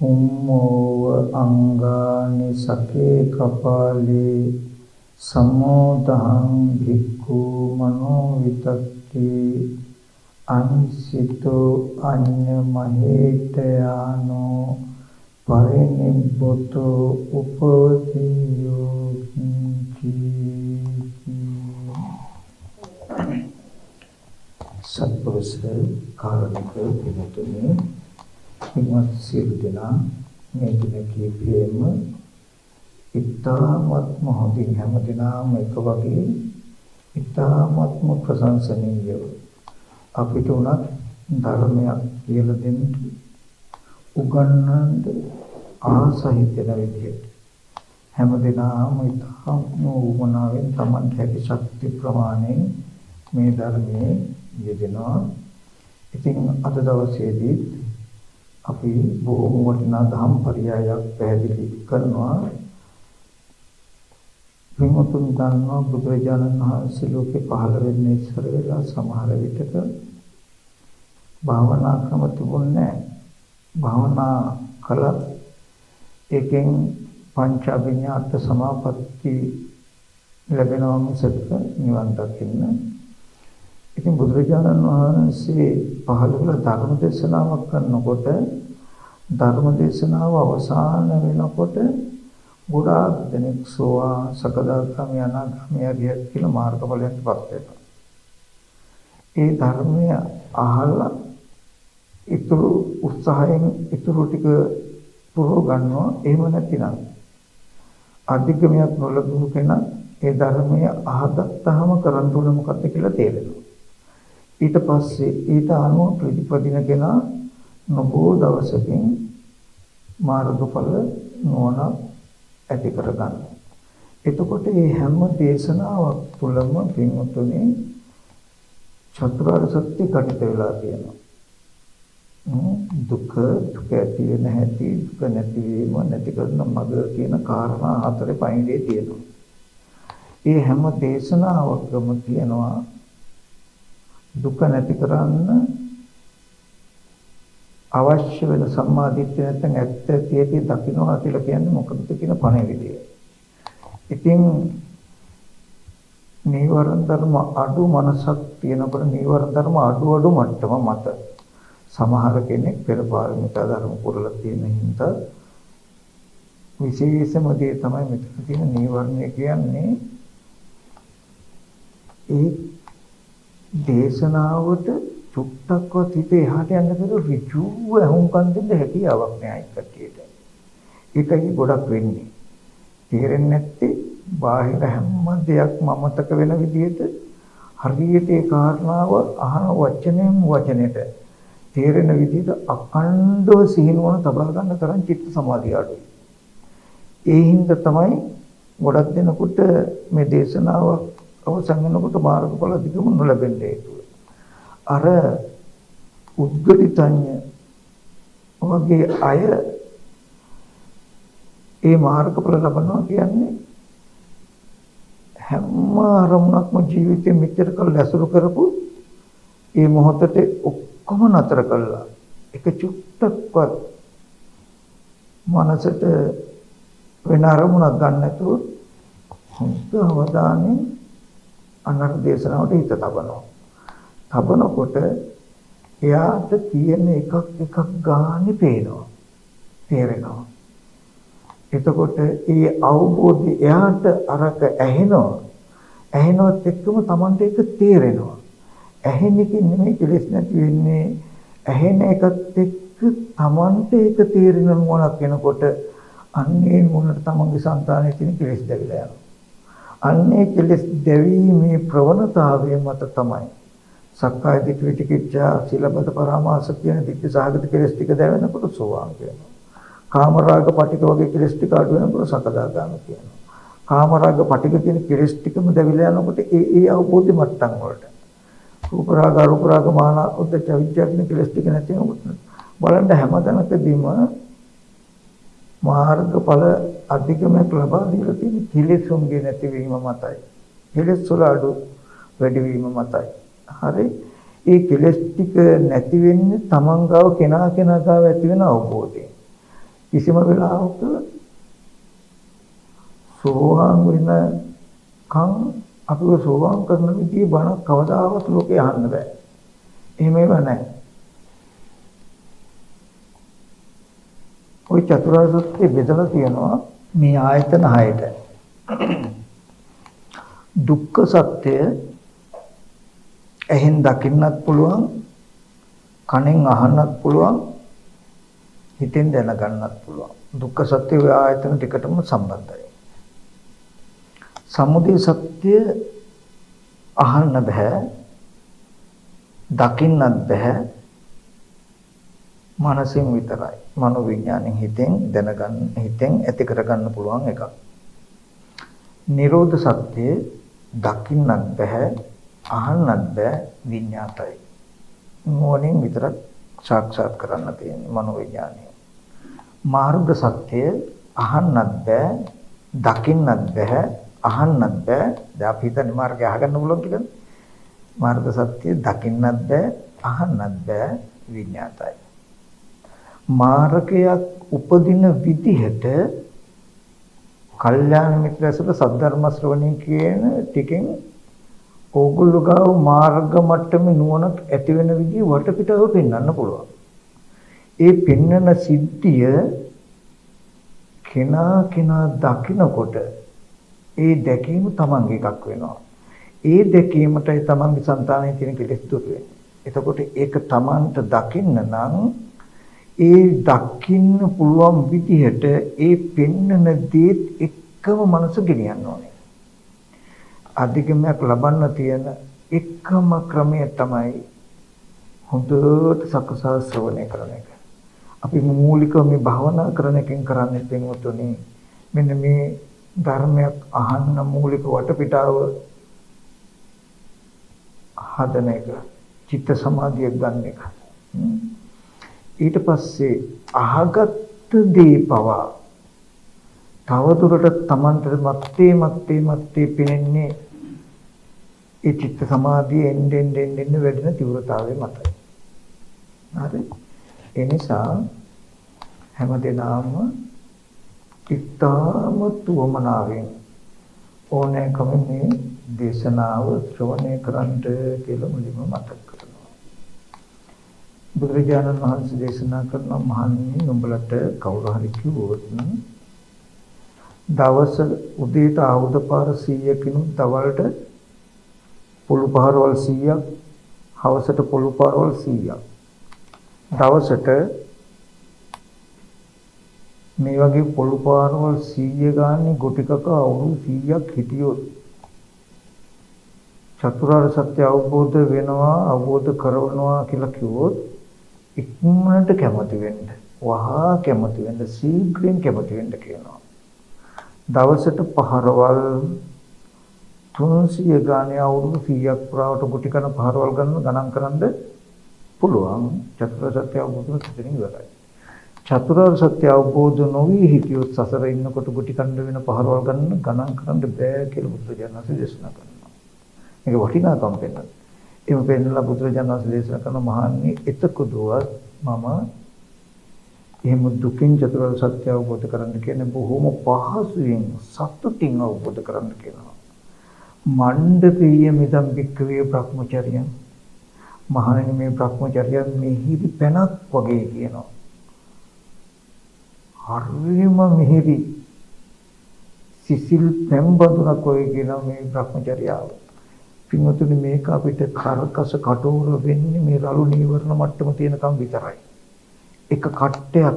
Hummo angani sake kapali samodahang bhikkhu mano vitakki ansito anya mahetayano parinibboto upadiyo සත්පුරුෂ කාරණික පිළිතුරේ හිමත් සියලු දෙනා මේ දින කීපෙම ඉතාමත්ම හොඳින් හැම දිනම එක වගේ ඉතාමත්ම ප්‍රශංසනීයව අපිට උනත් ධර්මයක් කියලා දෙන්න උගන්වන්න ආසහිතන විදිහට හැම දිනම ඉතාම උමනාවෙන් Tamanට හැකි ශක්ති ප්‍රමාණයෙන් මේ ධර්මයේ යෙදෙනවා. ඉතින් අද දවසේදී අපි බොහොම වටිනා ධම් පරයයක් පැහැදිලි කරනවා. විමුතුන් දන්නවා බුදුරජාණන් වහන්සේ ලෝකේ පහළ වෙන්නේ ඉස්සර වෙලා සමහර විටක භාවනා ක්‍රම තිබුණේ නැහැ. භාවනා කළත් ඒකෙන් පංච අභිඥාත සමාපatti ලැබෙනවා මිසක නිවන් දකින්න. ඉතින් බුදුරජාණන් වහන්සේ පහළ වුණ ධර්ම දේශනාවක් කරනකොට ධර්ම දේශනාව අවසන් වෙනකොට ගොඩාක් දෙනෙක් සෝවා සකදාගාමී අනාගාමී ආදිය කියලා මාර්ගඵලයන්ටපත් වෙනවා. ඒ ධර්මය අහලා ඊතුරු උත්සාහයෙන් ඊතුරු ටික පුරව ගන්නවා. එහෙම නැතිනම් අධිගමයක් නොලබු කෙනා ඒ ධර්මය අහගත්තාම කරන්න ඕන මොකක්ද කියලා තේරෙනවා. ඊට පස්සේ ඊට අනුව ප්‍රතිපදින කෙනා නොබෝ දවසකින් මාර්ගඵල නොවන ඇති කරගන්න. එතකොට මේ හැම දේශනාවක් තුළම පින්වතුනි චතුරාර්ය සත්‍ය කඩිත වෙලා තියෙනවා. දුක ඇති වෙන හැටි, දුක නැති වීම නැති කරන මඟ කියන කාරණා හතරේ පයින්දේ තියෙනවා. මේ හැම දේශනාවකම තියෙනවා දුක නැති කරන්න අවශ්‍ය වෙන සම්මාදිට්ඨිය නැත්නම් ඇත්ත ඇති දකින්නවා කියලා කියන්නේ මොකක්ද කියන පණිවිඩය. ඉතින් නීවරණ ධර්ම අඩු මනසක් තියෙනකොට නීවරණ ධර්ම අඩු මට්ටම මත සමහර කෙනෙක් පෙර පාරමිතා ධර්ම පුරලා තියෙන හින්දා විශේෂම දේ තමයි මෙතන තියෙන නීවරණය කියන්නේ ඒ දේශනාවට චුට්ටක්වත් හිත එහාට යන්න බැරුව ඍජුව අහුම්කම් දෙන්න හැකියාවක් නෑ එක්කටියට. ඒකයි ගොඩක් වෙන්නේ. තේරෙන්නේ නැත්තේ බාහිර හැම දෙයක්ම අමතක වෙන විදිහට හරියට ඒ කාරණාව අහන වචනෙට තේරෙන විදිහට අඛණ්ඩව සිහිනුවන තබා ගන්න තරම් චිත්ත සමාධිය අඩුයි. ඒ හින්දා තමයි ගොඩක් දෙනකොට මේ දේශනාවක් අවසන් වෙනකොට මාර්ගඵල දිගම නොලැබෙන්නේ හේතුව. අර උද්ගලිතඤ්ඤ වගේ අය ඒ මාර්ගඵල ලබනවා කියන්නේ හැම අරමුණක්ම ජීවිතේ මෙච්චර කල් ඇසුරු කරපු ඒ මොහොතේ ඔක්කොම නතර කළා. එක චුට්ටක්වත් මනසට වෙන අරමුණක් ගන්න නැතුව හොඳ අවධානයෙන් අනර දේශනාවට හිත තබනවා. තබනකොට එයාට තියෙන එකක් ගානේ පේනවා. තේරෙනවා. එතකොට ඒ අවබෝධය එයාට අරක ඇහෙනවා. ඇහෙනවත් එක්කම Tamanට ඒක තේරෙනවා. ඇහෙන එකකින් නෙමෙයි කෙලෙස් නැති වෙන්නේ. ඇහෙන එකත් එක්ක Tamanට ඒක තේරෙන මොනක් වෙනකොට අන්නේ මොනට Tamanගේ సంతානයේ තියෙන කෙලෙස් දැවිලා යනවා. අන්නේ කෙලෙස් දැවීමේ ප්‍රවණතාවය මත තමයි සක්කාය දිට්ඨි විචිකිච්ඡා සීලබ්බත පරාමාස කියන දිට්ඨි සාගත කෙලෙස් ටික දැවෙනකොට සෝවාන් කියනවා. කාමරාග පටික වගේ කෙලෙස් ටික අඩු වෙනකොට සකදාගාමී කියනවා. කාමරාග පටික කියන කෙලෙස් ටිකම දැවිලා යනකොට ඒ අවබෝධ මට්ටම් වලට රූප රාග අරූප රාග මාන උද්දච්ච විචාර කියන කෙලෙස් ටික නැති වෙනකොට බලන්න හැමතැනකදීම මාර්ගඵල අධිකමක් ලබා දීලා තියෙන කෙලෙසුන්ගේ නැතිවීම මතයි. කෙලෙස් වල අඩු වැඩි වීම මතයි. හරි. ඒ කෙලෙස් ටික නැති වෙන්නේ තමන් ගාව කෙනා ගාව ඇති වෙන අවබෝධයෙන්. කිසිම වෙලාවක සෝවාන් වෙනකන් අපිව සෝවාන් කරන විදිහේ බණක් කවදාවත් ලෝකේ අහන්න බෑ. එහෙම ඒවා නැහැ. ওই චතුරාර්ය සත්‍ය බෙදලා තියෙනවා මේ ආයතන 6ට. දුක්ඛ සත්‍ය එහෙන් දකින්නත් පුළුවන්, කනෙන් අහන්නත් පුළුවන්, හිතෙන් දැනගන්නත් පුළුවන්. දුක්ඛ සත්‍ය ඔය ආයතන ටිකටම සම්බන්ධයි. සමුදය සත්‍ය අහන්න බෑ, දකින්නත් බෑ, මනසින් විතරයි. මනෝ විඥාණයෙන් හිතෙන් දැනගන්න, හිතෙන් ඇති කරගන්න පුළුවන් එකක්. නිරෝධ සත්‍ය දකින්නත් බෑ, අහන්නත් බෑ, විඤ්ඤාතයි. මොනින් විතරක් සාක්ෂාත් කරන්න තියෙන මනෝ විඥාණය. මාර්ග සත්‍ය අහන්නත් බෑ, දකින්නත් බෑ, අහන්නත් බෑ. දැන් අපි හිතන්නේ මාර්ගය අහගන්න පුළුවන් කියලා. මාර්ග සත්‍ය දකින්නත් බෑ, අහන්නත් බෑ, විඤ්ඤාතයි. මාර්ගයක් උපදින විදිහට කල්යාණ මිත්‍රයසල සද්ධර්ම ශ්‍රවණය කියන ටිකෙන් ඕගොල්ලෝ ගාව මාර්ග මට්ටමේ නුවණක් ඇති වෙන විදිහ වටපිටාව පෙන්වන්න පුළුවන්. ඒ පෙන්වන සිද්ධිය කෙනා දකිනකොට ඒ දැකීම තමන්ගේ එකක් වෙනවා. ඒ දැකීමටයි තමන්ගේ సంతානයේ තියෙන කෙලෙස් දුර වෙන්නේ. එතකොට ඒක තමන්ට දකින්න නම් ඒ දකින්න පුළුවන් විදිහට ඒ පෙන්වන දේත් එක්කම මනස ගෙනියන්න ඕනේ. අධිගමයක් ලබන්න තියෙන එකම ක්‍රමය තමයි හොඳට සකසා ශ්‍රවණය කරන එක. අපි මූලිකව මේ භාවනා කරන එකෙන් කරන්නේ පින්වතුනි මෙන්න මේ ධර්මයක් අහන්න මූලික වටපිටාව හදන එක, චිත්ත සමාධියක් ගන්න එක. ඊට පස්සේ අහගත් දේ පවා තවදුරටත් Tamanට මත්තේ පෙනෙන්නේ ඒ චිත්ත සමාධිය එන්න වැඩෙන තීව්‍රතාවය මතයි. හරි? ඒ නිසා හැමදෙනාම ඉතාම තුවමනාවෙන් ඕනෑකම මේ දේශනාව ශ්‍රවණය කරන්නට කියලා මුලින්ම මතක් කරනවා. බුදුරජාණන් වහන්සේ දේශනා කරන මහණෙනි නුඹලට කවුරු හරි කිව්වොත් දවස උදේට ආයුධ පාර 100කිනුත් දවල්ට පොළු පහරවල් 100ක්, හවසට පොළු පහරවල් 100ක්. දවසට මේ වගේ පොළු පහරවල් 100 ගානේ ගොටිකක අවුරුදු 100ක් හිටියොත් චතුරාර්ය සත්‍ය අවබෝධ වෙනවා, අවබෝධ කරවනවා කියලා කිව්වොත් ඉක්මනට කැමති වෙන්න, වහා කැමති වෙන්න, ශීඝ්‍රයෙන් කැමති වෙන්න කියනවා. දවසට පහරවල් 300 ගානේ අවුරුදු 100ක් පුරාවට ගුටි කන පහරවල් ගණන් කරන්න පුළුවන්. චතුරාර්ය සත්‍ය අවබෝධ කරගෙන ඉවරයි. චතුරාර්ය සත්‍ය අවබෝධ නොවි හිටියොත් සසර ඉන්නකොට ගුටි කන්න වෙන පහරවල් ගණන් කරන්න බෑ කියලා බුදුරජාණන් වහන්සේ දේශනා කරනවා. මේක වටිනාකම් පෙන්නන. එහෙම පෙන්නලා බුදුරජාණන් වහන්සේ දේශනා කරන මහන්නේ එතකොටවත් මම එහෙම දුකින් චතුරාර්ය සත්‍ය අවබෝධ කරගන්න කියන්නේ බොහොම පහසුවෙන් සතුටින් අවබෝධ කරගන්න කියනවා. මණ්ඩපීය මිදම් වික්කවේ බ්‍රහ්මචර්යං මහණෙනි මේ බ්‍රහ්මචර්යය මිහිරි පැනක් වගේ කියනවා. හරිම මිහිරි සිසිල් පෙම්බදුනක් වගේ කියන මේ බ්‍රහ්මචර්යාව. පින්වතුනි මේක අපිට කරකස කටෝර වෙන්නේ මේ රළු නීවරණ මට්ටම තියෙනකම් විතරයි. එක කට්ටයක්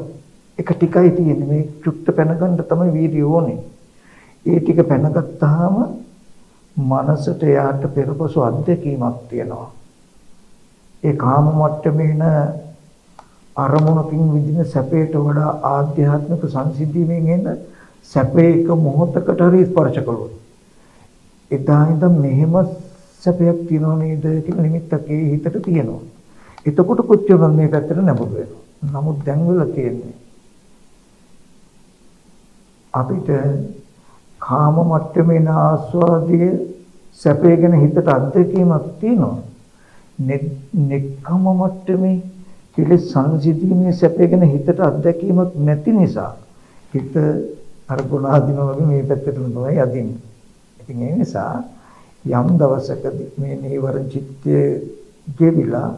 එක ටිකයි තියෙන්නේ. මේ චුට්ට පැනගන්න තමයි වීර්යය ඕනේ. ඒ ටික පැනගත්තාම මනසට යාට පෙරපසු අත්දැකීමක් තියෙනවා. ඒ කාම මට්ටමේන අරමුණකින් විඳින සැපයට වඩා ආධ්‍යාත්මික සංසිද්ධියෙන් එන සැපේ එක මොහොතකට හරි ස්පර්ශ කළොත් එදා ඉඳන් මෙහෙම සැපයක් තියෙනව නේද කියලා නිමිත්තක් ඒ හිතට තියෙනවා. එතකොට කොච්චර මේ පැත්තට නැඹුරු වෙනවා. නමුත් දැන් වෙලා තියෙන්නේ අපිට කාම මට්ටමේ ආස්වාදයේ සැපේ ගැන හිතට අත්දැකීමක් තියෙනවා. නෙක්ඛම මට්ටමේ කෙලෙස් සංසිඳීමේ සැපේ ගැන හිතට අත්දැකීමක් නැති නිසා හිත අර ගුණාදීන වගේ මේ පැත්තටම තමයි යදින්නේ. ඉතින් ඒ නිසා යම් දවසකදී මේ නීවරණ චිත්තයේ ගෙවිලා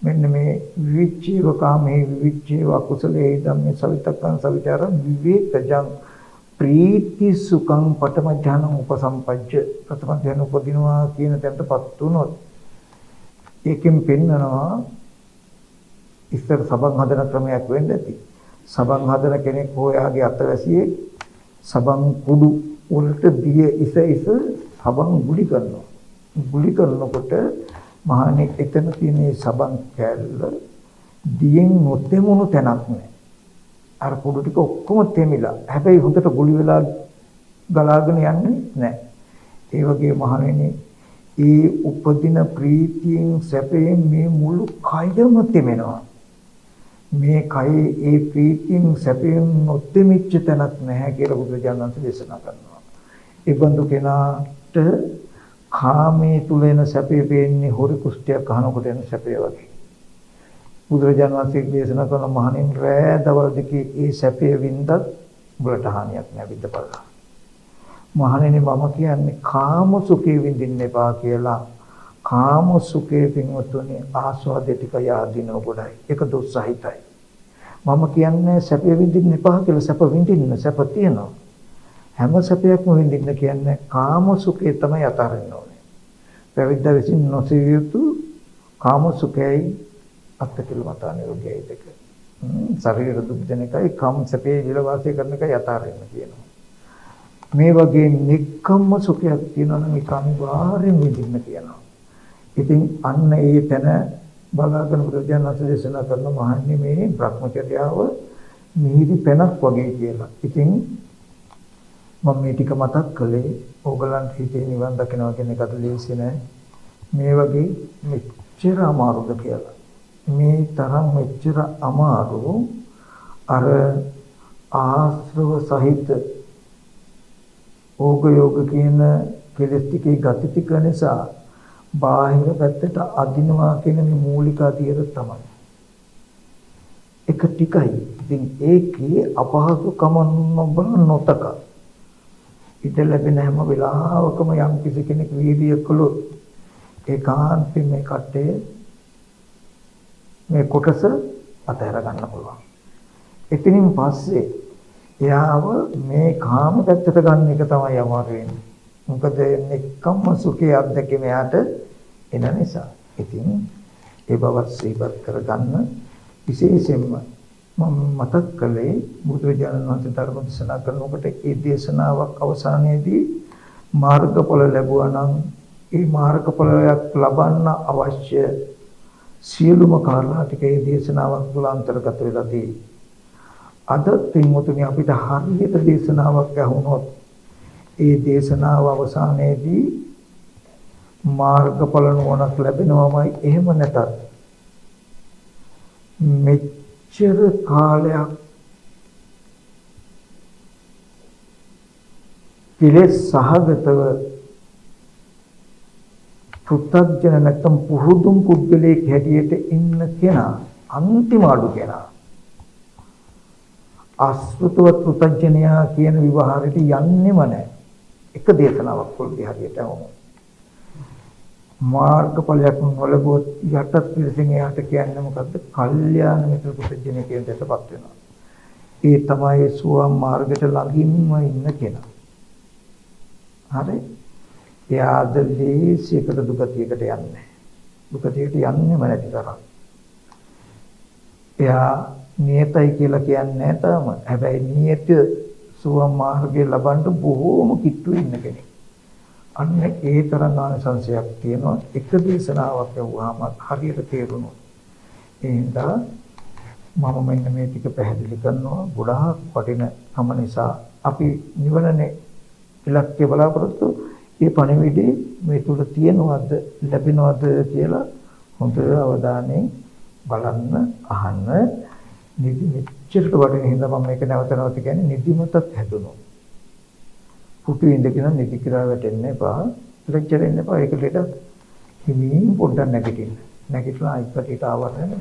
මෙන්න මේ විවිච්ඡේව කාමේ විවිච්ඡේව කුසලේ ධම්මේ සවිතක්කං සවිචාරං විවේකජං ප්‍රීති සුඛං පඨම ඥාන උපසම්පජ්ජ ප්‍රථම ඥාන උපදිනවා කියන තැනටපත් වුණොත් ඒකෙන් පෙන්නනවා ඉස්සර සබන් හදන ක්‍රමයක් වෙන්න ඇති. සබන් හදන කෙනෙක් හොයාගේ අතවැසියේ සබන් කුඩු වලට දිය ඉස සබන් ගුලි කරනවා. ගුලි කරනකොට මහණෙක් එතන තියෙන සබන් කැල්ල දියෙන් නොතෙමුණු තැනක් නෑ. අර කුඩු ටික ඔක්කොම තෙමිලා. හැබැයි හොඳට ගුලි වෙලා ගලාගෙන යන්නේ නෑ. ඒ වගේ මහණෙනි ඒ උපදින ප්‍රීතියෙන් සැපයෙන් මේ මුළු කයම තෙමෙනවා. මේ කයේ ඒ ප්‍රීතියෙන් සැපයෙන් නොතෙමිච්ච තැනක් නැහැ කියලා බුදුරජාණන් වහන්සේ දේශනා කරනවා. ඒ බඳු කෙනාට කාමයේ තුල එන සැපේ පේන්නේ හොරි කුෂ්ඨයක් අහනකොට එන සැපේ වගේ. බුදුරජාණන් වහන්සේ දේශනා කරන මහණෙනි රෑ දවල් දෙකේ ඒ සැපේ වින්දත් උඹලට හානියක් නෑ විඳපළා. මහණෙනි මම කියන්නේ කාම සුඛේ විඳින්න එපා කියලා. කාම සුඛේ පින්වතුනි ආස්වාදේ ටික yaadිනව ගොඩයි. ඒක දුස්සහිතයි. මම කියන්නේ සැපේ විඳින්න එපා කියලා. සැප විඳින්න සැප තියෙනවා. හැම සැපයක්ම විඳින්න කියන්නේ කාම සුඛේ තමයි අතහරින්න ඕනේ. පැවිද්ද විසින් නොසිය යුතු කාම සුඛයයි අත්කල මත නිරෝගයයි දෙක. ශරීර දුක් දෙන එකයි කාම සැපේ විල වාසය කරන එකයි අතහරින්න කියනවා. මේ වගේ නික්කම්ම සුඛයක් තියෙනවා නම් ඒක අනිවාර්යෙන් විඳින්න කියනවා. ඉතින් අන්න ඒ තැන බලාගෙන බුදුරජාණන් වහන්සේ දේශනා කරන මහන්නේ මේ භ්‍රමචර්යාව මිහිරි පැනක් වගේ කියලා. ඉතින් මම මේ ටික මතක් කළේ ඕගලන්ට හිතේ නිවන් දකිනවා කියන එකට ලේසි නෑ. මේ වගේ මෙච්චර අමාරුද කියලා. මේ තරම් මෙච්චර අමාරු අර ආශ්‍රව සහිත ඕග යෝග කියන කෙලෙස් ටිකේ ගති ටික නිසා බාහිර පැත්තට අදිනවා කියන මේ මූලික අධියර තමයි. එක ටිකයි. ඉතින් ඒකේ අපහසුකම නොබල නොතක. ඉත ලැබෙන හැම වෙලාවකම යම් කිසි කෙනෙක් වීර්යය කළොත් ඒකාන්තයෙන් මේ කටේ මේ කොටස අතහැර ගන්න පුළුවන්. එතනින් පස්සේ එයාව මේ කාම පැත්තට ගන්න එක තමයි අමාරු වෙන්නේ. මොකද නික්කම්ම සුඛයේ අත්දැකීම යාට එන නිසා. ඉතින් ඒ බව සිහිපත් කරගන්න විශේෂයෙන්ම මම මතක් කළේ බුදුරජාණන් වහන්සේ ධර්ම දේශනා කරනකොට ඒ දේශනාවක් අවසානයේදී මාර්ගඵල ලැබුවා නම් ඒ මාර්ගඵලයක් ලබන්න අවශ්‍ය සියලුම කාරණා ටික ඒ දේශනාවක් තුළ අන්තර්ගත වෙලා තියෙනවා. අද පින්වතුනි අපිට හරියට දේශනාවක් ඇහුනොත් ඒ දේශනාව අවසානයේදී මාර්ගඵල නුවණක් ලැබෙනවමයි. එහෙම නැතත් මෙච්චර කාලයක් කෙලෙස් සහගතව පුත්තජන නැත්නම් පුහුදුම් පුද්ගලයෙක් හැටියට ඉන්න කෙනා අන්තිම අඩු කෙනා අසෘතවත් පුත්තජනයා කියන විවහාරයට යන්නෙම නැහැ. එක දේශනාවක් පොල්ටි හරියට වුණා. මාර්ගඵලයක් නොලබුවොත් යටත් පිළිසින් එයාට කියන්නේ මොකද්ද? කල්යාණ මිත්‍ර පුත්තජන කියන දෙයටපත් වෙනවා. ඒ තමයි සුවම් මාර්ගයට ළඟින්ම ඉන්න කෙනා. හරි? එයාද ලේසියකට දුගතියකට යන්නේ. දුගතියකට යන්නේම නැති තරම්. එයා නියතයි කියලා කියන්නේ තාම. හැබැයි නියත සුවම් මාර්ගය ලබන්න බොහෝම කිට්ටු ඉන්න කෙනෙක්. අන්න ඒ තරම් ආනිසංසයක් තියෙනවා. එක දේශනාවක් යවුවාම හරියට තේරුණා. ඒ හින්දා මම මෙන්න මේ ටික පැහැදිලි කරනවා. ගොඩාක් වටින කම නිසා අපි නිවනනේ ඉලක්කය බලාපොරොත්තු මේ පණිවිඩේ මේ තුල තියෙනවද ලැබෙනවද කියලා හොඳ අවධානයෙන් බලන්න අහන්න. මෙච්චරට වටින හින්දා මම මේක නැවත නැවත කියන්නේ නිදිමතත් හැදුණා. පුටු ඉඳගෙන නිදි කිරා වැටෙන්න එපා. ලැජ්ජ වෙන්න එපා. ඒක ලෙඩ හිමින් පොඩ්ඩක් නැගිටින්න. නැගිටලා ඉක්පටිට ආවරන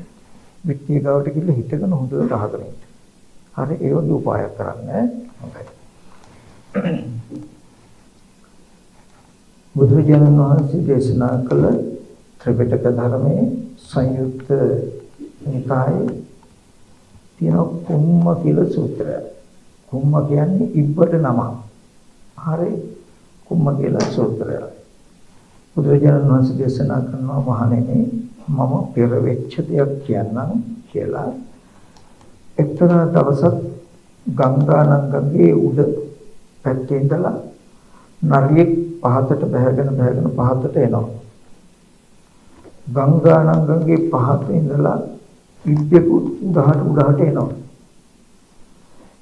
විත්තිය ගාවට ගිහලා හිටගෙන හොඳට අහගෙන ඉන්න. හරි ඒ වගේ උපායක් කරන්න. හොඳයි. බුදුරජාණන් වහන්සේ දේශනා කළ ත්‍රිපිටක ධර්මයේ සංයුක්ත නිකායේ තියෙන කුම්ම කියලා සූත්‍රය. කුම්ම කියන්නේ ඉබ්බට නම. හරි කුම්ම කියලා සූත්‍රය. බුදුරජාණන් වහන්සේ දේශනා කරනවා මහණෙනි මම පෙර වෙච්ච දෙයක් කියන්නම් කියලා. එක්තරා දවසක් ගංගා නංගගේ උඩ පැත්තේ ඉඳලා නරියෙක් පහතට බැහැගෙන පහතට එනවා. ගංගා නංගගේ පහතේ ඉඳලා ඉබ්බෙකුත් උඩහට එනවා.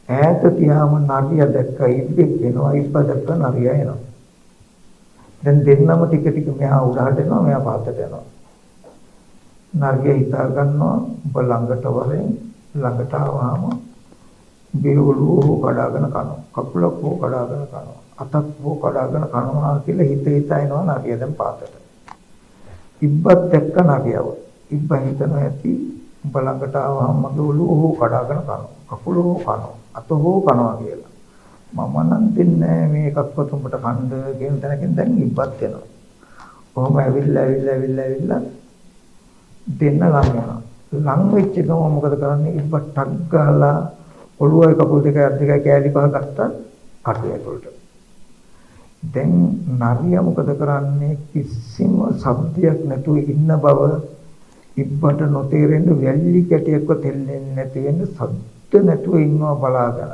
ඈත තියාම නරිය දැක්ක ඉබ්බෙක් එනවා, ඉබ්බ දැක්ක නරිය එනවා. දැන් දෙන්නම ටික ටික මෙහා උඩහට එනවා, මෙහා පහතට යනවා. නරිය හිතා ගන්නවා ඔබ ළඟට වරෙන් ළඟට ආවම බේවලුව කඩාගෙන කනවා, කකුලක් හෝ කඩාගෙන කනවා, අතක් හෝ කඩාගෙන කනවා කියලා හිතා එනවා නරිය දැන් පහතට. ඉබ්බත් දැක්ක නරියව. ඉබ්බ හිතනවා ඇති ඔබ ළඟට ආවම මගේ ඔළුව හෝ කඩාගෙන කනවා, කකුල හෝ කනවා, අත හෝ කනවා කියලා. මම නම් දෙන්නේ මේ එකක්වත් උඹට කණ්ඩ කියන තැනකින් දැන් ඉබ්බත් එනවා. කොහොම ඇවිල්ලා දෙන්න ලං වෙනවා. ලං වෙච්ච ගම මොකද කරන්නේ? ඉබ්බ ටක් ගාලා ඔළුවයි කකුල් දෙකයි අත් දෙකයි කෑලි පහ ගත්තා කටුව ඇතුළට. දැන් නරිය මොකද කරන්නේ? කිසිම ශබ්දයක් නැතුව ඉන්න බව ඉබ්බට නොතේරෙන්න වැල්ලි කැටයක්ව තෙල්ලෙන්නේ නැති වෙන ශබ්ද නැතුව ඉන්නවා බලාගෙන.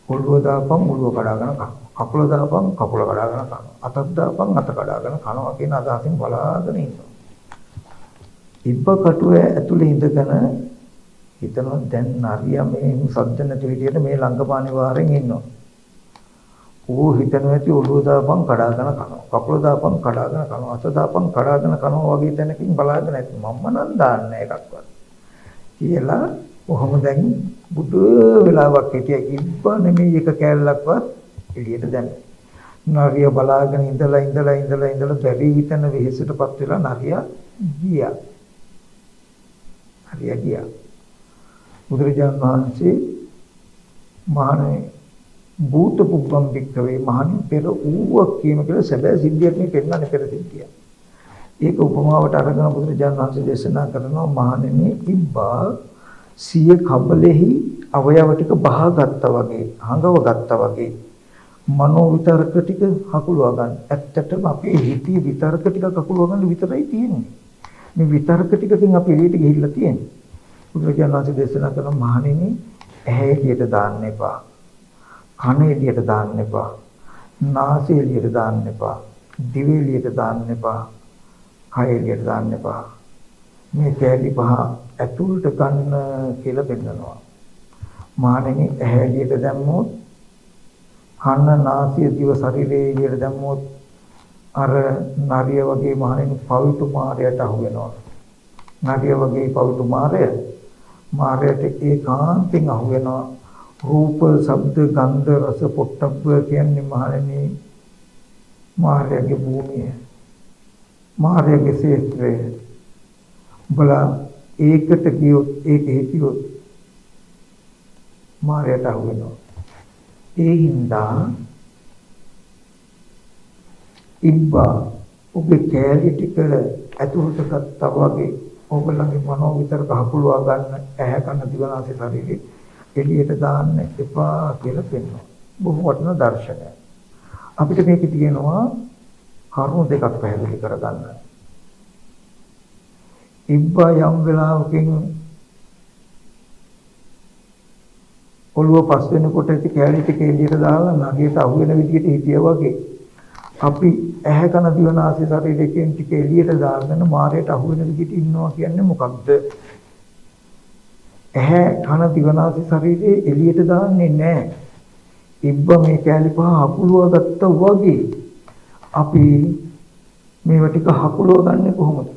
ඔළුව දාපන් ඔළුව කඩාගෙන කනවා. කකුල දාපන් කකුල කඩාගෙන කනවා. අතක් දාපන් අත කඩාගෙන කනවා කියන අදහසින් බලාගෙන ඉන්නවා. ඉබ්බ කටුව ඇතුලේ ඉඳගෙන හිතනවා දැන් නරියා මේ සද්ද නැති විදියට මේ ළඟපාණි වාරෙන් ඉන්නවා. ඌ හිතනවා ඇති ඔළුව දාපන් කඩාගෙන කනවා. කකුල දාපන් කඩාගෙන කනවා. අත දාපන් කඩාගෙන කනවා වගේ තැනකින් බලාගෙන ඇති. මම නම් දාන්නේ එකක්වත්. කියලා කොහොම දැන් බුදු වෙලාවක් හිටිය ඉබ්බ නෙමෙයි එක කෑල්ලක්වත් එළියට දැම්මේ. නරියා බලාගෙන ඉඳලා බැරි හිතන වෙහෙසටපත් වෙලා නරියා ගියා. ගියා. බුදුරජාණන් වහන්සේ මහණේ භූත පුබ්බම් වික්කවේ මහණේ පෙර ඌවක් කියන කියලා සැබෑ සිද්ධියක් මේ පෙන්නන්නේ පෙර සිද්ධිය. ඒක උපමාවට අරගෙන බුදුරජාණන් වහන්සේ දේශනා කරනවා මහණෙනි ඉබ්බා සිය කබලෙහි අවයව ටික බහගත්තා වගේ, හංගව ගත්තා වගේ මනෝ විතරක ටික හකුලවා ගන්න. ඇත්තටම අපේ හිතේ විතරක ටික හකුලවා ගන්න විතරයි තියෙන්නේ. මේ විතරක ටිකකින් අපි එළියට ගිහිල්ලා තියෙන්නේ. බුදුරජාණන් වහන්සේ දේශනා කරන මහණෙනි ඇහැ එළියට දාන්න එපා. කන එළියට දාන්න එපා. නාසය එළියට දාන්න එපා. දිව එළියට දාන්න එපා. කය එළියට දාන්න එපා. මේ කැලි පහ ඇතුළට ගන්න කියලා පෙන්නනවා. මහණෙනි ඇහැ එළියට දැම්මොත් කන නාසය දිව ශරීරය එළියට දැම්මොත් අර නරිය වගේ මහණෙනි පවිතු මාරයට අහු වෙනවා. නරිය වගේ පවිතු මාරයට ඒකාන්තයෙන් අහු වෙනවා. රූප, ශබ්ද, ගන්ධ, රස, පොට්ටබ්බ කියන්නේ මහණෙනි මාරයගේ භූමිය. මාරයගේ ශේත්‍රය. බලා ඒකට ගියොත් ඒක හිතියොත් මාරයට අහු වෙනවා. ඒ හින්දා ඉබ්බා ඔබේ කැලි ටික ඇතුළට ගත්තා වගේ ඔබලගේ මනෝ විතරක හකුලවා ගන්න ඇහැ කන දිවනාසය ශරීරේ එළියට දාන්න එපා කියලා පෙන්වනවා. බොහෝ වටිනා දර්ශනයක්. අපිට මේක තියෙනවා කරුණු දෙකක් පැහැදිලි කරගන්න. ඉබ්බා යම් වෙලාවකින් ඔළුව පස් වෙනකොට ඇති කැලි ටික එළියට දාලා නගයට අහු වෙන විදිහට හිටියා වගේ අපි ඇහැ කන දිවනාසය ශරීරයෙන් ටික එළියට දාගෙන මායයට අහු වෙන විදිහට ඉන්නවා කියන්නේ මොකක්ද? ඇහැ කන දිවනාසය ශරීරයේ එළියට දාන්නේ නැහැ. ඉබ්බ මේ කැලි පහ හකුලුවා ගත්තා වගේ අපි මේව ටික හකුලුවා ගන්න කොහොමද?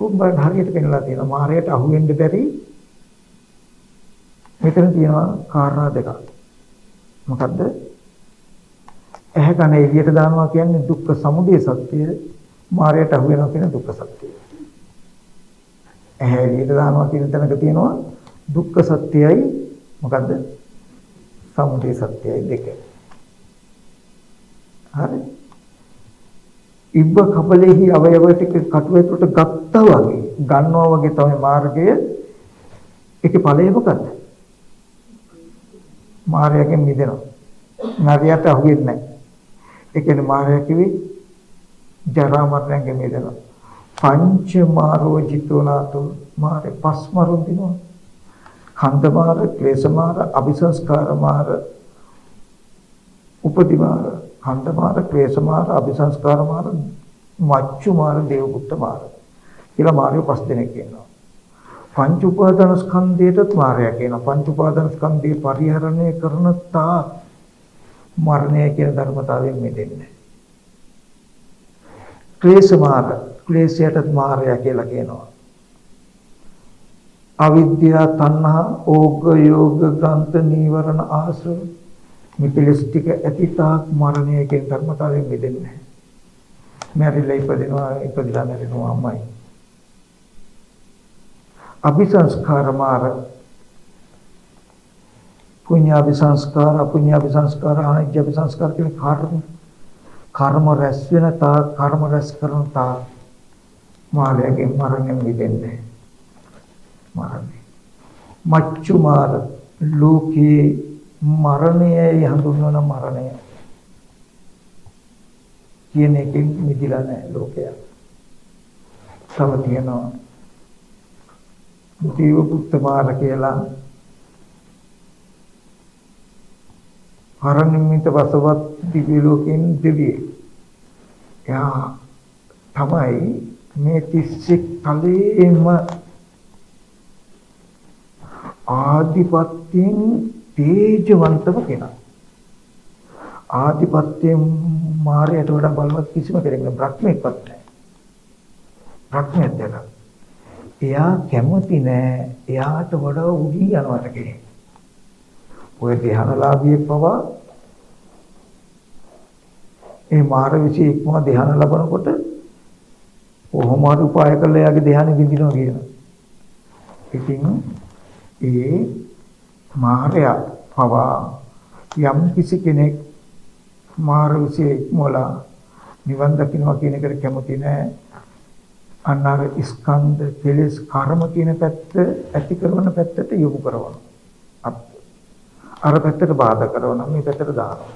උඹට හරියට පෙන්නලා තියෙනවා මායයට අහු වෙන්න බැරි. මෙතන තියෙනවා කාරණා දෙකක්. මොකද්ද? ඇහැ කන එළියට දානවා කියන්නේ දුක්ඛ සමුදය සත්‍ය, මායයට අහු වෙනවා කියන දුක්ඛ සත්‍ය. ඇහැ එළියට දානවා කියන තැනක තියෙනවා දුක්ඛ සත්‍යයයි මොකද්ද? සමුදය සත්‍යයයි දෙක. හරි. ඉබ්බ කපලෙහි අවයව ටික කටුවේකට ගත්තා වගේ ගන්නවා වගේ තමයි මාර්ගය. ඒකේ ඵලය මොකද්ද? මාර්ගයෙන් මිදෙනවා. නරියට අහුවෙන්නේ නැහැ. ඒ කියන්නේ මාර්ගය කිවි ජරා මරණයෙන් මිදෙනවා. පංච මාරෝ ජිතෝනාතු මාරේ පස් මරුන් දිනවා. කන්ද මාර, ක්ලේශ මාර, අபிසංස්කාර මාර, උපදි මාර, කන්ද මාර, ක්ලේශ මාර, අபிසංස්කාර මාර, මච්චු මාර, දේවපුත්ත මාර කියලා මාර්යෝ පස් දෙනෙක් ඉන්නවා. පංච උපාදාන ස්කන්ධයටත් මාර්යා කියනවා. පංච උපාදාන ස්කන්ධේ පරිහරණය කරන තා මරණය කියන ධර්මතාවයෙන් මිදෙන්නේ. ක්ලේශ මාර, ක්ලේශයටත් මාර්යා කියලා කියනවා. අවිද්‍යාව, තණ්හා, ඕග, යෝග, ග්‍රන්ථ, නීවරණ, ආශ්‍රව මේ කෙලෙස් ටික ඇතිතාක් මරණය කියන ධර්මතාවයෙන් මිදෙන්නේ. මැරිලා ඉපදිනවා, ඉපදිලා මැරෙනවා අම්මයි. අபிසංස්කාර මාර, පුඤ්ඤාபிසංස්කාර, අපුඤ්ඤාபிසංස්කාර, අනිත්‍යபிසංස්කාර කියන කර්ම රැස් වෙන තා, කර්ම රැස් කරන තා මාළයෙන් මරණයෙන් මිදෙන්නේ. මරණය. මච්චු මාර, ලෝකේ මරණයයි හඳුන්වන මරණය කියන එකෙන් මිදිලා නැහැ ලෝකයා. තව තියෙනවා දේවපුත්ත මාර කියලා. හරනිමිත වසවත් දිව්‍ය ලෝකෙන් දෙවියෙක්. එයා තමයි මේ 31 තලයේම ආධිපත්‍යයෙන් තේජවන්තම කෙනා. ආධිපත්‍යයෙන් මාරයට වඩා බලවත් කිසිම කෙනෙක් නෑ. බ්‍රහ්මෙක්වත් නෑ. බ්‍රහ්මයක් දැක. එයා කැමති නෑ එයාට වඩා උඩින් යනවට කෙනෙක්. ඔය ධ්‍යානලාභියෙක් පවා ඒ මාර විශ්ේ ඉක්මව ධ්‍යාන ලබනකොට කොහොම හරි උපාය කළා එයාගේ ධ්‍යානෙ බිඳිනවා කියනවා. ඉතින් ඒ මාරයා පවා යම් කිසි කෙනෙක් මාර විශ්ේ ඉක්මවලා නිවන් දකින්නවා කියන එකට කැමති නෑ. අන්නර ස්කන්ධ කෙලෙස් කර්ම කියන පැත්ත ඇති කරන පැත්තට යොමු කරනවා. අර පැත්තට බාධා කරනවා මේ පැත්තට දානවා.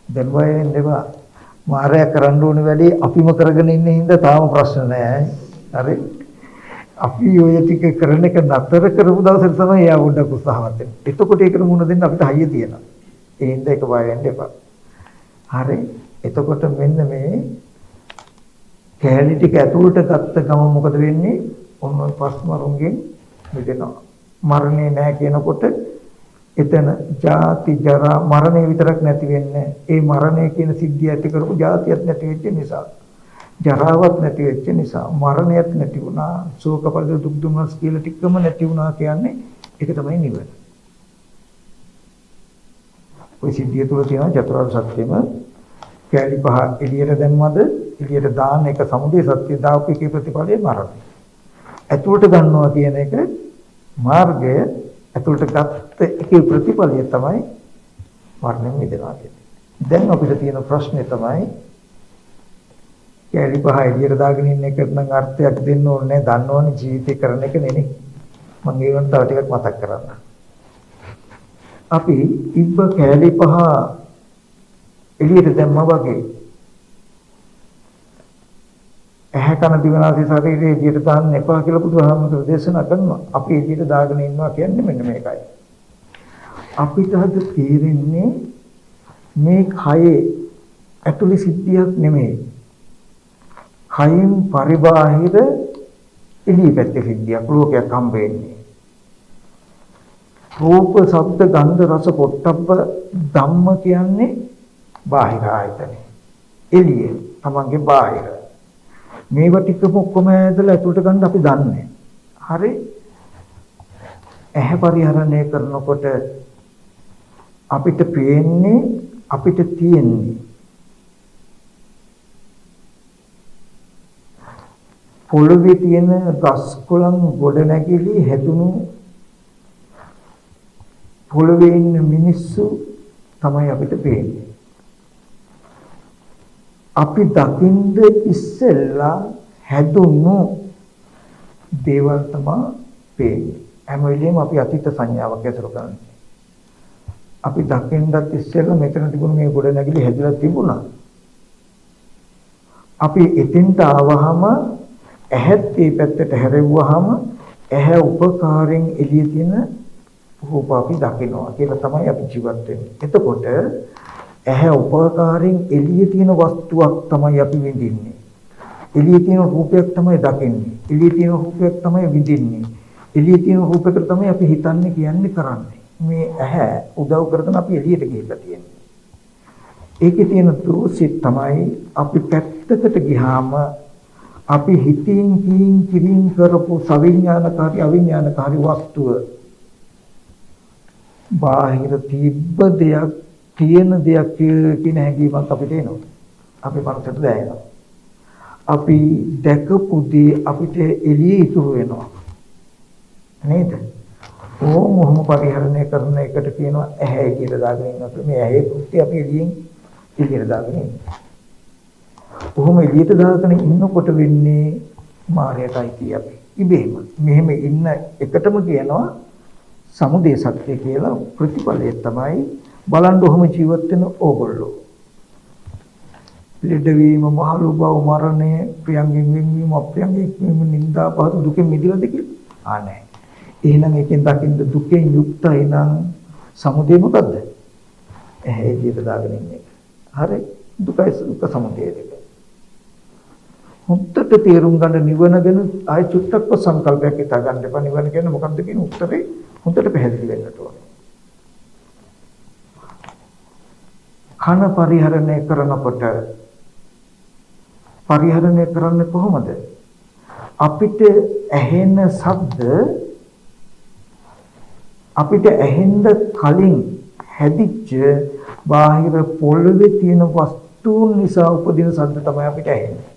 දැන් වයින් දෙවා මාරය කරන්න ඕනේ වැඩි අපිම කරගෙන ඉන්න හින්දා තාම ප්‍රශ්න නෑ. හරි. අපි ඔය ටික කරන එක නතර කරපු දවසට තමයි එයා උඩක් උත්සාහවත් වෙන්නේ. එතකොට ඒකට මුණ දෙන්න අපිට හයිය තියෙනවා. ඒ හින්දා ඒක බය වෙන්න එපා. හරි. එතකොට මෙන්න මේ කැලී ටික ඇතුළට ගත්ත ගම මොකද වෙන්නේ? ඔන්න පස් මරුන්ගෙන් මිදෙනවා. මරණේ නැහැ කියනකොට එතන ජාති ජරා මරණය විතරක් නැති වෙන්නේ. ඒ මරණය කියන සිද්ධිය ඇති කරපු ජාතියක් නැති වෙච්ච නිසා, ජරාවක් නැති වෙච්ච නිසා, මරණයක් නැති වුණා, ශෝක පරිද දුක් දුමනස් කියලා ටිකම නැති වුණා කියන්නේ ඒක තමයි නිවන. ඔය සිද්ධිය තුළ තියෙන චතුරාර්ය සත්‍යෙම කැලි පහ එළියට දැම්මද එළියට දාන එක සමුදය සත්‍ය දාපු එකේ ප්‍රතිඵලය මරණය. ඇතුළට ගන්නවා කියන එක මාර්ගය. ඇතුළට ගත්ත එකේ ප්‍රතිඵලය තමයි මරණයෙන් මිදෙනවා කියන්නේ. දැන් අපිට තියෙන ප්‍රශ්නේ තමයි කැලි පහ එළියට දාගෙන ඉන්න එකට නම් අර්ථයක් දෙන්න ඕනේ නැහැ. දන්නවනේ ජීවිතේ කරන එක නෙනේ. මම ඒකට තව ටිකක් මතක් කරන්න. අපි ඉබ්බ කැලි පහ එළියට දැම්මා වගේ ඇහැ කන දිවනාසය ශරීරයේ එළියට දාන්න එපා කියලා බුදුහාමුදුරුවෝ දේශනා කරනවා. අපි එළියට දාගෙන ඉන්නවා කියන්නේ මෙන්න මේකයි. අපිට අද තේරෙන්නේ මේ කයේ ඇතුළේ සිද්ධියක් නෙමෙයි. කයින් පරිබාහිර එළිය පැත්තේ සිද්ධියක් ලෝකයක් හම්බ වෙන්නේ. රූප, ශබ්ද, ගන්ධ, රස, පොට්ටබ්බ ධම්ම කියන්නේ බාහිර ආයතන. එළිය තමන්ගේ බාහිර. මේවා ටිකම ඔක්කොම ඇදලා ඇතුළට ගන්න අපි දන්නේ. හරි. ඇහැ පරිහරණය කරනකොට අපිට පේන්නේ අපිට තියෙන්නේ පොළවේ තියෙන ගස් කොළන් ගොඩනැගිලි හැදුණු පොළවේ ඉන්න මිනිස්සු තමයි අපිට පේන්නේ. අපි දකින්ද ඉස්සෙල්ලා හැදුණු දේවල් තමයි පේන්නේ. හැම වෙලෙම අපි අතීත සංඥාවක් ඇසුරු කරන්නේ. අපි දකින්නත් ඉස්සෙල්ලා මෙතන තිබුණ මේ ගොඩනැගිලි හැදලා තිබුණා. අපි එතෙන්ට ආවහම ඇහත් මේ පැත්තට හැරෙව්වහම ඇහැ උපකාරයෙන් එළිය තියෙන රූප අපි දකිනවා කියලා තමයි අපි ජීවත් වෙන්නේ. එතකොට ඇහැ උපකාරයෙන් එළිය තියෙන වස්තුවක් තමයි අපි විඳින්නේ. එළිය තියෙන රූපයක් තමයි දකින්නේ. එළිය තියෙන රූපයක් තමයි විඳින්නේ. එළිය තියෙන රූපයකට තමයි අපි හිතන්නේ කියන්නේ කරන්නේ. මේ ඇහැ උදව් කරගෙන අපි එළියට ගිහිල්ලා තියෙන්නේ. ඒකේ තියෙන දෝෂෙත් තමයි අපි පැත්තකට ගියාම අපි හිතින් කිරින් කරපු සවිඥානකාරී අවිඥානකාරී වස්තුව බාහිර තිබ්බ දෙයක් තියෙන දෙයක් කියන හැඟීමක් අපිට එනවා. අපි මනසට දැනෙනවා. අපි දැකපු දේ අපිට එළියේ ඉතුරු වෙනවා. නේද? ඕම පරිහරණය කරන එකට කියනවා ඇහැ කියලා දාගෙන ඉන්නවා. මේ ඇහි කෘත්‍ය අපි එළියට දාගෙන ඉන්නවා. කොහොම එළියට දාගෙන ඉන්නකොට වෙන්නේ මායයටයි කියපේ. ඉබේම මෙහෙම ඉන්න එකටම කියනවා සමුදේ සත්‍ය කියලා. ප්‍රතිඵලය තමයි බලන්න ඔහොම ජීවත් වෙන ඕගොල්ලෝ. ලෙඩවීම, මහලු බව, මරණය, ප්‍රියංගෙන් වෙනවීම, අප්‍රියංගෙන් වෙනවීම, නිന്ദා පහත දුකෙන් මිදෙලාද කියලා? නැහැ. එහෙනම් ඒකෙන් දකින්න දුකෙන් යුක්තයි නම් සමුදේ මොකද්ද? ඇහැ එළියට දාගෙන ඉන්න එක. හරි. දුකයි දුක සමුදේ දෙක. හොඳට තේරුම් ගන්න නිවන ගැන ආය චුට්ටක්ව සංකල්පයක් හිතා ගන්න එපා. නිවන කියන්නේ මොකක්ද කියන උත්තරේ හොඳට පැහැදිලි වෙන්නට ඕනේ. කන පරිහරණය කරනකොට පරිහරණය කරන්නේ කොහොමද? අපිට ඇහෙන ශබ්ද අපිට ඇහෙන්න කලින් හැදිච්ච බාහිර පොළවේ තියෙන වස්තුන් නිසා උපදින ශබ්ද තමයි අපිට ඇහෙන්නේ.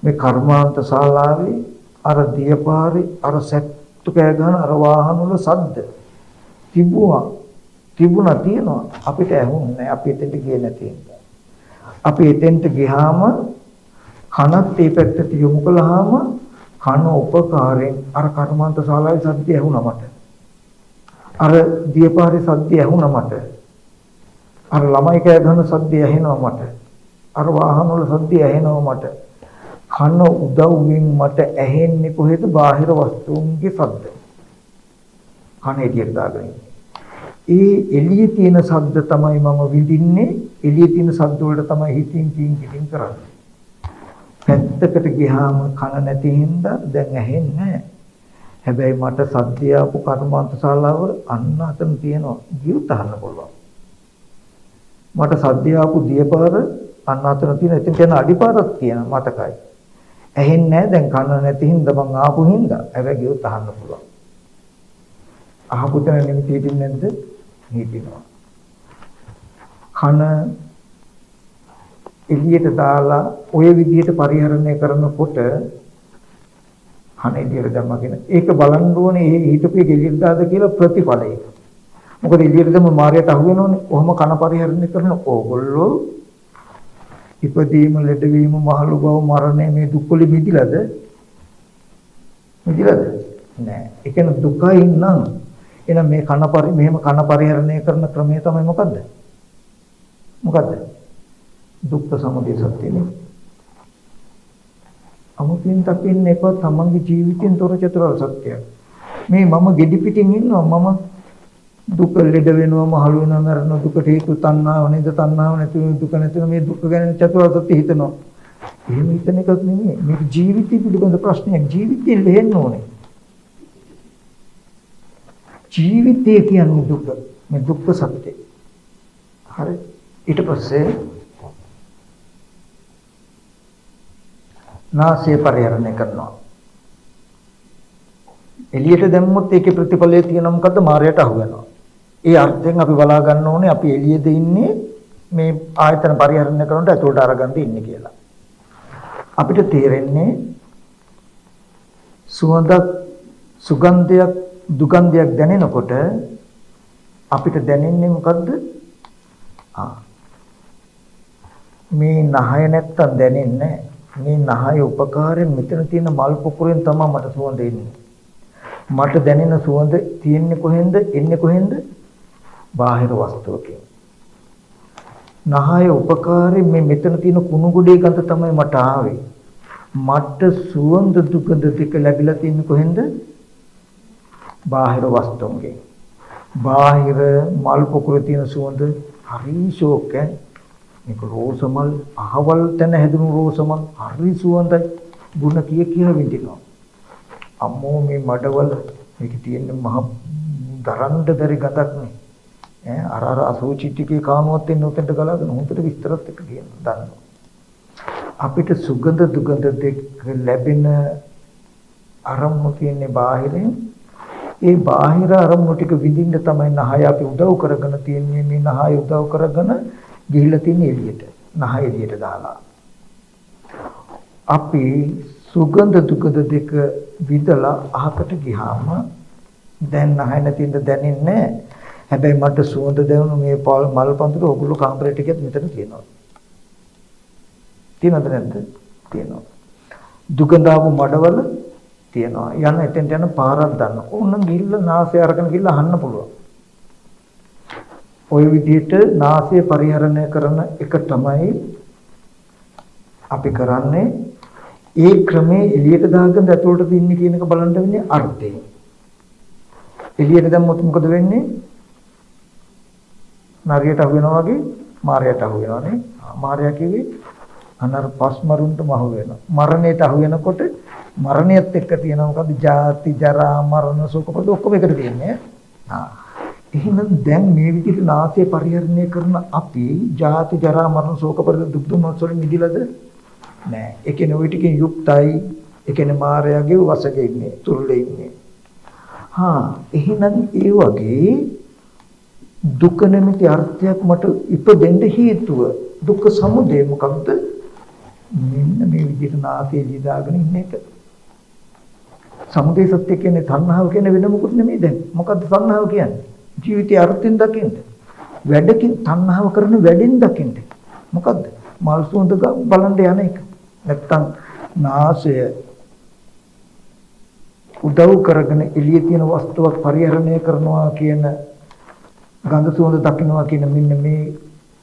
මේ කර්මාන්ත ශාලාවේ අර දියපාරේ අර සැට්ටු කෑ ගන්න අර වාහන වල ශබ්ද තිබුණා තියෙනවා අපිට ඇහුන්නේ අපි එතෙන්ට ගියේ නැති නිසා. අපි එතෙන්ට ගියාම කනත් ඒ පැත්තට යොමු කළාම කන උපකාරයෙන් අර කර්මාන්ත ශාලාවේ ශබ්දය ඇහුණා මට. අර දියපාරේ ශබ්දය ඇහුණා මට. අර ළමයි කෑ ගන්න ශබ්දය ඇහෙනවා මට. අර වාහන වල ශබ්දය ඇහෙනවා මට. කන උදව්වෙන් මට ඇහෙන්නේ කොහෙද? බාහිර වස්තුන්ගේ ශබ්ද. කන එළියට දාගෙන. ඒ එළියේ තියෙන ශබ්ද තමයි මම විඳින්නේ. එළියේ තියෙන ශබ්ද වලට තමයි හිතින් කින් කරන්නේ. පැත්තකට ගියාම කන නැති හින්දා දැන් ඇහෙන්නේ නැහැ. හැබැයි මට සද්දය ආපු කර්මාන්ත ශාලාව අන්න අතන තියෙනවා. ගියුත් අහන්න පුළුවන්. මට සද්දය ආපු දියපාර අන්න අතන තියෙන එතන කියන අඩිපාරක් තියෙනවා මතකයි. ඇහෙන්නේ නැහැ දැන් කන නැති හින්දා මං ආපු හින්දා. හැබැයි ගියුත් අහන්න පුළුවන්. අහපු තැන නිමිති හිටින්නේ නැද්ද? හිටිනවා. කන එළියට දාලා ඔය විදිහට පරිහරණය කරනකොට කන එළියට දැම්මා කියන ඒක බලන්න ඕනේ. ඒ හිතපේ එළියට දාද කියලා ප්‍රතිඵලය. මොකද එළියට දැම්ම මායයට අහු වෙනෝනේ. කොහොම කන පරිහරණය කරන ඕගොල්ලෝ ඉපදීම, ලෙඩවීම, මහලු බව, මරණය මේ දුක් වලින් මිදිලාද? නෑ. ඒ කියන්නේ දුකයි නම් එහෙනම් මේ මෙහෙම කන පරිහරණය කරන ක්‍රමය තමයි මොකද්ද? දුක්ඛ සමුදය සත්‍යනේ. අමුතින් තකින්නේ කො තමන්ගේ ජීවිතෙන් තොර චතුරාර්ය සත්‍යය. මේ මම ගෙඩි පිටින් ඉන්නවා මම දුක ලෙඩ වෙනවා මහලු වෙනවා මරණ දුකට හේතු තණ්හාව නේද? තණ්හාව නැති දුක නැති මේ දුක ගැන චතුරාර්ය සත්‍ය හිතනවා. එහෙම හිතන එකක් නෙමෙයි. මේ ජීවිතය පිළිබඳ ප්‍රශ්නයක්. ජීවිතේ ලෙහෙන්න ඕනේ. ජීවිතය කියන්නේ දුක. මේ දුක්ඛ සත්‍යය. හරි. ඊට පස්සේ නාසය පරිහරණය කරනවා. එළියට දැම්මොත් ඒකේ ප්‍රතිඵලය තියෙනවා මොකද්ද? මායයට අහු වෙනවා. ඒ අර්ථයෙන් අපි බලා ගන්න ඕනේ අපි එළියේද ඉන්නේ මේ ආයතන පරිහරණය කරනකොට ඇතුළට අරගන්න ඉන්නේ කියලා. අපිට තේරෙන්නේ සුගන්ධයක් දුගන්ධයක් දැනෙනකොට අපිට දැනෙන්නේ මොකද්ද? මේ නහය නැත්තම් දැනෙන්නේ මේ නහය උපකාරයෙන් මෙතන තියෙන මල් පොකුරෙන් තමයි මට සුවඳ එන්නේ. මට දැනෙන සුවඳ තියෙන්නේ කොහෙන්ද? එන්නේ කොහෙන්ද? බාහිර වස්තුවකින්. නහය උපකාරයෙන් මේ මෙතන තියෙන කුණු ගොඩේ ගඳ තමයි මට ආවේ. මට සුවඳ දුගඳ දෙක ලැබිලා තින්නේ කොහෙන්ද? බාහිර වස්තුන්ගෙන්. බාහිර මල් පොකුරේ තියෙන සුවඳ හරි ෂෝක් ඈ. මේක රෝස මල් අහවල් තැන හැදුණු රෝස මල් හරි සුවඳයි. ගුණ කිය විඳිනවා. අම්මෝ මේ මඩවල මේක තියෙන මහ දරන්න බැරි ගඳක් නේ. අර අසෝචි ටිකේ කානුවත් එන්න උතෙන්ට ගලාගෙන හොඳට විස්තරත් එක්ක කියන දන්නවා. අපිට සුගඳ දුගඳ දෙක ලැබෙන අරමුණු කියන්නේ බාහිරින්. ඒ බාහිර අරමුණු ටික විඳින්න තමයි නහය අපි උදව් කරගෙන තියෙන්නේ. මේ නහය උදව් කරගෙන ගිහිල්ලා තියෙන එළියට. නහය එළියට දාලා. අපි සුගඳ දුගඳ දෙක විඳලා අහකට ගියාම දැන් නහය නැතිඳ දැනෙන්නේ. හැබැයි මට සුවඳ දැනුණු මේ මල් පඳුර ඔගොල්ලෝ කාමරේ ටිකෙත් මෙතන තියෙනවා. තියෙනවද නැද්ද? තියෙනවා. දුගඳාව මඩවල තියෙනවා. යන එතෙන්ට යන පාරක් දන්න. ඕන ගිහිල්ලා නාසය අරගෙන ගිහිල්ලා අහන්න පුළුවන්. ওই විදිහට නාසය පරිහරණය කරන එක තමයි අපි කරන්නේ. ඒ ක්‍රමේ එළියට දාගෙන ඇතුළට ඉන්නේ කියන එක බලන්න වෙන්නේ අර්ථය. එළියට දැම්මොත් මොකද වෙන්නේ? නරියට අහු වෙනවා වගේ මාරයට අහු වෙනවානේ. මාරයා කිව්වේ අනර පස්මරුන්ට මහු වෙනවා. මරණයට අහු වෙනකොට මරණයත් එක්ක තියෙනවා මොකද්ද? ජාති ජරා මරණ ශෝක පරිද ඔක්කොම එකට තියෙන්නේ. එහෙනම් දැන් මේ විදිහට නාසය පරිහරණය කරන අපි ජාති ජරා මරණ ශෝක පරිද දුක් දුම්නස් වලින් මිදිලාද? නෑ. ඒ කියන්නේ ওই ටිකෙන් යුක්තයි. ඒ කියන්නේ මායාවේ වශයෙන් ඉන්නේ, තුරුලේ ඉන්නේ. එහෙනම් ඒ වගේ දුක නැමැති අර්ථයක් මට ඉපදෙන්න හේතුව දුක්ඛ සමුදය මොකක්ද? මෙන්න මේ විදිහට නාසයේ දිදාගෙන ඉන්න එක. සමුදය සත්‍ය කියන්නේ තණ්හාව කියන්නේ වෙන මොකුත් නෙමෙයි දැන්. මොකද්ද තණ්හාව කියන්නේ? ජීවිතයේ අර්ථයෙන් දකින්න. වැඩකින් තණ්හාව කරන වැඩෙන් දකින්න. මොකද්ද? මල් සුවඳ බලන්න යන එක. නැත්තම් නාසය උදව් කරගෙන එළියේ තියෙන වස්තුවක් පරිහරණය කරනවා කියන ගන්ධ සුවඳ දකින්නවා කියන මෙන්න මේ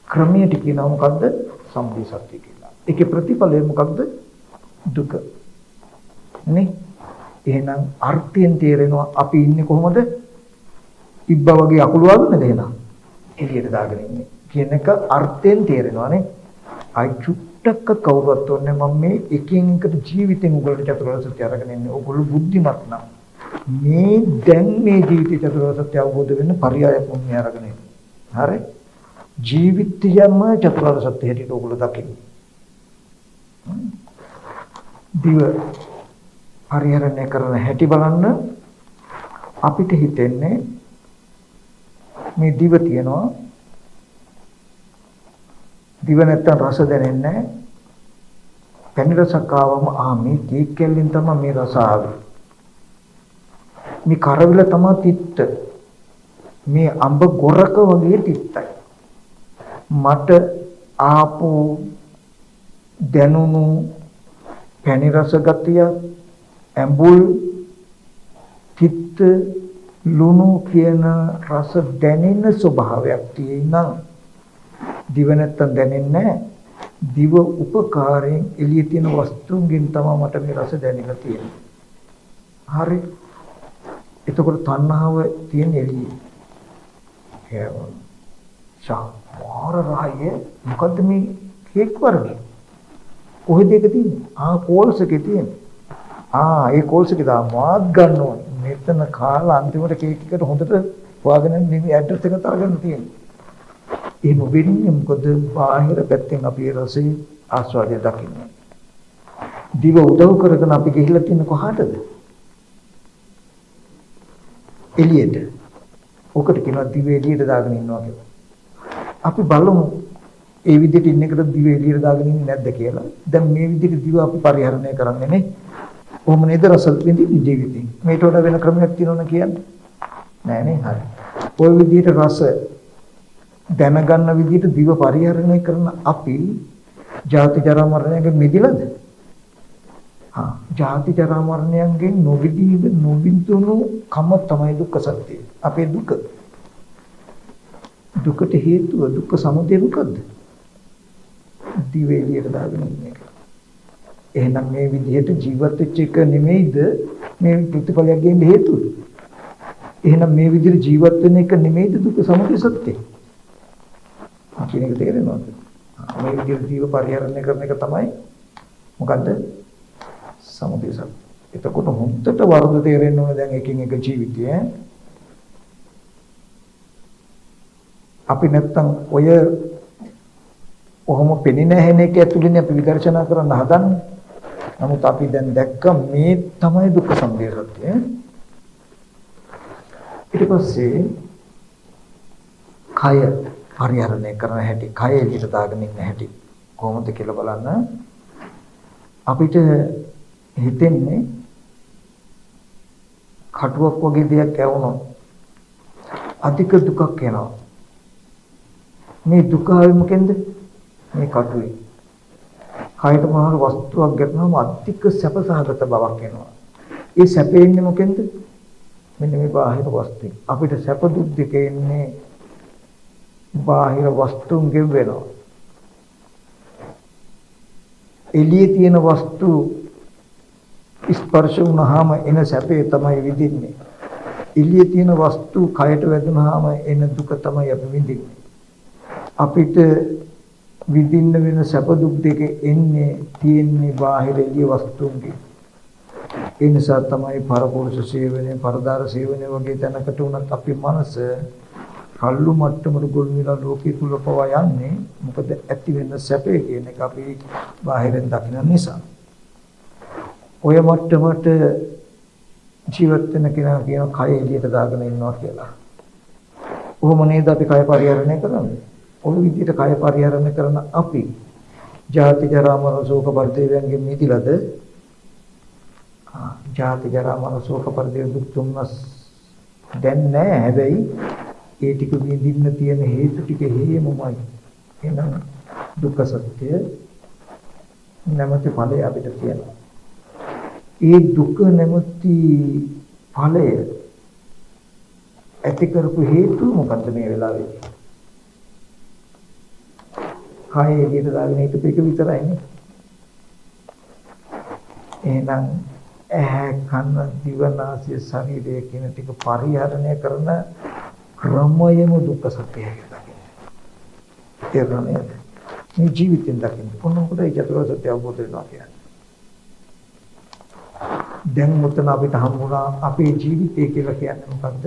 ක්‍රමයට කියනවා මොකද්ද? සම්මුති සත්‍ය කියලා. ඒකේ ප්‍රතිඵලය මොකක්ද? දුක. නේ? එහෙනම් අර්ථයෙන් තේරෙනවා අපි ඉන්නේ කොහොමද? ඉබ්බා වගේ අකුළු වගේද එහෙනම්? එළියට දාගෙන ඉන්නේ. කියන එක අර්ථයෙන් තේරෙනවා නේ. අයි චුට්ටක කවුරුත් ඕනේ මම මේ එකින් එකට ජීවිතෙන් උගලට චතුරාර්ය සත්‍ය අරගෙන ඉන්නේ. ඔයගොල්ලෝ බුද්ධිමත් නම් මේ දැන් මේ ජීවිතය චතුරාර්ය සත්‍ය අවබෝධ වෙන්න පරියායක් මොන්නේ අරගෙන ඉන්නේ. හරි? ජීවිතයම චතුරාර්ය සත්‍ය හැටියට ඔයගොල්ලෝ දකින්න. දිව පරිහරණය කරන හැටි බලන්න අපිට හිතෙන්නේ මේ දිව තියනවා. දිව නැත්තම් රස දැනෙන්නේ නැහැ. පැණි රසක් ආවම මේ කේක් කැල්ලෙන් තමයි මේ රස ආවේ. මේ කරවිල තමයි තිත්ත. මේ අඹ ගොරක වගේ තිත්තයි. මට ආපු දැනුණු පැණි රස ගතිය ඇඹුල් තිත්ත ලුණු කියන රස දැනෙන ස්වභාවයක් තියෙනනම් දිව නැත්තම් දැනෙන්නේ නැහැ. දිව උපකාරයෙන් එළියේ තියෙන වස්තුන්ගෙන් තමයි මට මේ රස දැනෙලා තියෙන්නේ. හරි. එතකොට තණ්හාව තියෙන එළියේ. ඒවම. සාමාර රායේ මොකද්ද මේ කේක් වර්ගය? කොහෙද ඒක තියෙන්නේ? කෝල්ස් එකේ තියෙන්නේ. ඒ කෝල්ස් එක දාමවත් ගන්න ඕනේ. මෙතන කාලා අන්තිමට කේක් එකට හොඳට හොයාගෙන මේ ඇඩ්‍රස් එක තරගන්න තියෙන්නේ. ඒ මොබෙන්නේ මොකද බාහිර පැත්තෙන් අපි රසයේ ආස්වාදය දකින්නේ. දිව උදව් කරගෙන අපි ගිහිල්ලා තින්නේ කොහාටද? එළියට. ඔකට කියනවා දිව එළියට දාගෙන ඉන්නවා කියලා. අපි බලමු ඒ විදිහට ඉන්න එකට දිව එළියට දාගෙන ඉන්නේ නැද්ද කියලා. දැන් මේ විදිහට දිව අපි පරිහරණය කරන්නේ නේ. කොහොම නේද රස විඳින්නේ ජීවිතේ. මේට වඩා වෙන ක්‍රමයක් තියෙනවද කියන්නේ? නෑ නේ. හරි. ওই විදිහට රස දැනගන්න විදිහට දිව පරිහරණය කරන අපි ජාති ජරා මරණයෙන් මිදිලාද? ජාති ජරා මරණයෙන් නොවිඳුණු කම තමයි දුක්ඛ සත්‍යය. අපේ දුකට හේතුව දුක්ඛ සමුදය මොකද්ද? දිව එළියට දාගෙන ඉන්න එක. එහෙනම් මේ විදිහට ජීවත් වෙච්ච එක නෙමෙයිද මේ ප්‍රතිඵලයක් ගන්න හේතුව? එහෙනම් මේ විදිහට ජීවත් වෙන එක නෙමෙයිද දුක්ඛ සමුදය සත්‍යය? කියන එක තේරෙනවද? මේ විදිහට ජීව පරිහරණය කරන එක තමයි මොකද්ද? සමුදය සත්‍ය. එතකොට හොඳට වර්ධ තේරෙන්න ඕනේ දැන් එකින් එක ජීවිතය. අපි නැත්තම් ඔය ඔහොම පෙනෙන හැන එක ඇතුළේනේ අපි විදර්ශනා කරන්න හදන්නේ. නමුත් අපි දැන් දැක්ක මේ තමයි දුක්ඛ සමුදය සත්‍ය. ඊට පස්සේ කය පරිහරණය කරන හැටි, කය එළියට දාගෙන ඉන්න හැටි කොහොමද කියලා බලන්න. අපිට හිතෙන්නේ කටුවක් වගේ දෙයක් ඇවුනොත් අධික දුකක් එනවා. මේ දුක ආවේ මොකෙන්ද? මේ කටුවේ. කයට මහා වස්තුවක් ගැටෙනවම අධික සැපසහගත බවක් එනවා. ඒ සැපේ ඉන්නේ මොකෙන්ද? මෙන්න මේ බාහිර වස්තුවේ. අපිට සැප දුක් දෙක එන්නේ බාහිර වස්තුන්ගෙන් වෙනවා. එළියේ තියෙන වස්තු ස්පර්ශ වුණාම එන සැපේ තමයි විඳින්නේ. එළියේ තියෙන වස්තු කයට වැදුනහම එන දුක තමයි අපි විඳින්නේ. අපිට විඳින්න වෙන සැප දුක් දෙක එන්නේ තියෙන්නේ බාහිර එළිය වස්තුන්ගේ. ඒ නිසා තමයි පරපුරුෂ සේවනය, පරදාර සේවනය වගේ තැනකට උනත් අපේ මනස කල්ලු මට්ටමට ගොල් වෙලා ලෝකේ තුල පවා යන්නේ. මොකද ඇති වෙන සැපේ කියන එක අපි බාහිරින් දකින නිසා. ඔය මට්ටමට ජීවත් වෙන කෙනා කියන කය එළියට දාගෙන ඉන්නවා කියලා. කොහොම නේද අපි කය පරිහරණය කරන්නේ? ඔය විදිහට කය පරිහරණය කරන අපි ජාති ජරා මරණ ශෝක පරිදේවයන්ගෙන් මිදිලාද? ජාති ජරා මරණ ශෝක පරිදේව දුක් තුම්නස් දැන් නැහැ. හැබැයි ඒ ටික විඳින්න තියෙන හේතු ටික හේමමයි. එහෙනම් දුක්ඛ සත්‍ය නැමැති ඵලය අපිට තියෙනවා. ඒ දුක නැමැති ඵලය ඇති කරපු හේතුව මොකද්ද මේ වෙලාවේ? කය එළියට දාගෙන හිටපු එක විතරයිනේ. එහෙනම් ඇහැ කන දිව නාසය ශරීරය කියන ටික පරිහරණය කරන ක්‍රමයම දුක්ඛ සත්‍යය කියලා. තේරුණාද? මේ ජීවිතෙන් දකින්න කොහොමද ඒ චතුරාර්ය සත්‍ය අවබෝධ වෙනවා කියන්නේ? දැන් මුතන අපිට හම්බුණා අපේ ජීවිතය කියලා කියන්නේ මොකද්ද?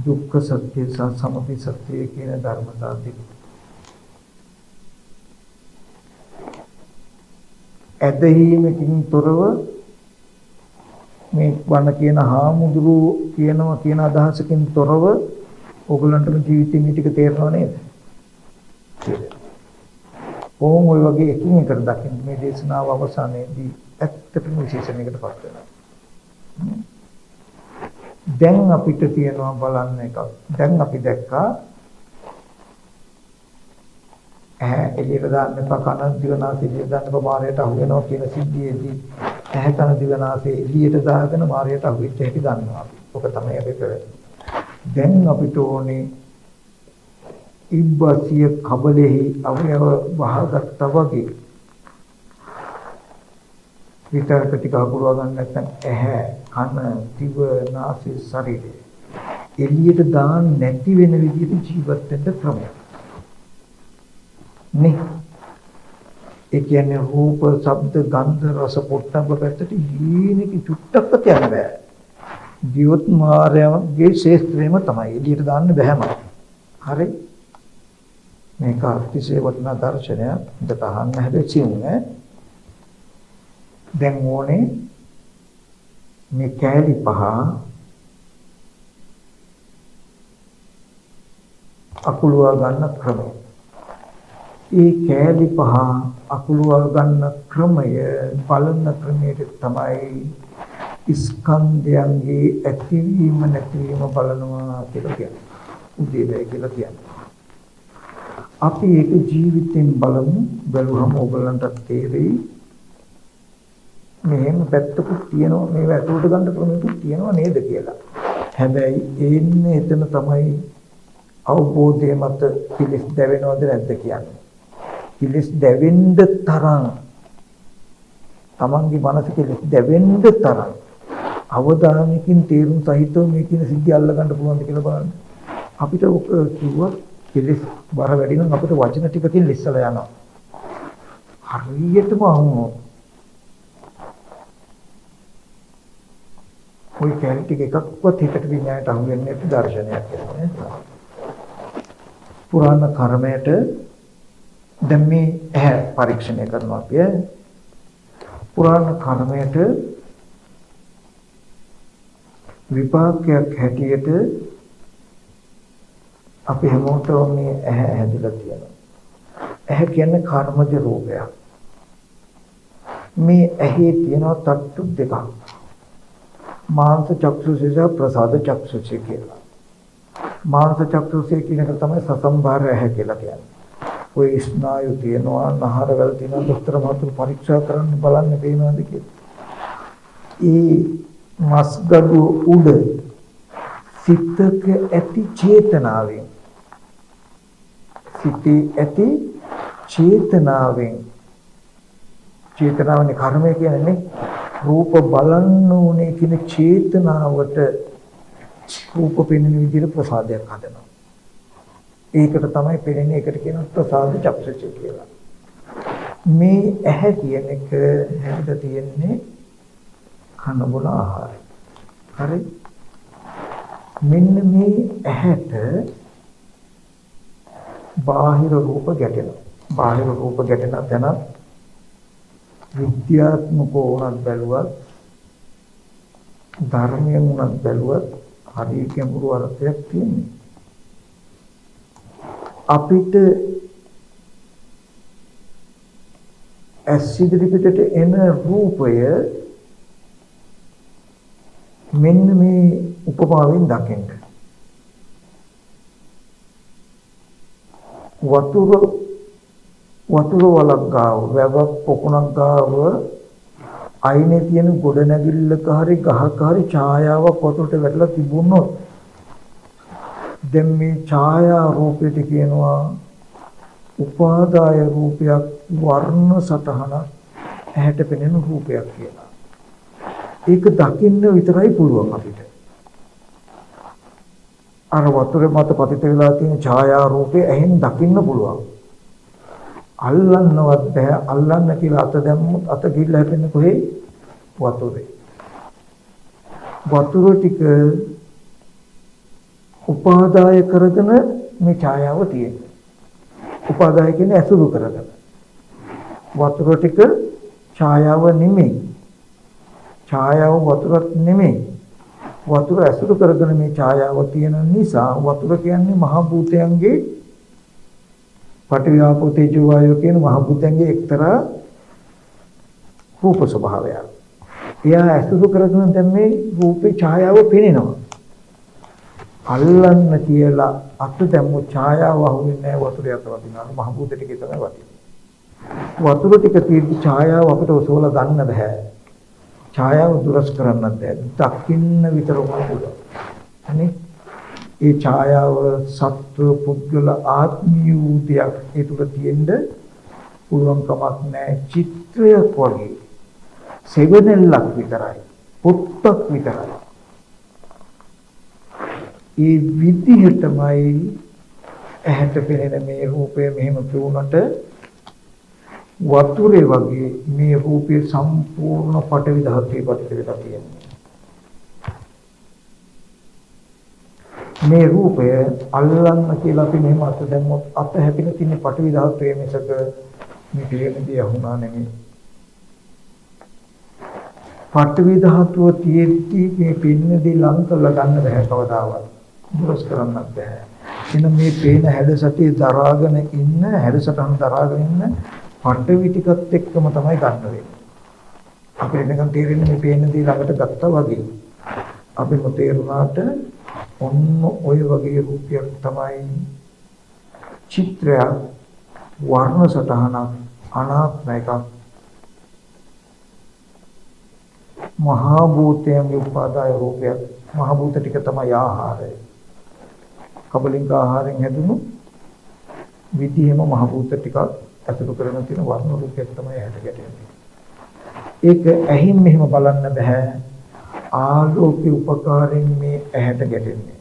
දුක්ඛ සත්‍ය සහ සමුදය සත්‍ය කියන ධර්මතා දෙක. ඇදහිීමකින් තොරව මේ වණ කියන හාමුදුරුවෝ කියනවා කියන අදහසකින් තොරව ඕගොල්ලන්ටම ජීවිතේ මේ ටික තේරෙනව නේද? ඕම් ඔය වගේ එකින් එකට දකින්න මේ දේශනාව අවසානයේදී ඇත්තටම විශේෂණයකට පත් වෙනවා. දැන් අපිට තියෙනවා බලන්න එකක්. දැන් අපි දැක්කා ඇහැ එළියට දාන්න එපා, කන දිවනාසය එළියට දාන්න එපා, මායයට අහු වෙනවා කියන සිද්ධියේදී ඇහැ කන දිවනාසය එළියට දාගෙන මායයට අහු වෙච්ච හැටි දන්නවා අපි. ඔක තමයි අපි කරන්නේ. දැන් අපිට ඕනේ ඉබ්බසිය කබලෙහි අවයව වහගත්තා වගේ විතරක ටික අකුරව ගන්න නැත්නම් ඇහැ කන දිව නාසය ශරීරය එළියට දාන්න නැති වෙන විදිහට ජීවත් වෙන්න ක්‍රමයක් නේ. ඒ කියන්නේ රූප, ශබ්ද, ගන්ධ, රස, පොට්ටබ්බ පැත්තට ඊනික චුට්ටක්වත් යන්න බෑ. දියොත් මායාවේ ශේස්ත්‍රයම තමයි එළියට දාන්න බෑම. හරි. මේක අතිශය වටිනා දර්ශනයක්. හොඳට අහන්න හැබැයි සිවුනේ. දැන් ඕනේ මේ කැලි පහ අකුලවා ගන්න ක්‍රමය. ඒ කෑලි පහ අකුළුවල් ගන්න ක්‍රමය බලන ක්‍රමයට තමයි ස්කන්ධයන්ගේ ඇතිවීම නැතිවීම බලනවා කියලා කියන්නේ. උදේවැය කියලා කියන්නේ. අපි ඒක ජීවිතෙන් බලමු. බැලුවම ඕගලන්ට තේරෙයි. මෙහෙම පැත්තකුත් තියෙනවා මේව ඇතුළට ගන්න ක්‍රමයකුත් තියෙනවා නේද කියලා. හැබැයි එන්නේ එතන තමයි අවබෝධය මත පිළිස් දැවෙනවද නැද්ද කියන්නේ. පිළිස් දැවෙන්න තරම් තමන්ගේ මනස පිළිස් දැවෙන්න තරම් අවධානයකින් තේරුම් සහිතව මේ කියන සිද්ධිය අල්ල ගන්න පුළුවන්ද කියලා බලන්න. අපිට ඔක කිව්වා පිළිස් බර වැඩි නම් අපිට වචන ටිකකින් ලිස්සලා යනවා. හරියටම අහුනොත් ඔය කැලි ටික එකක්වත් හිතට විඥාණයට අහු වෙන්නේ නැති දර්ශනයක් කියන්නේ. පුරාණ කර්මයට දැන් මේ ඇහැ පරීක්ෂණය කරනවා අපි. පුරාණ කර්මයට විපාකයක් හැටියට අපි හැමෝටම මේ ඇහැ හැදිලා තියෙනවා. ඇහැ කියන්නේ කර්මජ රූපයක්. මේ ඇහි තියෙනවා තට්ටු දෙකක්. මාංශ චක්ෂුසය ප්‍රසාද චක්ෂුසය කියලා. මාංශ චක්ෂුසය කියන එක තමයි සසම්බාර ඇහැ කියලා කියන්නේ. ඔය ස්නායු තියෙනවා, නහරවල තියෙනවා, දොස්තර මහතුරු පරීක්ෂා කරන්න බලන්න පේනවාද කියලා. ඒ මස්ගඩු උඩ සිතක ඇති චේතනාවෙන් සිටී ඇති චේතනාවෙන් චේතනාවනේ කර්මය කියන්නේ රූප බලන්න ඕනේ කියන චේතනාවට රූප පෙනෙන විදිහට ප්‍රසාදයක් හදනවා. ඒකට තමයි පෙනෙන්නේ. ඒකට කියනවා ප්‍රසාද චක්ෂුචය කියලා. මේ ඇහැ කියන එක හැදලා තියෙන්නේ කන බොන ආහාරය. හරි? මෙන්න මේ ඇහැට බාහිර රූප ගැටෙනවා. බාහිර රූප ගැටෙන තැන විද්‍යාත්මකව උනත් බැලුවත් ධර්මයෙන් උනත් බැලුවත් හරි ගැඹුරු අර්ථයක් තියෙනවා. අපිට ඇස් ඉදිරිපිටට එන රූපය මෙන්න මේ උපමාවෙන් දකින්න. වතුර වලක් ගාව වැවක් පොකුණක් ගාව අයිනේ තියෙන ගොඩ නැගිල්ලක හරි ගහක හරි ඡායාවක් වතුරට වැටලා තිබුණොත් දැන් මේ ඡායා රූපෙට කියනවා උපාදාය රූපයක් වර්ණ සතහන ඇහැට පෙනෙන රූපයක් කියලා. ඒක දකින්න විතරයි පුළුවන් අපිට. අර වතුරේ මත පතිත වෙලා තියෙන ඡායා රූපේ ඇහෙන් දකින්න පුළුවන්. අල්ලන්නවත් බෑ. අල්ලන්න කියලා අත දැම්මොත් අත ගිහිල්ලා හැපෙන්නේ කොහේ? වතුරේ. වතුර ටික උපාදාය කරගෙන මේ ඡායාව තියෙනවා. උපාදාය කියන්නේ ඇසුරු කරගෙන. වතුර ටික ඡායාව නෙමෙයි. ඡායාව වතුරත් නෙමෙයි. වතුර ඇසුරු කරගෙන මේ ඡායාව තියෙන නිසා වතුර කියන්නේ මහ භූතයන්ගේ පඨවි ආපෝ තේජෝ වායෝ කියන මහ භූතයන්ගේ එක්තරා රූප ස්වභාවයක්. එයා ඇසුරු කරගෙන දැන් මේ රූපේ ඡායාව පෙනෙනවා. අල්ලන්න කියලා අත දැම්මු ඡායාව අහුවෙන්නේ නැහැ වතුර යට වදිනවා. මහ භූත ටිකේ තමයි වදින්නේ. වතුර ටික තියෙද්දි ඡායාව අපිට ඔසවලා ගන්න බෑ. ඡායාව දුරස් කරන්නත් බෑ. දකින්න විතරම පුළුවන්. අනේ ඒ ඡායාව සත්ව පුද්ගල ආත්මීය දෙයක් ඒ තුල තියෙන්න පුළුවන් කමක් නැහැ. චිත්‍රයක් වගේ සෙවණෙල්ලක් විතරයි. පොත්තක් විතරයි. ඒ විදිහටමයි ඇහැට පෙනෙන මේ රූපය මෙහෙම වුණාට වතුරේ වගේ මේ රූපේ සම්පූර්ණ පටවි ධාතුවේ පතිත වෙලා තියෙනවා. මේ රූපය අල්ලන්න කියලා අපි මෙහෙම අත දැම්මොත් අත හැපිලා තියෙන පටවි ධාතුවේ මිසක මේ පිළිමදී වුණා නෙමෙයි. පටවි ධාතුව තියෙද්දි මේ පින්නදී ලං කරලා ගන්න බෑ කවදාවත්. දුරස් කරන්නත් බෑ. එන මේ පේන හැඩසටේ දරාගෙන ඉන්න හැඩසටහන් දරාගෙන ඉන්න පටවි ටිකත් එක්කම තමයි ගන්න වෙන්නේ. අපිට නිකන් තේරෙන්නේ මේ පේන දේ ළඟට ගත්තා වගේ. අපිම තේරුණාට ඔන්න ඔය වගේ රූපයක් තමයි චිත්‍රයක් වර්ණ සටහනක් අනාත්ම එකක් මහා භූතයන්ගේ උපාදාය රූපයක්. මහා භූත ටික තමයි ආහාරය. කබලින්ක ආහාරයෙන් හැදුණු විදිහෙම මහා භූත ටික ඇතුළු කරගෙන තියෙන වර්ණ රූපයක් තමයි හැට ගැටෙන්නේ. ඒක ඇහින් මෙහෙම බලන්න බෑ. ආලෝකේ උපකාරයෙන් මේ ඇහැට ගැටෙන්නේ.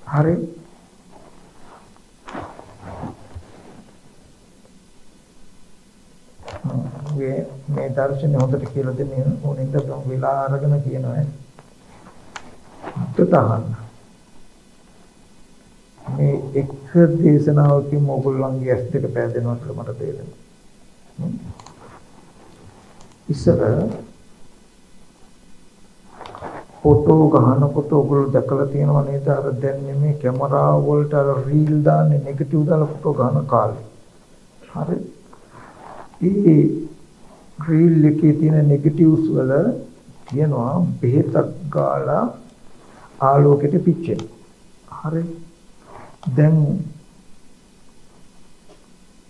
හරි? මේ දර්ශනය හොඳට කියලා දෙන්නේ ඕනෙන්ද වෙලා අරගෙන කියනවා. අත්‍යතහන් මේ එක දේශනාවකින් ඕගොල්ලන්ගේ ඇස් දෙක පෑදෙනවා කියලා මට තේරෙනවා. ඉස්සර ෆොටෝ ගන්නකොට ඔයගොල්ලෝ දැකලා තියෙනවා නේද? අර දැන් මේ කැමරා වලට අර රීල් දාන්නේ නෙගටිව් දාලා ෆොටෝ ගන්න කාලේ. හරි. ඒ රීල් එකේ තියෙන නෙගටිව්ස් වල තියෙනවා බෙහෙතක් ගාලා ආලෝකයට පිච්චෙන. හරි. දැන්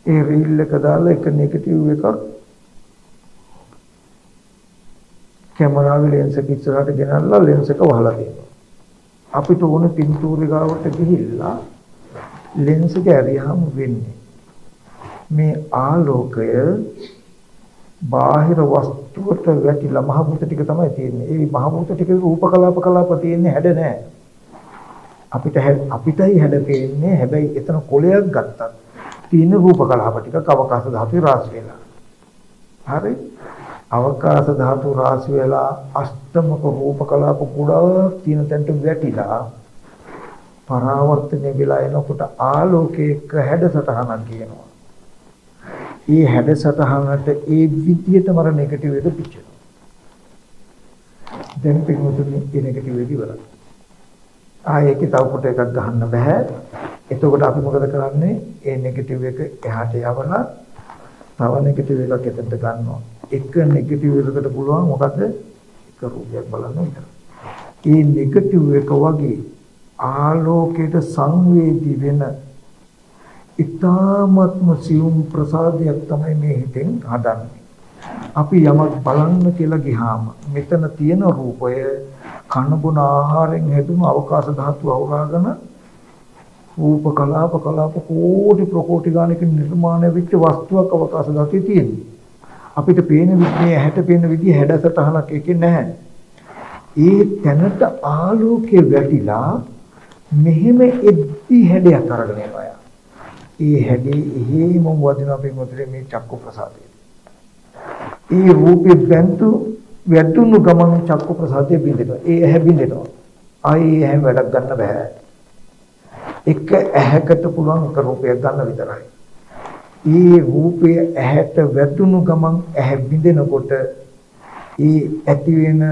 ඒ රීල් එක දාලා එක නෙගටිව් එකක් කැමරාවේ ලෙන්ස් එක ඉස්සරහට ගෙනල්ලා ලෙන්ස් එක වහලා දෙනවා. අපිට ඕන පින්තූරේ ගාවට ගිහිල්ලා ලෙන්ස් එක ඇරියාම වෙන්නේ මේ ආලෝකය බාහිර වස්තුවට වැටිලා මහ භූත ටික තමයි තියෙන්නේ. ඒ මහ භූත ටිකේ රූප කලාප තියෙන්නේ හැඩ නැහැ. අපිටයි හැඩ පේන්නේ. හැබැයි එතන කොලයක් ගත්තත් තියෙන රූප කලාප ටිකක් අවකාශ ධාතුවේ රාශි වෙලා. හරි? අවකාශ ධාතු රාශි වෙලා අෂ්ටමක රූප කලාප ගොඩක් තියෙන තැනට වැටිලා පරාවර්තනය වෙලා එනකොට ආලෝකයක හැඩසටහනක් කියනවා. ඒ හැඩසටහනට ඒ විදියටම අර නෙගටිව් එක පිච්චෙනවා. දැන් පිටුතුනේ ඒ නෙගටිව් එක ඉවරයි. ආයෙක තව කොට එකක් ගහන්න බෑ. එතකොට අපි මොකද කරන්නේ? ඒ නෙගටිව් එක එහාට යවලා තව නෙගටිව් එකක් එතනට ගන්නවා. එක නෙගටිව් එකකට පුළුවන් මොකද? එක රූපයක් බලන්න විතරයි. ඒ නෙගටිව් එක වගේ ආලෝකයට සංවේදී වෙන ඊ타ත්ම සියුම් ප්‍රසාදයක් තමයි මේ හිතෙන් හදන්නේ. අපි යමක් බලන්න කියලා ගියාම මෙතන තියෙන රූපය කන බොන ආහාරයෙන් හැදුණු අවකාශ ධාතු අවරාගෙන රූප කලාප කෝටි ප්‍රකෝටි ගානකින් නිර්මාණය වෙච්ච වස්තුවක් අවකාශ ධාතුවේ තියෙන්නේ. අපිට පේන විදිහේ ඇහැට පේන විදිහ හැඩසටහනක් එකේ නැහැ. ඒ තැනට ආලෝකයේ වැටිලා මෙහෙම එද්දි හැඩයක් අරගෙන එනවා. ඒ හැඩේ එහෙම වදිනවා පින්වතුනි මේ චක්කු ප්‍රසාදේ. ඒ රූපේ වැටුණු ගමන් චක්කු ප්‍රසාදේ බිඳෙනවා. ඒ ඇහැ බිඳෙනවා. ආයේ ඇහැ වැඩක් ගන්න බෑ. එක ඇහැකට පුළුවන් එක රූපයක් ගන්න විතරයි. ඒ රූපය ඇහැට වැටුණු ගමන් ඇහැ බිඳෙනකොට ඒ ඇති වෙන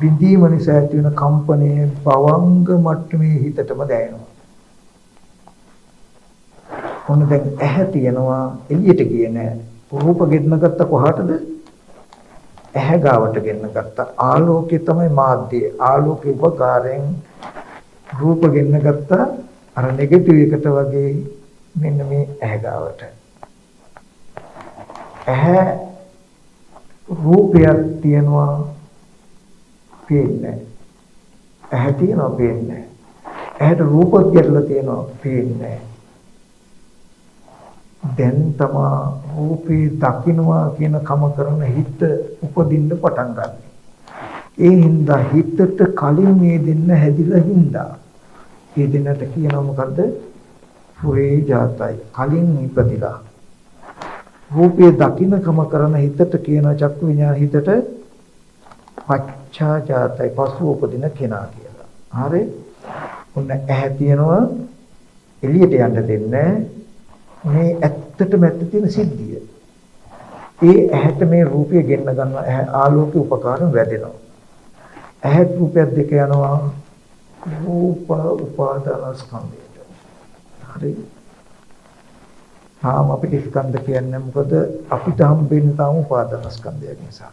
බිඳීම නිසා ඇති වෙන කම්පනය භවංග මට්ටමේ හිතටම දැනෙනවා. ඔන්න දැන් ඇහැ තියෙනවා එළියට ගියේ නෑ. රූප ගෙන්න ගත්ත කොහාටද? ඇහැ ගාවට ගෙන්න ගත්ත. ආලෝකය තමයි මාධ්‍යය. ආලෝකේ උපකාරයෙන් රූප ගෙන්න ගත්ත අර නෙගටිව් එකට වගේ මෙන්න මේ ඇහැ ගාවට. ඇහැ රූපයක් තියෙනවා පේන්නේ. ඇහැ තියෙනවා පේන්නේ. ඇහැට රූපත් ගැටලා තියෙනවා පේන්නේ. දැන් තමා රූපේ දකින්නවා කියන කම කරන හිත උපදින්න පටන් ගන්නවා. ඒ හින්දා හිතට කලින් මේ දෙන්න හැදිලා හින්දා ඒ දෙන්නට කියනවා මොකද්ද? පුරේ ජාතයි. කලින් ඉපදිලා රූපේ දකින්නකම කරන හිතට කියන චක්කු විඤ්ඤාණ හිතට පච්චා ජාතයි පසු උපදින කෙනා කියලා. හරි? ඔන්න ඇහැ තියෙනවා එළියට යන්න දෙන්නේ මේ ඇත්තටම ඇත්ත තියෙන සිද්ධිය. ඒ ඇහැට මේ රූපය ගෙන්න ගන්නවා. ඇහැ ආලෝකේ උපකාරයෙන් වැදෙනවා. ඇහැ රූපයක් දෙක යනවා රූප උපාදාන ස්කන්ධයට. හරි. තාම අපිට ස්කන්ධ කියන්නේ මොකද අපිට හම්බෙන්නේ තාම උපාදාන ස්කන්ධයක් නිසා.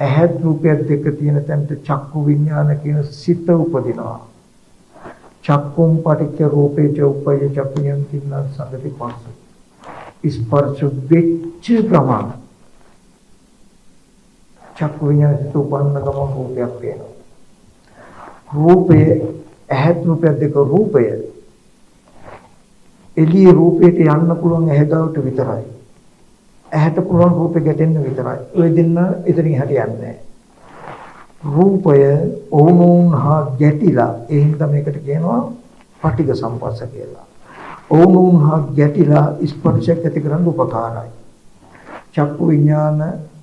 ඇහත් රූපයක් දෙක තියෙන තැනට චක්කු විඥාන කියන සිත උපදිනවා. චක්කුම් පටිච්ච රූපේ චෝපය චක්කුයන් තින්න සංගති පස්ස. ස්පර්ශ වෙච්ච ගමන චක්කු විඥාන සිත උපන්න ගමන රූපයක් පේනවා. රූපේ ඇහත් රූපයක් දෙක රූපය එළියේ රූපයට යන්න පුළුවන් ඇහැගාවට විතරයි. ඇහැට පුළුවන් රූපේ ගැටෙන්න විතරයි. ඔය දෙන්න එතනින් හරියන්නේ රූපය ඕනෝන් හා ගැටිලා ඒ හින්දා මේකට කියනවා පටිඝ සම්පස්ස කියලා. ඕනෝන් හා ගැටිලා ස්පර්ශයක් ඇති කරන්න උපකාරයි. චක්කු විඥාන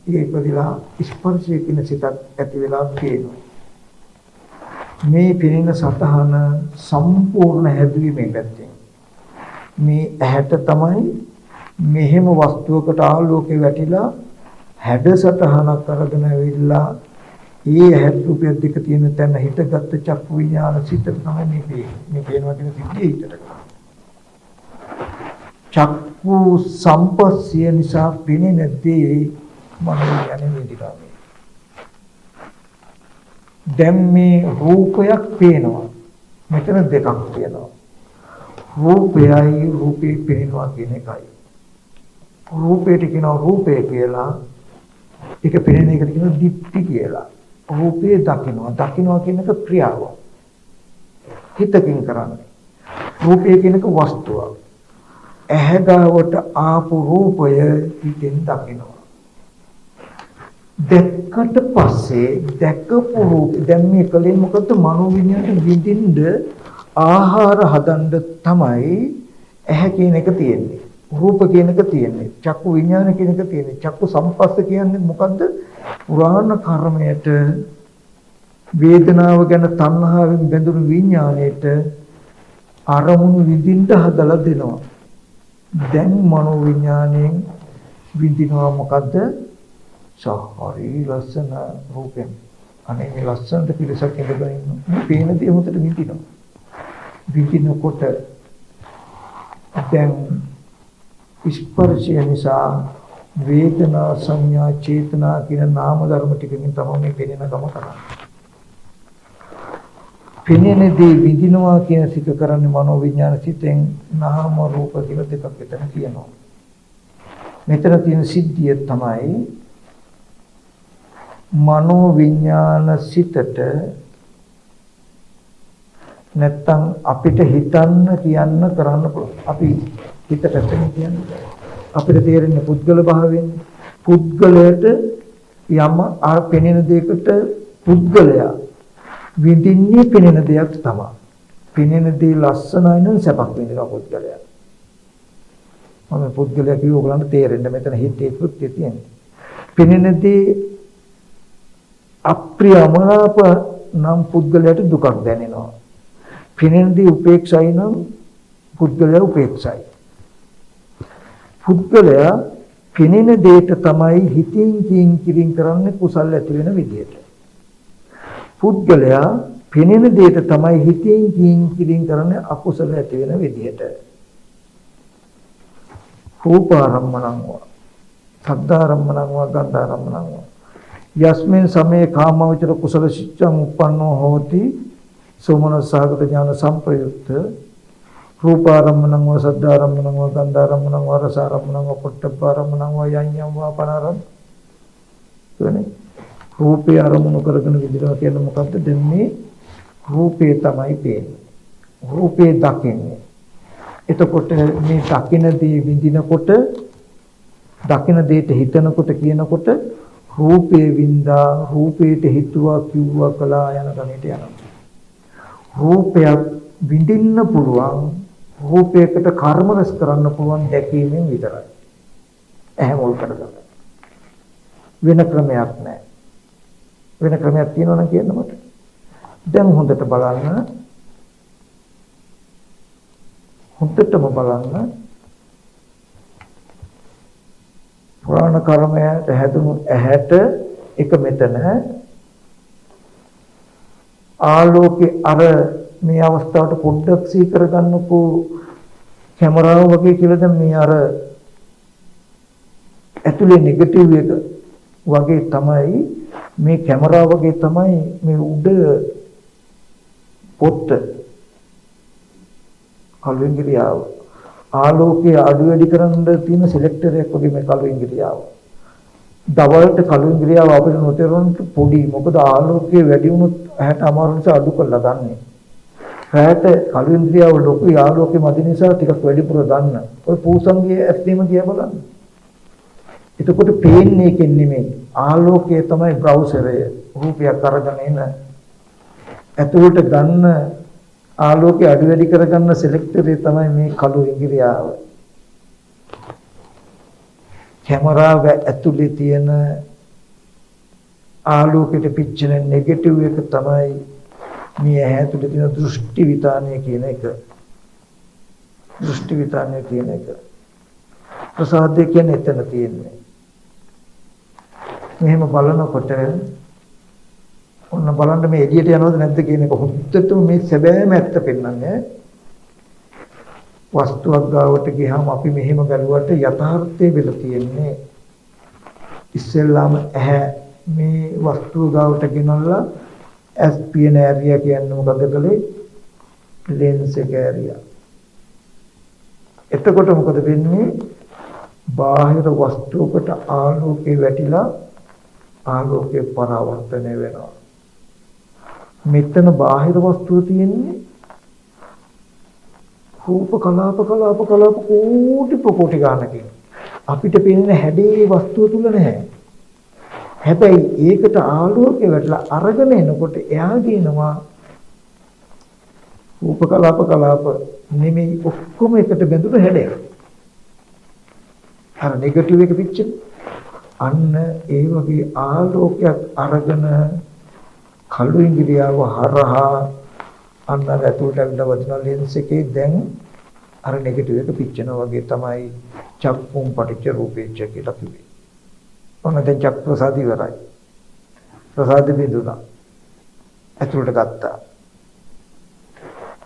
ඒකදලා ස්පර්ශයේ කින සිතක් ඇති වෙලා පේනවා. මේ පිරින සතහන සම්පූර්ණ හැදුවේ පැත්තෙන්. මේ ඇහැට තමයි මෙහෙම වස්තුවකට ආලෝකේ වැටිලා හැඩසටහනක් අරගෙන ඇවිල්ලා ඒ ඇහත් රූපය දෙක තියෙන තැන හිටගත්ත චක්කු විඥාන සිතට තමයි මේ පේන්නේ. මේ පේනවා කියන සිද්ධිය හිතට. චක්කු සම්පස්සිය නිසා පෙනෙනදී මනෝ යන්නේ විදිහට. දැන් මේ රූපයක් පේනවා. මෙතන දෙකක් තියෙනවා. රූපයයි රූපේ පේනවා කියන එකයි. රූපයට කියනවා රූපය කියලා. ඒක පේන එකට කියනවා දිට්ඨි කියලා. රූපේ දකින්නවා කියන එක ක්‍රියාව. හිතකින් කරන්නේ. රූපය කියන එක වස්තුවක්. ඇහැගාවට ආපු රූපය හිතෙන් දකින්නවා. දැක්කට පස්සේ දැකපු රූප දැන් මේ කලින් මොකද මනෝ විඤ්ඤාණය විඳින්න ආහාර හදන්න තමයි ඇහැ කියන එක තියෙන්නේ. රූප කියන එක තියෙන්නේ. චක්කු විඥාන කියන එක තියෙන්නේ. චක්කු සම්පස්ස කියන්නේ මොකද්ද? පුරාණ කර්මයට වේදනාව ගැන තණ්හාවෙන් බැඳුණු විඥාණයට අරමුණු විඳින්න හදලා දෙනවා. දැන් මනෝ විඥාණයෙන් විඳිනවා මොකද්ද? සාහරි ලස්සන රූපෙන්. අනේ මේ ලස්සනට පිළිසක් ඉඳගෙන ඉන්න. මේ පේන දේ හොතට විඳිනවා. විඳිනකොට දැන් ස්පර්ශය නිසා වේදනා සංඥා චේතනා කියන නාම ධර්ම ටිකකින් තමයි මේ පෙනෙන ගම කරන්නේ. පෙනෙනදී විඳිනවා කියන සිත කරන්නේ මනෝ විඥාන සිතෙන් නාම රූප කියලා දෙකක් විතර තියෙනවා. මෙතන තියෙන සිද්ධිය තමයි මනෝ විඥාන සිතට නැත්තම් අපිට හිතන්න කියන්න කරන්න පුළුවන්. අපි හිතට කියන්නේ අපිට තේරෙන්නේ පුද්ගල භාවයෙන්. පුද්ගලයට යම පෙනෙන දෙයකට පුද්ගලයා විඳින්නේ පෙනෙන දෙයක් තමයි. පෙනෙන දේ ලස්සනයි නම් සැපක් විඳිනවා පුද්ගලයා. මම පුද්ගලයා කියව ඔයගලන්ට තේරෙන්න මෙතන හිතේ කෘත්‍ය තියෙනවා. පෙනෙන දේ අප්‍රියමනාප නම් පුද්ගලයාට දුකක් දැනෙනවා. පෙනෙන දේ උපේක්ෂයි නම් පුද්ගලයා උපේක්ෂයි. පුද්ගලයා පෙනෙන දෙයට තමයි හිතින් කිංකිරින් කරන්නේ කුසල් ඇති වෙන විදියට. පුද්ගලයා පෙනෙන දෙයට තමයි හිතින් කිංකිරින් කරන්නේ අකුසල ඇති වෙන විදියට. රූපාරම්මණං වා සද්ධාරම්මණං වා ගන්ධාරම්මණං වා යස්මින් සමේ කාමවචර කුසල සිච්ඡං උප්පන්නෝ හෝති සෝමනස්සගත ඥාන සම්ප්‍රයුක්ත රූපාරම්මණං වා සද්ධාරම්මණං වා ගන්ධාරම්මණං වා රසාරම්මණං වා පොට්ටපාරම්මණං වා යඤ්ඤං වා පනරම් කියන්නේ රූපේ අරමුණු කරගෙන විදිනවා කියන්නේ මොකද්ද? දැන් මේ රූපේ තමයි පේන්නේ. රූපේ දකින්නේ. එතකොට මේ දකින්නදී විඳිනකොට දකින්න දෙයට හිතනකොට කියනකොට රූපේ වින්දා රූපේට හිතුවා කිව්වා කළා යන ගණේට යනවා. රූපයක් විඳින්න පුළුවන් රූපයකට කර්ම රැස් කරන්න පුළුවන් දැකීමෙන් විතරයි. ඇහැ මුල් කරගන්න. වෙන ක්‍රමයක් නැහැ. වෙන ක්‍රමයක් තියෙනවා නම් කියන්න මට. දැන් හොඳට බලන්න. හොඳටම බලන්න. පුරාණ කර්මයට හැදුණු ඇහැට එක මෙතන ආලෝකේ අර මේ අවස්ථාවට පොඩ්ඩක් සී කරගන්නකෝ කැමරාව වගේ කියලා දැන් මේ අර ඇතුලේ නෙගටිව් එක වගේ තමයි මේ කැමරාව වගේ තමයි මේ උඩ පොත්ත කළු ඉංග්‍රියාව ආලෝකයේ අඩු වැඩි කරන්න තියෙන සිලෙක්ටර් එකක් වගේ මේ කළු ඉංග්‍රියාව. දවල්ට කළු ඉංග්‍රියාව අපිට නොතේරුණොත් පොඩි. මොකද ආලෝකයේ වැඩි වුණොත් ඇහැට අමාරු නිසා අඩු කරලා ගන්න. රැට කළු ඉංග්‍රියාව ලොකු ආලෝකයේ මැද නිසා ටිකක් වැඩිපුර ගන්න. ඔය පූසන්ගේ ඇස්තේම දිහා බලන්න. එතකොට පේන්නේ එකෙන් නෙමෙයි. ආලෝකයේ තමයි බ්‍රවුසරය. රූපයක් අරගෙන එන ඇතුළට ගන්න ආලෝකය අඩු වැඩි කරගන්න සිලෙක්ටරේ තමයි මේ කළු ඉංග්‍රියාව. කැමරාව ඇතුලේ තියෙන ආලෝකයට පිච්චෙන නෙගටිව් එක තමයි මේ ඇහැ ඇතුලේ තියෙන දෘෂ්ටි විතානය කියන එක. දෘෂ්ටි විතානය කියන එක. ප්‍රසාදය කියන්නේ එතන තියෙන්නේ. මෙහෙම බලනකොට ඔන්න බලන්න මේ එළියට යනවද නැද්ද කියන එක හොද්දටම මේ සැබෑම ඇත්ත පෙන්වන්නේ. වස්තුවක් ගාවට ගියාම අපි මෙහෙම බැලුවට යථාර්ථයේ වෙල තියෙන්නේ ඉස්සෙල්ලාම ඇහැ මේ වස්තුව ගාවට ගෙනල්ලා ඇස් පියන ඇරියා කියන්නේ මොකද කලේ ලෙන්ස් එක ඇරියා. එතකොට මොකද වෙන්නේ? බාහිර වස්තුවකට ආලෝකේ වැටිලා ආලෝකේ පරාවර්තනය වෙනවා. මෙතන බාහිර වස්තුව තියෙන්නේ රූප කලාප කෝටි ගානකින්. අපිට පේන හැඩේ වස්තුව තුල නැහැ. හැබැයි ඒකට ආලෝකේ වැටලා අරගෙන එනකොට එයා දිනනවා රූප කලාප නෙමෙයි ඔක්කොම එකට බැඳුණු හැඩයක්. අර නෙගටිව් එක පිච්චෙන. අන්න ඒ වගේ ආලෝකයක් අරගෙන කළු ඉංග්‍රියාව හරහා අන්න ඇතුළට ඇවිල්ලා වදින ලෙන්ස් එකේ දැන් අර නෙගටිව් එක පිච්චෙනවා වගේ තමයි චක්කුම් පටිච්ච රූපේච්ච කියලා කිව්වේ. ඔන්න දැන් චක්ක ප්‍රසාද ඉවරයි. ප්‍රසාද බිඳුණා. ඇතුළට ගත්තා.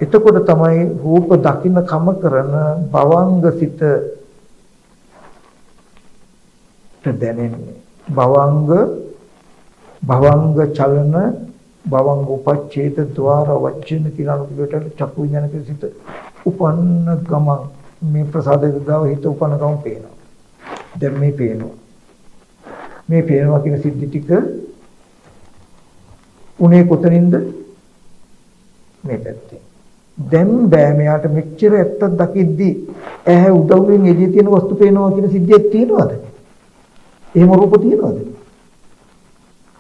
එතකොට තමයි රූප දකින්න කම කරන භවංග සිත දැනෙන්නේ. භවංග චලන භවංග උපච්ඡේද ద్వාර වචන කියලා අනුකූලට චක්කු විඥාන සිත උපන්න ගමන් මේ ප්‍රසාදේ ගාව හිත උපන්න ගමන් පේනවා. දැන් මේ පේනවා. මේ පේනවා කියන සිද්ධි ටික උනේ කොතනින්ද? මේ පැත්තේ. දැන් බෑ මෙයාට මෙච්චර ඇත්තක් දකිද්දි ඇහැ උදව්වෙන් එළියේ තියෙන වස්තු පේනවා කියන සිද්ධියක් තියෙනවද? එහෙම රූප තියෙනවද?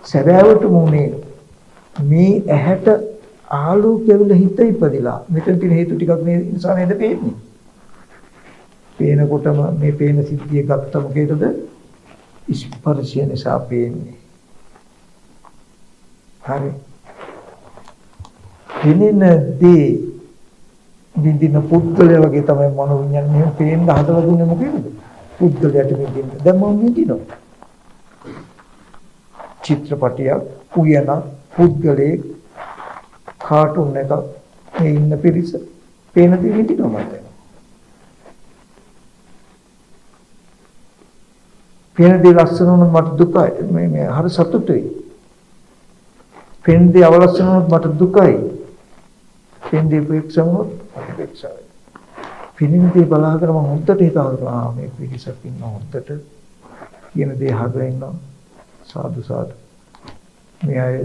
සැබෑවටම උනේ මේ ඇහැට ආලෝකය වල හිත ඉපදිලා මෙතන තියෙන හේතු ටිකක් මේ නිසා නේද පේන්නේ. පේනකොටම මේ පේන සිද්ධිය ගත්ත මොකේද? ස්පර්ශය නිසා පේන්නේ. හරි. දිනිනදී විඳින පුද්ගලයා වගේ තමයි මනෝ විඤ්ඤාණය මෙහෙම පේන්න හදලා දුන්නේ මොකේද? පුද්ගලයාට විඳින්න. දැන් මම විඳිනවා. චිත්‍රපටියක් උයන පුද්ගලයේ කාටුන් එකක් මේ ඉන්න පිරිස පේන දේ විඳිනවා මට. පේන දේ ලස්සන වුණොත් මට දුකයි. මේ හරි සතුටුයි. පේන දේ අවලස්සන වුණොත් මට දුකයි. පේන දේ ප්‍රේක්ෂා වුණොත් මට ප්‍රේක්ෂාවයි. පේන දේ බලාගෙන මම හොද්දට හිතානවා මේ පිරිසක් ඉන්න හොද්දට කියන දේ හදලා ඉන්නවා. සාදු සාදු මේ අය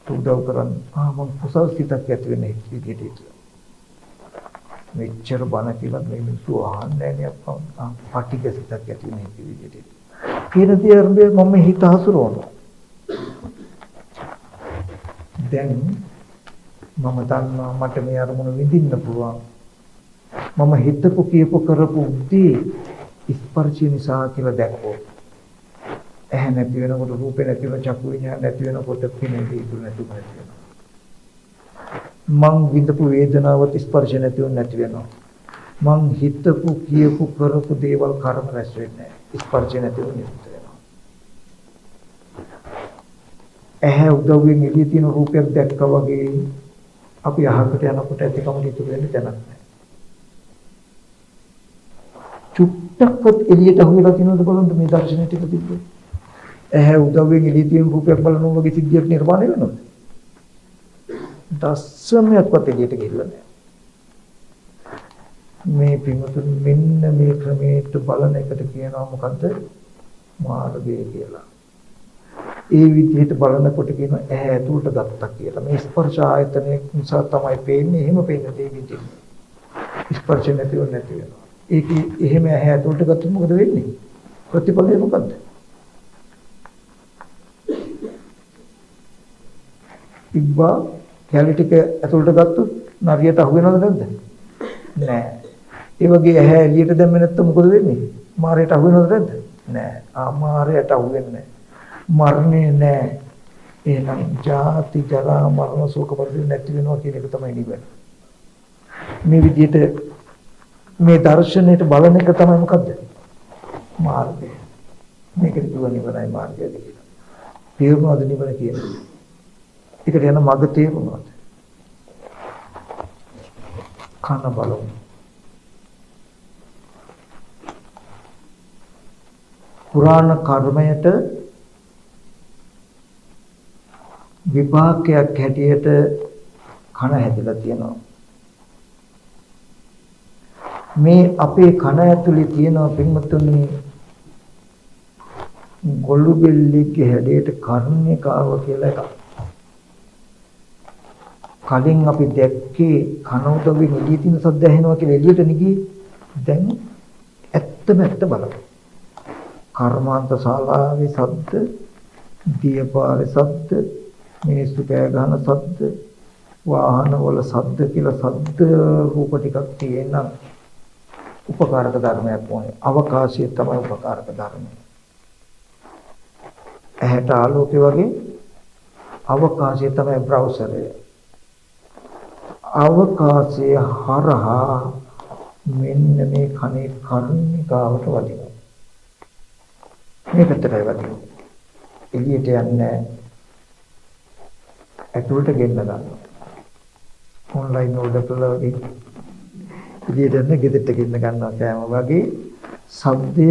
උදව් කරන්න මම කුසල් සිතක් ඇති වෙන විදිහට මෙච්චර බණ කියලා මේ මිනිස්සු අහන්නේ නැහැ නේ පටිඝ සිතක් ඇති වෙන විදිහට කියන දේ මම හිත හසුරවනවා. දැන් මම දන්නවා මට මේ අරමුණ විඳින්න පුළුවන්. මම හිතපු කියපු කරපු දේ ස්පර්ශය නිසා කියලා දැක්කොත් ඇහැ නැති වෙනකොට රූපේ නැති වෙන චක්කු විඤ්ඤාණ නැති වෙනකොට පිනේ දීතු නැති වෙනවා. මං විඳපු වේදනාවත් ස්පර්ශ නැති වෙනවා. මං හිතපු කියපු කරපු දේවල් කර්ම රැස් වෙන්නේ නැහැ. ස්පර්ශ නැති වෙනවා. ඇහැ උදව්වෙන් එළිය තියෙන රූපයක් දැක්කා වගේ අපි අහකට යනකොට ඇතිකම ඉතුරු වෙන්නේ දැනක් නැහැ. චුට්ටක්වත් එළියට අහුවෙලා තියෙනවද බලන්න මේ දර්ශනය ටික තිබ්බේ. ඇහැ උදව්වෙන් එළිය තියෙන රූපයක් බලනවා වගේ සිද්ධියක් නිර්මාණය වෙනවද? දස්සමයක්වත් එළියට ගිහිල්ලා නැහැ. මේ පින්වතුන් මෙන්න මේ ක්‍රමයට බලන එකට කියනවා මොකද්ද? මාර්ගය කියලා. ඒ විදිහට බලනකොට කියන ඇහැ ඇතුළට ගත්තා කියලා. මේ ස්පර්ශ ආයතනය නිසා තමයි පේන්නේ. එහෙම පේන්නේ ඒ විදිහට. ස්පර්ශ නැතිව නැති වෙනවා. ඒකේ එහෙම ඇහැ ඇතුළට ගත්තොත් මොකද වෙන්නේ? ප්‍රතිඵලය මොකද්ද? ඉබ්බා කැලි ටික ඇතුළට ගත්තොත් නරියට අහු වෙනවද නැද්ද? නෑ. ඒ වගේ ඇහැ එළියට දැම්මේ නැත්නම් මොකද වෙන්නේ? මාරයට අහු වෙනවද නැද්ද? නෑ. මාරයට අහු වෙන්නේ මරණේ නෑ. එහෙනම් ජාති ජරා මරණ ශෝක පරිදේ නැති වෙනවා කියන එක තමයි නිවන. මේ විදිහට මේ දර්ශනයට බලන එක තමයි මොකද්ද? මාර්ගය. මේකට කියව නිවනයි මාර්ගයද කියලා. තේරුණාද නිවන කියන්නේ? ඒකට යන මඟ තේරුණාද? කන බලමු. පුරාණ කර්මයට විපාකයක් හැටියට කන හැදලා තියෙනවා. මේ අපේ කන ඇතුලේ තියෙන පින්වත්තුනි ගොළු බෙල්ලෙක්ගේ හැඩයට කර්ණිකාව කියලා එකක්. කලින් අපි දැක්කේ කන උදවින් එළිය තියෙන සද්ද ඇහෙනවා කියලා එළියට නිගී. දැන් ඇත්තම ඇත්ත බලන්න. කර්මාන්ත ශාලාවේ සද්ද, දියපාරේ සද්ද, මිනිස්සු කෑ ගහන සද්ද, වාහනවල සද්ද කියලා සද්ද රූප ටිකක් තියෙනවා. උපකාරක ධර්මයක් වුණේ. අවකාශය තමයි උපකාරක ධර්මය. ඇහැට ආලෝකය වගේ අවකාශය තමයි බ්‍රවුසරය. අවකාශය හරහා මෙන්න මේ කනේ කර්ණිකාවට වදිනවා. මේ පැත්තටයි වදිනවා. එළියට යන්නේ ඇතුළට ගෙන්න ගන්නවා. ඔන්ලයින් ඕඩර් කරලා වගේ එළියට යන ගෙදරට ගෙන්න ගන්නවා කෑම වගේ ශබ්දය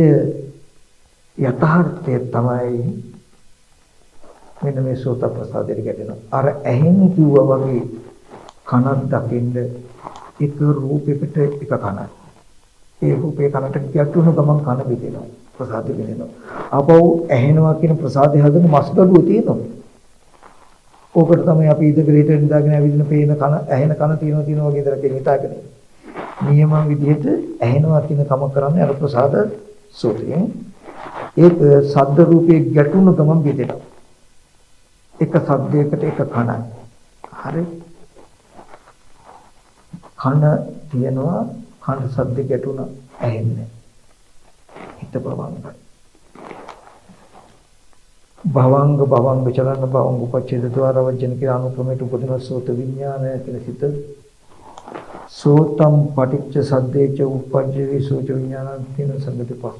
යථාර්ථය තමයි මෙන්න මේ සෝත ප්‍රසාදයට ගැටෙනවා. අර ඇහෙන් කිව්වා වගේ කනක් දකින්න එක රූපයකට එක කනක්. ඒ රූපේ කනට ගැටුණු ගමන් කන බෙදෙනවා. ප්‍රසාදෙ බෙදෙනවා. ආපහු ඇහෙනවා කියන ප්‍රසාදය හදන මස්බඩුව තියෙනවා. ඕකට තමයි අපි ඉඳගෙන හිටගෙන ඉඳගෙන ඇවිදින පේන කන ඇහෙන කන තියෙනවා වගේ ඉඳලා හිතාගෙන ඉන්නේ. නියම විදිහට ඇහෙනවා කියන කම කරන්නේ අර ප්‍රසාද සෝතයෙන්. ඒක ශබ්ද රූපයේ ගැටුණු ගමන් බෙදෙනවා. එක ශබ්දයකට එක කනයි. හරි. කන තියනවා කන ශබ්ද ගැටුණ ඇහෙන්නේ. හිත භවංගයි. භවංග චලන භවංග උපච්ඡේද ద్వාර වජ්ජන කියලා අනුක්‍රමයට උපදින සෝත විඥානය කියලා හිත සෝතම් පටිච්ච සද්දේච උපජ්ජේ සෝච විඥානං කියන සංගති පස්ස.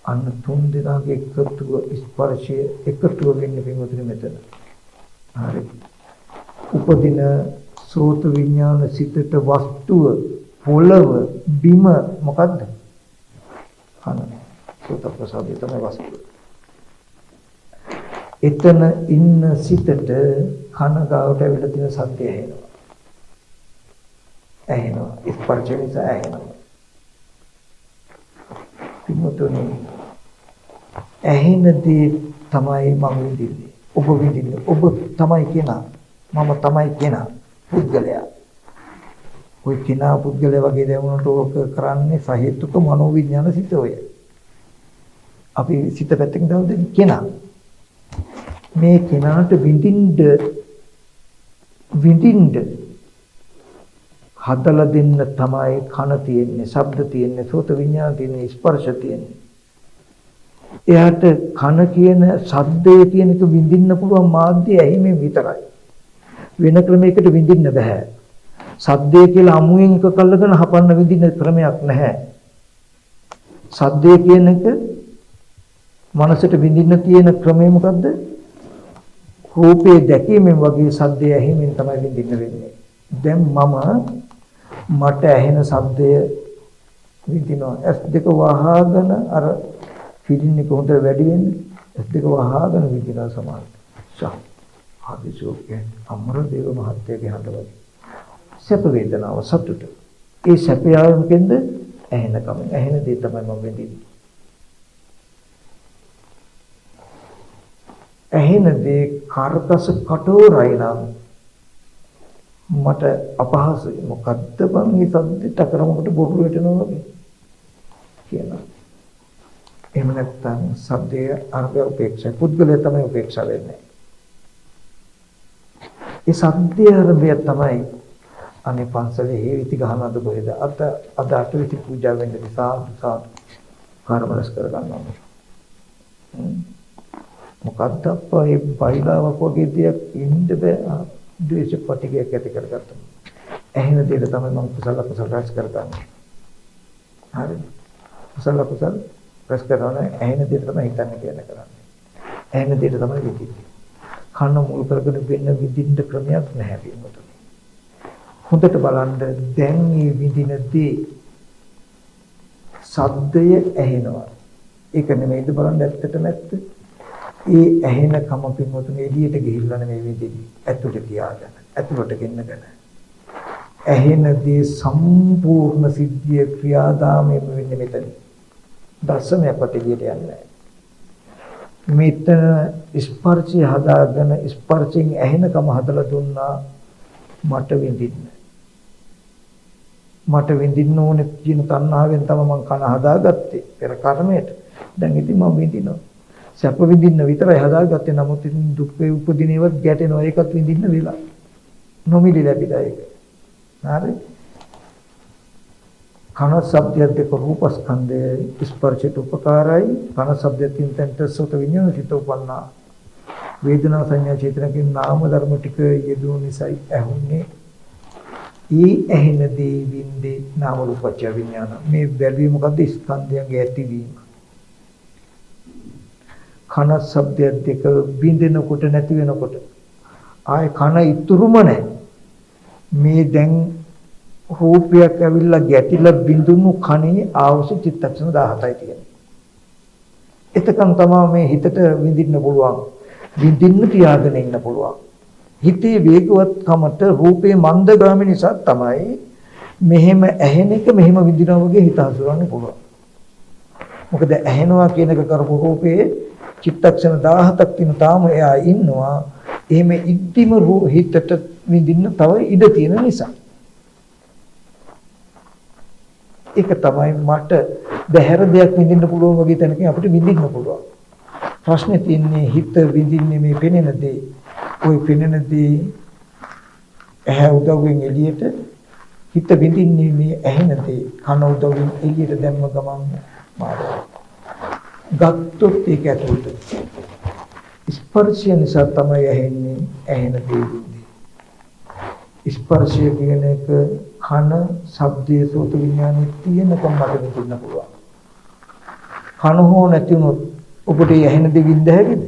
අන්න තුන් දෙනාගේ එකතුව ස්පර්ශය එකතුව වෙන්නේ පින්වතුනි මෙතන. හරි. උපදින සෝත විඥාන සිතට වස්තුව පොළව බිම මොකද්ද? කන. සෝත ප්‍රසාදය තමයි වස්තුව. එතන ඉන්න සිතට කන ගාවට ඇවිල්ලා තියෙන සත්‍ය ඇහෙනවා. ඇහෙනවා. ස්පර්ශ නිසා ඇහෙනවා. පින්වතුනි ඇහෙන දේ තමයි මම විඳින්නේ. ඔබ විඳින්නේ. ඔබ තමයි කෙනා. මම තමයි කෙනා. පුද්ගලයා. ඔය කෙනා පුද්ගලයා වගේ දැනුනට ඕක කරන්නේ සහේතුක මනෝවිඥාන සිත ඔය. අපි සිත පැත්තකින් දාන්නේ කෙනා. මේ කෙනාට විඳින්න හදලා දෙන්න තමයි කන තියෙන්නේ, ශබ්ද තියෙන්නේ, සෝත විඥාන තියෙන්නේ, ස්පර්ශ තියෙන්නේ. එයාට කන කියන ශබ්දයේ කියන එක විඳින්න පුළුවන් මාධ්‍ය ඇහිමෙන් විතරයි. වෙන ක්‍රමයකට විඳින්න බෑ. ශබ්දය කියලා අමුයෙන් එක කල්ලගෙන හපන්න විඳින්න ක්‍රමයක් නැහැ. ශබ්දය කියන එක මනසට විඳින්න තියෙන ක්‍රමය මොකද්ද? රූපේ දැකීමෙන් වගේ ශබ්දය ඇහිමෙන් තමයි විඳින්න වෙන්නේ. දැන් මට ඇහෙන ශබ්දය විඳිනවා. S2 වහාගෙන අර පිටින්නේ කොහොමද වැඩි වෙන්නේ? S2 වහාගෙන විඳිනවා සමානයි. ආදිශෝකේ අමරදේව මහත්තයාගේ හඬ වගේ. සැප වේදනාව සතුට. ඒ සැපයවකෙන්ද ඇහෙනකම. ඇහෙන දේ තමයි මම විඳින්නේ. ඇහෙන දේ කාර්කස කටෝරයි නම් මට අපහසුයි. මොකද්ද බං මේ සද්දට කරමුකට බොරු වැටෙනවා වගේ කියනවා. එහෙම නැත්නම් සද්දේ අර්ථය උපේක්ෂා. පුද්ගලයා තමයි උපේක්ෂා වෙන්නේ. ඒ සද්දේ අර්ථය තමයි අනේ පන්සලේ හේවිති ගහනවද කොහෙද? අද අටවිති පූජා වෙන්න නිසා කාර්මරස් කර ගන්නවා. මොකද්ද අපේ බයිලාවක් වගේ දෙයක් ඉන්න බෑ. ද්වේෂ පටිගයක් ඇති කරගත්තා. ඇහෙන දෙයට තමයි මම කුසල රැස් කරගන්නේ. හරිද? කුසල රැස් කරනවා. ඇහෙන දෙයට තමයි හිතන්නේ කියන කරන්නේ. ඇහෙන දෙයට තමයි විදින්නේ. කන මුල් කරගෙන වෙන විදින්න ක්‍රමයක් නැහැ පින්වතුනි. හොඳට බලන්න දැන් මේ විදිනදී සද්දය ඇහෙනවා. ඒක නෙමෙයිද බලන්න ඇත්තටම ඇත්ත. ඒ ඇහෙන කම පින්වතුනි එළියට ගිහිල්ලා නෙමෙයි විදින්නේ. ඇතුළට තියාගෙන ඇතුළට ගෙන්නගෙන. ඇහෙන දේ සම්පූර්ණ සිද්ධිය ක්‍රියාදාමයෙන් වෙන්නේ මෙතන. දසමයක්වත් එළියට යන්නේ නැහැ. මෙතන ස්පර්ශය හදාගෙන ස්පර්ශයෙන් ඇහෙන කම හදලා දුන්නා මට විඳින්න. මට විඳින්න ඕනේ කියන තණ්හාවෙන් තමයි මම කන හදාගත්තේ පෙර කර්මයට. දැන් ඉතින් මම විඳිනවා. සැප විඳින්න විතරයි හදාගත්තේ. නමුත් ඉතින් දුක් වේ උපදිනේවත් ගැටෙනවා. ඒකත් විඳින්න වෙලා. නොමිලි ලැබිලා ඒක. හරි. කන ශබ්දය දෙක රූපස්කන්ධයේ ස්පර්ශයට උපකාරයි. කන ශබ්දයෙන් තෙන්ට සෝත විඤ්ඤාණ චිත්ත උපන්නා. වේදනා සංඥා චේතනකින් නාම ධර්ම ටික යෙදුණු නිසායි ඇහුන්නේ. ඊ ඇහෙන දේ විඳේ නාම රූපච්ඡ විඥාන. මේ බැලුවේ මොකද්ද? ස්කන්ධයන්ගේ ඇතිවීම. කන ශබ්දය දෙක බින්දෙනකොට නැති වෙනකොට ආයේ කන ඉතුරුම නැහැ. මේ දැන් රූපයක් ඇවිල්ලා ගැටිලා බිඳුණු කනේ ආවස චිත්තක්ෂණ 17යි තියෙන්නේ. එතකන් තමයි මේ හිතට විඳින්න පුළුවන්. විඳින්න තියාගෙන ඉන්න පුළුවන්. හිතේ වේගවත්කමට රූපේ මන්දගාමී නිසා තමයි මෙහෙම ඇහෙන එක මෙහෙම විඳිනවා වගේ හිත හසුරවන්න පුළුවන්. මොකද ඇහෙනවා කියන එක කරපු රූපේ චිත්තක්ෂණ 17ක් තියෙන තාම එයා ඉන්නවා. එහෙම ඉද්දිම හිතට විඳින්න තව ඉඩ තියෙන නිසා. ඒක තමයි මට බහැර දෙයක් විඳින්න පුළුවන් වගේ තැනකින් අපිට විඳින්න පුළුවන්. ප්‍රශ්නේ තියෙන්නේ හිත විඳින්නේ මේ පෙනෙන දේ. ওই පෙනෙන දේ ඇහැ උදව්වෙන් එළියට හිත විඳින්නේ මේ ඇහෙන දේ. කන උදව්වෙන් එළියට දැම්ම ගමන් මාරුවා. ගත්තොත් ඒක ඇතුළට ස්පර්ශය නිසා තමයි ඇහෙන්නේ. ඇහෙන දේ විඳින්නේ. ස්පර්ශය කියන එක කන ශබ්දයේ සෝත විඥානෙ තියෙනකම් මට විඳින්න පුළුවන්. කන හෝ නැති වුණොත් ඔබට ඇහෙන දේ විඳ හැකිද?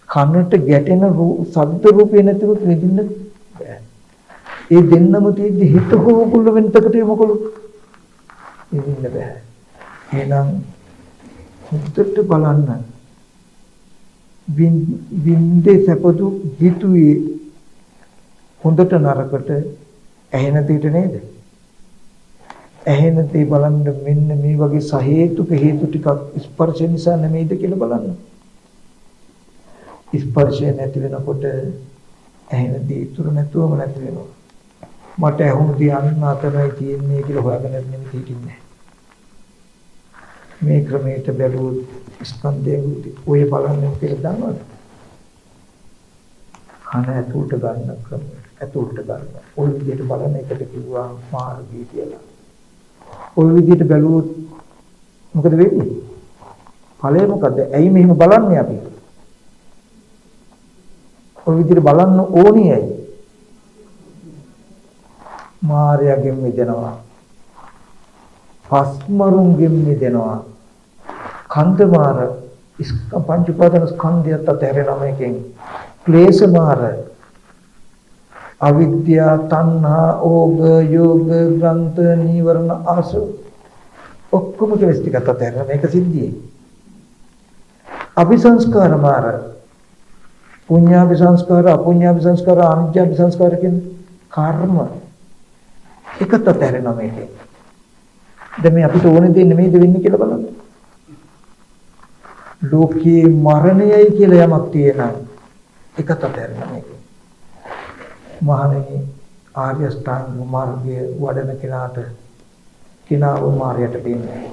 කනට ගැටෙන ශබ්ද රූපේ නැතිවොත් විඳින්න බෑ. ඒ දෙන්නම තියෙද්දි හිත හෝ කුල්ල වෙනතකට මොකලු විඳින්න බෑ. එහෙනම් හොඳට බලන්න. විඳේ සපදු හිතුවේ හොඳට නරකට ඇහෙන දෙයට නේද? ඇහෙන දේ බලන්න මෙන්න මේ වගේ සහේතුක හේතු ටිකක් ස්පර්ශ නිසා නෙමෙයිද කියලා බලන්න. ස්පර්ශය නැති වෙනකොට ඇහෙන දේ ඉතුරු නැතුවම නැති වෙනවා. මට ඇහුණු දේ අන්න අතරයි තියෙන්නේ කියලා හොයාගෙන නෙමෙයි හිටින්නේ. මේ ක්‍රමයට බැලුවොත් ස්කන්ධයෙන් ඔය බලන්නේ කියලා දන්නවද? කන ඇතුළට ගන්න ක්‍රමය. ඇතුළට ගන්න. ওই විදිහට බලන එකට කිව්වා මාර්ගය කියලා. ওই විදිහට බැලුවොත් මොකද වෙන්නේ? ඵලය මොකද? ඇයි මෙහෙම බලන්නේ අපි? ওই විදිහට බලන්න ඕනේ ඇයි? මායාවෙන් මිදෙනවා. පස්මරුන්ගෙන් මිදෙනවා. කන්දමාර පංච උපාදාන ස්කන්ධයත් අතහැරෙනම එකෙන් ක්ලේශමාර අවිද්‍යා, තණ්හා, ඕග, යෝග, ග්‍රන්ථ, නීවරණ, ආසව ඔක්කොම කෙලස් ටික අතහැරලා මේක සිද්ධියේ. අபிසංස්කාර මාර පුඤ්ඤාභි සංස්කාර, අපුඤ්ඤාභි සංස්කාර, අනිත්‍යාභි සංස්කාර කියන කර්ම එකත් අතහැරෙනවා මේකේ. දැන් මේ අපිට ඕනේ දේ නෙමෙයිද වෙන්නේ කියලා බලන්න. ලෝකේ මරණයයි කියලා යමක් තියෙනවා. එකත් අතහැරෙනවා මේකේ. මහණෙනි ආර්ය අෂ්ටාංග මාර්ගයේ වඩන කෙනාට කිනාව මාර්ගයට පේන්නේ.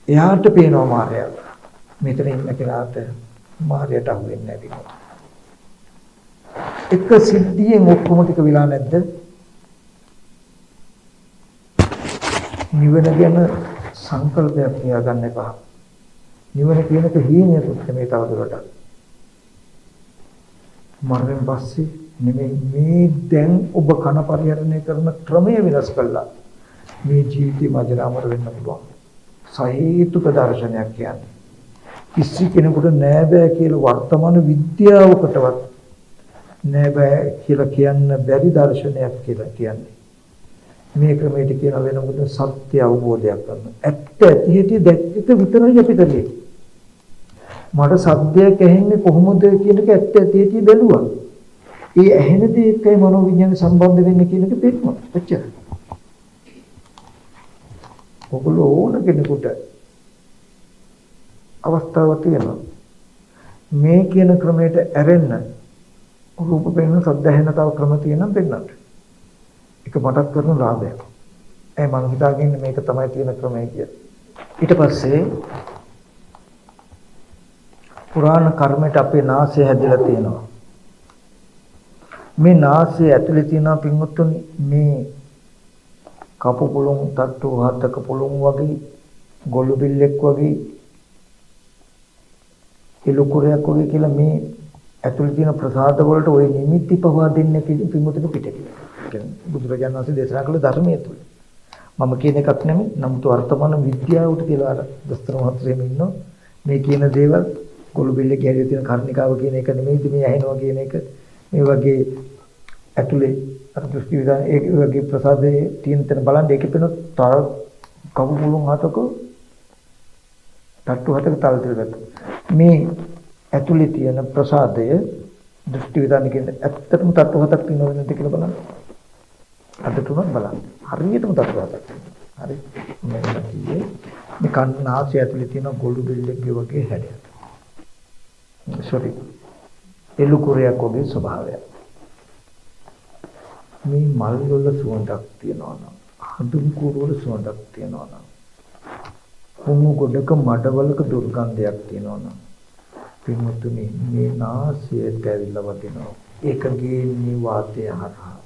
එයාට පේනවා මාර්ගය. මෙතන ඉන්න කෙනාට මාර්ගයට අහු වෙන්නේ නැති කෙනා. එක සිද්ධියෙන් ඔක්කොම ටික විලා නැද්ද? නිවන ගැන සංකල්පයක් තියාගන්න එපා. නිවන කියනක හීනයකුත් නෙමෙයි තවදුරටත්. මරණයෙන් පස්සේ නෙමෙයි මේ දැන් ඔබ කන පරිහරණය කරන ක්‍රමය වෙනස් කළා. මේ ජීවිතේ මජරාමර වෙන්න පුළුවන්. සහේතුක දර්ශනයක් කියන්නේ. කිසි කෙනෙකුට නෑ බෑ කියලා වර්තමාන විද්‍යාවකටවත් නෑ බෑ කියලා කියන්න බැරි දර්ශනයක් කියලා කියන්නේ. මේ ක්‍රමයට කියන වෙනකොට සත්‍ය අවබෝධයක් ගන්න. ඇත්ත ඇති හැටි දැක්ක විතරයි අපි කරන්නේ. මට සත්‍යයක් ඇහෙන්නේ කොහොමද කියන එක ඇත්ත ඇති හැටි බැලුවා. ඒ ඇහෙන දේ එක්කයි මනෝවිඤ්ඤාණ සම්බන්ධ වෙන්නේ කියන එක පෙන්නනවා. එච්චරයි. ඔගොල්ලෝ ඕන කෙනෙකුට අවස්ථාවක් තියෙනවා. මේ කියන ක්‍රමයට ඇරෙන්න රූප පෙනෙන සද්ද ඇහෙන තව ක්‍රම තියෙනම් පෙන්නන්න. ඒක මටත් කරන ලාභයක්. මම හිතාගෙන මේක තමයි තියෙන ක්‍රමය කියලා. ඊට පස්සේ පුරාණ කර්මයට අපේ නාසය හැදිලා තියෙනවා. මේ නාසය ඇතුලේ තියෙන පින්වත්තුනි මේ කපු පුළුන් තට්ටු හතක පුළුන් වගේ ගොළු බිල්ලෙක් වගේ එළුකුරයක් වගේ කියලා මේ ඇතුලේ තියෙන ප්‍රසාද වලට ওই නිමිති පවා දෙන්නේ පින්වත්තුනි පිටේ. බුදුරජාණන් වහන්සේ දේශනා කළ ධර්මයේ තුල මම කියන එකක් නෙමෙයි. නමුත් වර්තමාන විද්‍යාවට කියලා අර දස්තර මහත්මයෙම ඉන්නවා. මේ කියන දේවල් ගොළු බිල්ලේ ගැරිය තියෙන කර්ණිකාව කියන එක නෙමෙයිද මේ ඇහෙනවා කියන එක. මේ වගේ ඇතුලේ අර දෘෂ්ටි විදාන ඒ වගේ ප්‍රසාදයේ තියෙන තැන බලන්න ඒකේ පෙන තර කවු මුලුන් හතක තට්ටු හතක තල් දෙකට මේ ඇතුලේ තියෙන ප්‍රසාදය දෘෂ්ටි විදාන කියන ඇත්තටම තට්ටු හතක් තියෙනවද නැද්ද කියලා බලන්න. අද තුනක් බලන්න. හරියටම තට්ටු හතක් තියෙනවා. හරි. මෙන්න කියේ මේ කන්නාසය ඇතුලේ තියෙන ගොළු බිල්ලේ වගේ හැඩයක්. sorry. එළු කුරයක් වගේ ස්වභාවයක්. මේ මල් වල සුවඳක් තියෙනවා නම් හඳුන් කුරු වල සුවඳක් තියෙනවා නම් කුණු ගොඩක මඩවලක දුර්ගන්ධයක් තියෙනවා නම් පින්වත්නි මේ නාසයට ඇවිල්ලා වදිනවා. ඒක ගේන්නේ වාතය හරහා.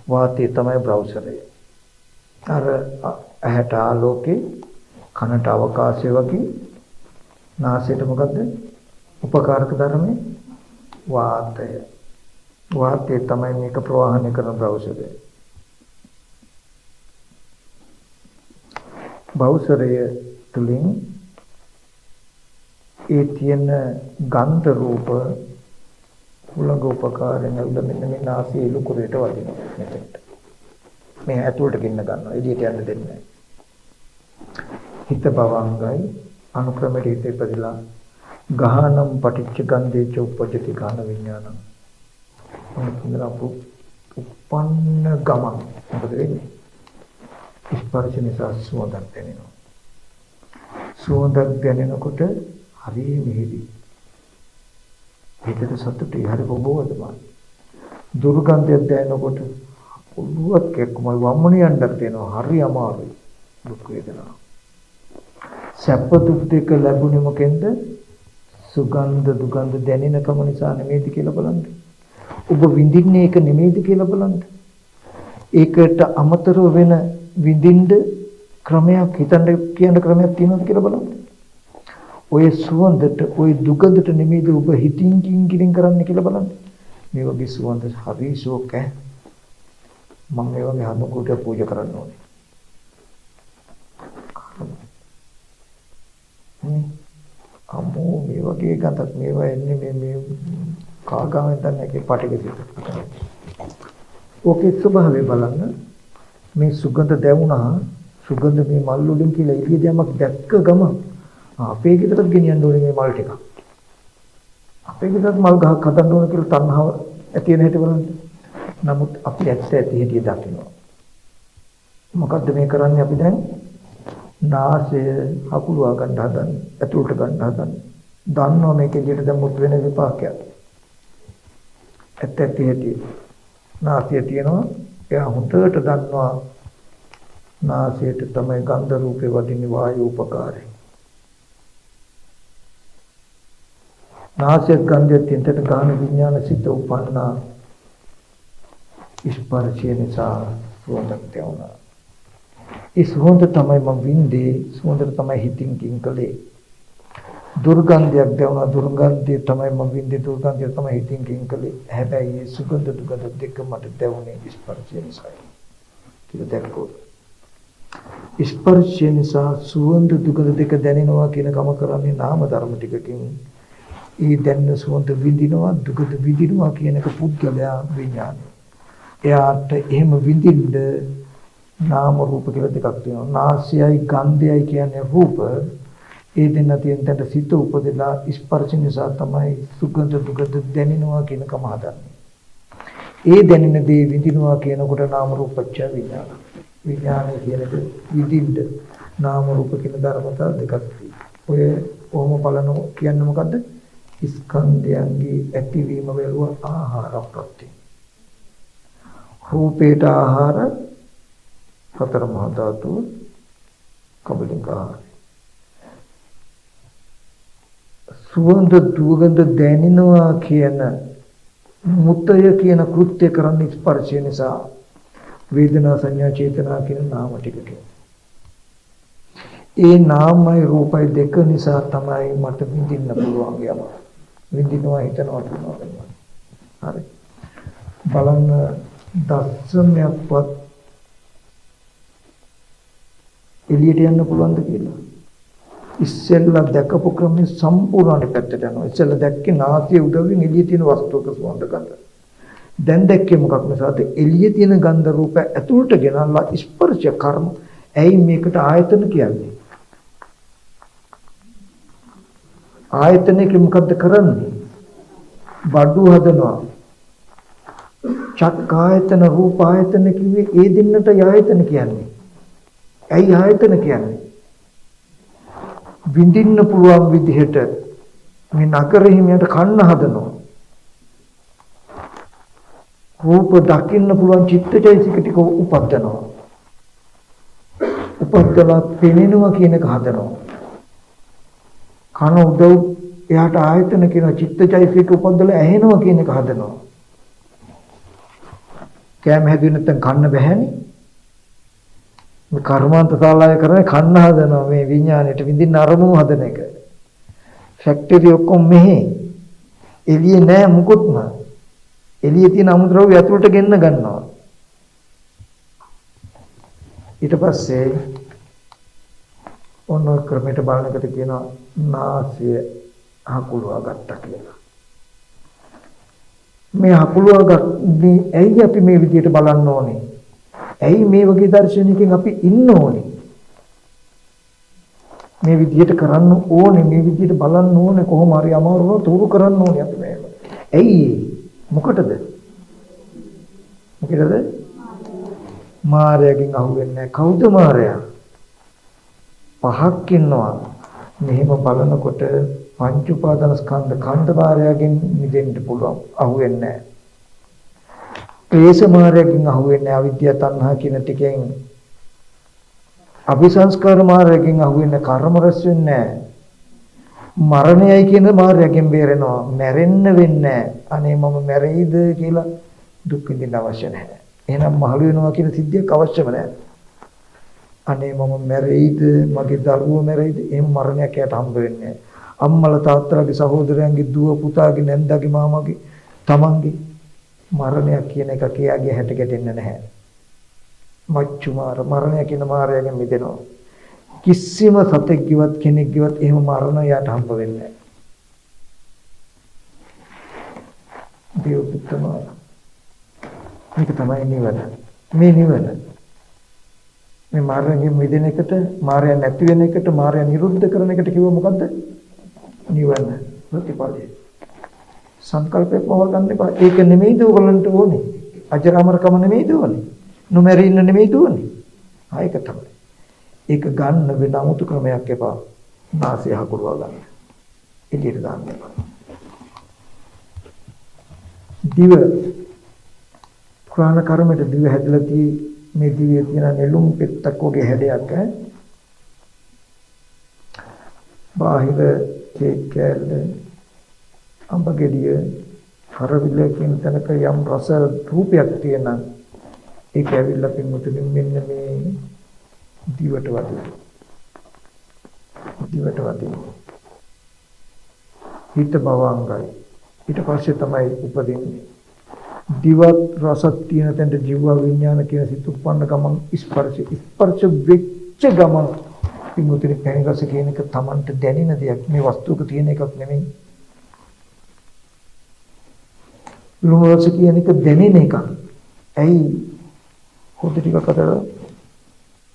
වාතය තමයි බ්‍රවුසරය. අර ඇහැට ආලෝකේ කනට අවකාශය වගේ නාසයට මොකද්ද? උපකාරක ධර්මයේ වාතය. වාතය තමයි මේක ප්‍රවාහනය කරන බ්‍රවුසරය. බ්‍රවුසරය තුලින් ඒ තියෙන ගන්ධ රූප උලංග උපකාරයෙන් මෙන්න මේ නාසයේ ලුකුරේට වදිනවා මෙතෙන්ට. මේ ඇතුළට ගෙන්න ගන්නවා. එළියට යන්න දෙන්නේ නැහැ. හිත භවංගයි අනුක්‍රමයට හිත ඉපදලා ගහනම් පටිච්ච ගන්ධේච උපජ්ජති ගාන විඥානං. උපන්න ගමන් මොකද වෙන්නේ? ස්පර්ශ නිසා සුවඳක් දැනෙනවා. සුවඳක් දැනෙනකොට හරිය මිහිරි. හිතට සතුටුයි. හරි බොබෝදමයි. දුර්ගන්ධයක් දැනෙනකොට ඔළුවක් එක්කම වම්මනියන්නක් දෙනවා. හරි අමාරුයි. දුක් වේදනා. සැප දුක් දෙක ලැබුණේ මොකෙන්ද? සුගන්ධ දුගන්ධ දැනෙනකම නිසා නෙමෙයිද කියලා බලන්න. ඔබ විඳින්නේ ඒක නෙමෙයිද කියලා බලන්න. ඒකට අමතරව වෙන විඳින්න ක්‍රමයක් හිතන්න කියන ක්‍රමයක් තියෙනවද කියලා බලන්න. ඔය සුවඳට ඔය දුගඳට නෙමෙයිද ඔබ හිතින් කිංකිරින් කරන්න කියලා බලන්න. මේ වගේ සුවඳ හරි ෂෝක් ඈ. මම මේ වගේ හඳුන්කට පූජා කරන්න ඕනේ. අම්මෝ මේ වගේ ගඳක් මේවා එන්නේ මේ කාගාවෙන් දන්නේ ඒකේ පටික සිට. ඕකේ ස්වභාවය බලන්න. මේ සුගඳ දැවුණා සුගඳ මේ මල් වලින් කියලා එළියදී යමක් දැක්ක ගම අපේ ගෙදරට ගෙනියන්න ඕනේ මේ මල් ටික. අපේ ගෙදරත් මල් ගහක් හදන්න ඕනේ කියලා තණ්හාව ඇති වෙන හැටි බලන්න. නමුත් අපි ඇත්ත ඇති හැටි දකිනවා. මොකද්ද මේ කරන්නේ අපි දැන්? නාසය හකුලවා ගන්න හදන්නේ, ඇතුළට ගන්න හදන්නේ. දන්නවා මේක එළියට දැම්මොත් වෙන විපාකයක්. ඇත්ත ඇති හැටි නාසය තියෙනවා. එයා හොඳට දන්නවා නාසයට තමයි ගන්ධ රූපේ වදින්නේ වායු උපකාරය. නාසය ගන්ධයෙන් තෙන්ට ගාන විඥාන සිත උපන්නා ස්පර්ශය නිසා සුවඳක් දැනුණා. ඒ සුවඳ තමයි මම වින්දේ, සුවඳට තමයි හිතින් කිංකලේ. දුර්ගන්ධයක් දැනුණා, දුර්ගන්ධය තමයි මම වින්දේ, දුර්ගන්ධය තමයි හිතින් කිංකලේ. හැබැයි මේ සුගඳ දුගඳ දෙක මට දැනුනේ ස්පර්ශය නිසායි කියලා දැක්කොත්. ස්පර්ශය නිසා සුවඳ දුගඳ දෙක දැනෙනවා කියන කම කරන්නේ නාම ධර්ම ටිකකින්. ඒ දැනෙන සුවඳ විඳිනවා, දුගඳ විඳිනවා කියන එක පුද්ගලයා විඥානය. එයාට එහෙම විඳින්න නාම රූප කියලා දෙකක් තියෙනවා. නාසයයි ගන්ධයයි කියන්නේ රූප. ඒ දෙන්න තියෙන තැනට සිත උපදලා ස්පර්ශ නිසා තමයි සුගඳ දුගඳ දැනෙනවා කියන කම හදන්නේ. ඒ දැනෙන දේ විඳිනවා කියනකොට නාම රූපච්ඡ විඥාන. විඥානය කියන එක විඳින්න නාම රූප කියන ධර්මතා දෙකක් තියෙනවා. ඔය කොහොම බලනෝ කියන්නේ මොකද්ද? ස්කන්ධයන්ගේ ඇතිවීම වේලුව ආහාර ප්‍රත්‍ය. රූපේට ආහාර සතර මහා ධාතු කබලින්ක ආහාර. සුවඳ දුගඳ දැනෙනවා කියන මුත්තය කියන කෘත්‍ය කරන්නේ ස්පර්ශය නිසා. වේදනා සංඥා චේතනා කියන නාම ටිකක. ඒ නාමයි රූපයි දෙක නිසා තමයි මට විඳින්න පුළුවන් යම. විඳිනවා හිතනවා කියනවා. හරි. බලන්න දස්සමයක්වත් එළියට යන්න පුළුවන්ද කියලා. ඉස්සෙල්ලා දැකපු ක්‍රමයේ සම්පූර්ණවට පැත්තට යනවා. ඉස්සෙල්ලා දැක්කේ නාසයේ උදවින් එළියේ තියෙන වස්තුවක සුවඳ ගඳ. දැන් දැක්කේ මොකක් නිසාද? එළියේ තියෙන ගන්ධ රූප ඇතුළට ගෙනල්ලා ස්පර්ශ කර්ම. ඇයි මේකට ආයතන කියන්නේ? ආයතනයක මොකද්ද කරන්නේ? බඩු හදනවා. චක් ආයතන රූප ආයතන කිව්වේ ඒ දෙන්නට ආයතන කියන්නේ. ඇයි ආයතන කියන්නේ? විඳින්න පුළුවන් විදිහට මේ නගර හිමියට කන්න හදනවා. රූප දකින්න පුළුවන් චිත්තචෛතසික ටික උපද්දනවා. උපද්දලා පෙනෙනවා කියන එක හදනවා. කන උදව් එයාට ආයතන කියන චිත්තචෛතසික උපද්දලා ඇහෙනවා කියන එක හදනවා. කෑම හැදුවේ නැත්නම් කන්න බැහැනේ. මේ කර්මාන්ත ශාලාවේ කරන්නේ කන්න හදනවා මේ විඥාණයට විඳින්න අරමුණු හදන එක. ෆැක්ටරි ඔක්කොම මෙහි. එළියේ නෑ මුකුත්ම. එළියේ තියෙන අමුද්‍රව්‍ය ඇතුළට ගෙන්න ගන්නවා. ඊට පස්සේ ඔන්න ක්‍රමයට බලන එකට කියනවා නාසය හකුලවා ගත්තා කියලා. මේ හකුලවා ගන්නේ ඇයි අපි මේ විදිහට බලන්න ඕනේ? ඇයි මේ වගේ දර්ශනයකින් අපි ඉන්න ඕනේ? මේ විදිහට කරන්න ඕනේ, මේ විදිහට බලන්න ඕනේ, කොහොම හරි අමාරුව තුරු කරන්න ඕනේ අපි මේක. ඇයි? මොකටද? මොකටද? මායයෙන් අහුවෙන්නේ නැහැ. කවුද මායя? පහක් ඉන්නවා. මෙහෙම බලනකොට පංච උපාදාන ස්කන්ධ කන්දමාරයෙන් මිදෙන්න පුළුවන්. අහුවෙන්නේ නැහැ. ක්ලේශ මාර්ගයෙන් අහුවෙන්නේ අවිද්‍යාව තණ්හා කියන ටිකෙන්. අபிසංස්කාර මාර්ගයෙන් අහුවෙන්නේ කර්ම රැස් වෙන්නේ නැහැ. මරණයයි කියන මාර්ගයෙන් බේරෙනවා. මැරෙන්න වෙන්නේ නැහැ. අනේ මම මැරෙයිද කියලා දුක් විඳින්න අවශ්‍ය නැහැ. එහෙනම් මහලු වෙනවා කියන සිද්ධියක් අවශ්‍යම නැහැ. අනේ මම මැරෙයිද, මගේ දරුවෝ මැරෙයිද, එහෙම මරණයක් යට හම්බ වෙන්නේ නැහැ. අම්මලා තාත්තලාගේ සහෝදරයන්ගේ දුව පුතාගේ නැන්දාගේ මාමාගේ තමන්ගේ මරණයක් කියන එක කියාගේ හැට ගැටෙන්නේ නැහැ. මච්චුමාර මරණය කියන මායයෙන් මිදෙනවා. කිසිම සතෙක්ගේවත් කෙනෙක්ගේවත් එහෙම මරණ යට හම්බ වෙන්නේ නැහැ. දේව පුත්තම මේක තමයි නිවන. මේ නිවන. මේ මාර්ගයෙන් මිදෙන එකට, මාර්ගය නැති වෙන එකට, මාර්ගය නිරුද්ධ කරන එකට කිව්ව මොකද්ද? නිවන. ප්‍රතිපදේ. සංකල්පේ පව ගන්න එපා. ඒක නෙමෙයිද ඔයගලන්ට ඕනේ. අජරාමරකම නෙමෙයිද ඕනේ. නොමැරී ඉන්න නෙමෙයිද ඕනේ. ඒක තමයි. ඒක ගන්න වෙන 아무තු ක්‍රමයක් එපා. නාසය හකුරවා ගන්න. එළියට දාන්න එපා. දිව පුරාණ කර්මයට දිව හැදලා මේ දිවේ තියෙන නෙළුම් පෙත්තක් වගේ හැඩයක් බාහිර කේකල් අඹ ගෙඩිය හරවිල කියන තැනක යම් රස රූපයක් තියෙන ඒක ඇවිල්ලා පින්මුතුනි මෙන්න මේ දිවට වදින හිත භවංගයි ඊට පස්සේ තමයි උපදින්නේ දිවත් රසක් තියෙන තැනට ජීව විඥාන කියන සිත් උප්පන්න ගමන් ස්පර්ශ වෙච්ච ගමන් පින්මුතුනි පැණි රස කියන එක Tamanට දැනෙන දෙයක් මේ වස්තුවක තියෙන එකක් නෙමෙයි ලුණු රස කියන එක දැනෙන එකක්. ඇයි හොද ටිකක් අතර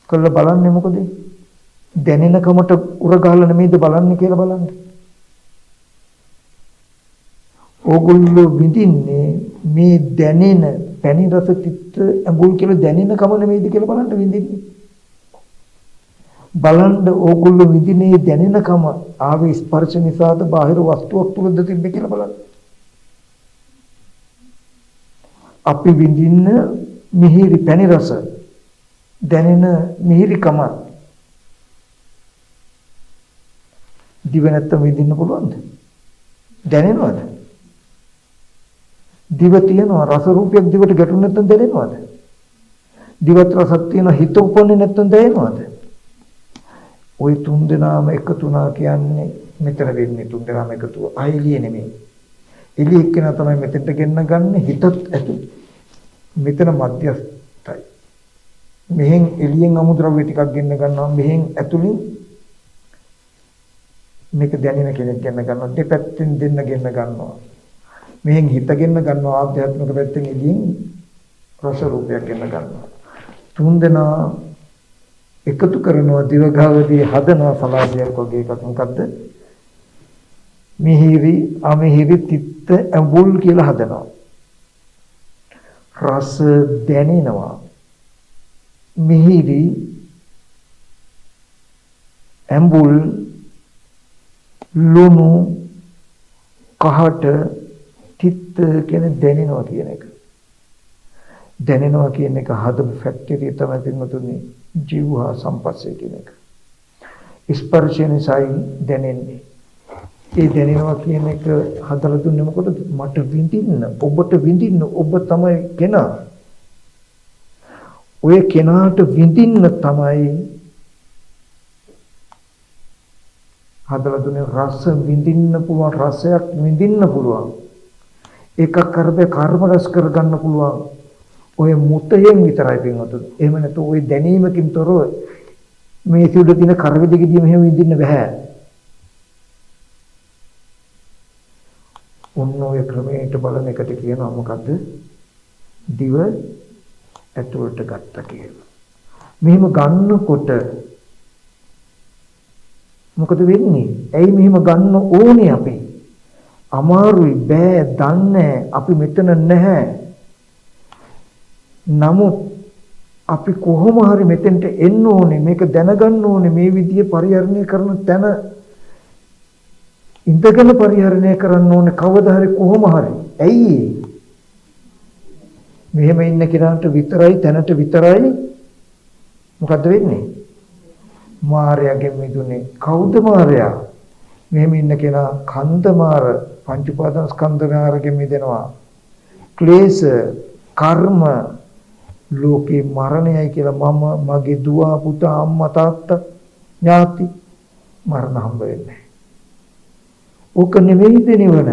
කළා බලන්නේ මොකද? දැනෙන කමට උර ගහලා නෙමෙයිද බලන්නේ කියලා බලන්න. ඕගොල්ලෝ විඳින්නේ මේ දැනෙන පැණි රස තිත්ත ඇඹුල් කියලා දැනෙන කම නෙමෙයිද කියලා බලන්න විඳින්නේ. බලන්න ඕගොල්ලෝ විඳින්නේ දැනෙන කම ආවේ ස්පර්ශ නිසාද බාහිර වස්තුවක් තුලද තිබ්බේ කියලා බලන්න. අපි විඳින්න මිහිරි පැණි රස දැනෙන මිහිරිකම දිව නැත්තම් විඳින්න පුළුවන්ද? දැනෙනවද? දිව තියෙනවා රස රූපයක් දිවට ගැටුනේ නැත්තම් දැනෙනවද? දිවත් රසක් තියෙනවා හිත උපන්නේ නැත්තම් දැනෙනවද? ওই තුන් දෙනාම එකතු වුණා කියන්නේ මෙතන වෙන්නේ තුන් දෙනාම එකතු අයිලිය නෙමෙයි. එළිය එක්කන තමයි මෙතෙන්ට ගෙන්න ගන්න හිතත් ඇතුළේ. මෙතන මධ්‍යස්ථයි. මෙහෙන් එළියෙන් අමුද්‍රව්‍ය ටිකක් ගෙන්න ගන්නවා මෙහෙන් ඇතුළින් මේක දැනෙන කෙනෙක් ගෙන්න ගන්නවා දෙපැත්තෙන් දෙන්න ගෙන්න ගන්නවා. මෙහෙන් හිත ගෙන්න ගන්නවා ආධ්‍යාත්මික පැත්තෙන් එළියෙන් රස රූපයක් ගෙන්න ගන්නවා. තුන් දෙනා එකතු කරනවා දිවගාවදී හදනවා සලාදියක් වගේ එකක් මොකද්ද? මිහිරි අමිහිරි තිත්ත ඇඹුල් කියලා හදනවා. රස දැනෙනවා. මිහිරි ඇඹුල් ලුණු කහට තිත්ත කියන දැනෙනවා කියන එක. දැනෙනවා කියන එක හදපු ෆැක්ටරි තමයි පින්වතුනි ජීවහා සම්පස්සේ කියන එක. ස්පර්ශය නිසායි දැනෙන්නේ. ඒ දැනෙනවා කියන එක හදලා දුන්නේ මොකටද? මට විඳින්න, ඔබට විඳින්න, ඔබ තමයි කෙනා. ඔය කෙනාට විඳින්න තමයි හදලා දුන්නේ රස විඳින්න පුළුවන් රසයක් විඳින්න පුළුවන්. එකක් කරබේ කර්ම රස කරගන්න පුළුවන්. ඔය මුතයෙන් විතරයි පින්වතුනි. එහෙම නැතු ඔය දැනීමකින් තොරව මේ සිවුඩ දින කරවිදෙකදී මෙහෙම විඳින්න බෑ. ඔන්න ඔය ක්‍රමයට බලන එකට කියනවා මොකද්ද? දිව ඇතුළට ගත්ත කියලා. මෙහෙම ගන්නකොට මොකද වෙන්නේ? ඇයි මෙහෙම ගන්න ඕනේ අපි? අමාරුයි බෑ දන්නේ අපි මෙතන නැහැ. නමුත් අපි කොහොම හරි මෙතෙන්ට එන්න ඕනේ මේක දැනගන්න ඕනේ මේ විදිය පරිහරණය කරන තැන ඉඳගෙන පරිහරණය කරන්න ඕනේ කවදා හරි කොහොම හරි. ඇයි මෙහෙම ඉන්න කෙනාට විතරයි තැනට විතරයි මොකද්ද වෙන්නේ? මායාවෙන් මිදුනේ. කවුද මායා? මෙහෙම ඉන්න කෙනා කන්දමාර පංච උපාදාන ස්කන්ධ මාර්ගෙන් මිදෙනවා. ක්ලේශ කර්ම ලෝකේ මරණයයි කියලා මම මගේ දුව පුතා අම්මා තාත්තා ඥාති මරණ හම්බ වෙන්නේ. ඕක නෙමෙයිද නිවන?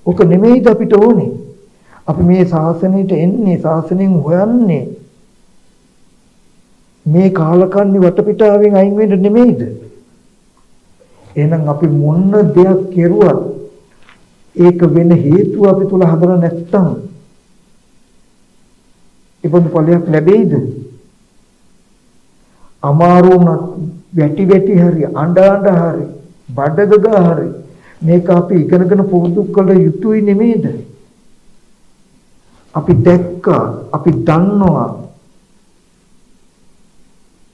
ඕක නෙමෙයිද අපිට ඕනේ? අපි මේ ශාසනයට එන්නේ ශාසනයෙන් හොයන්නේ මේ කාලකන්ණි වටපිටාවෙන් අයින් වෙන්න නෙමෙයිද? එහෙනම් අපි මොන දෙයක් කෙරුවත් ඒක වෙන හේතුව අපි තුල හදලා නැත්තම් ඉබඳු ඵලයක් ලැබෙයිද? අමාරු වැටි වැටි හරි අඬ හරි බඩගග හරි මේක අපි ඉගෙනගෙන පුරුදු කළ යුතුයි නෙමෙයිද? අපි දැක්කා, අපි දන්නවා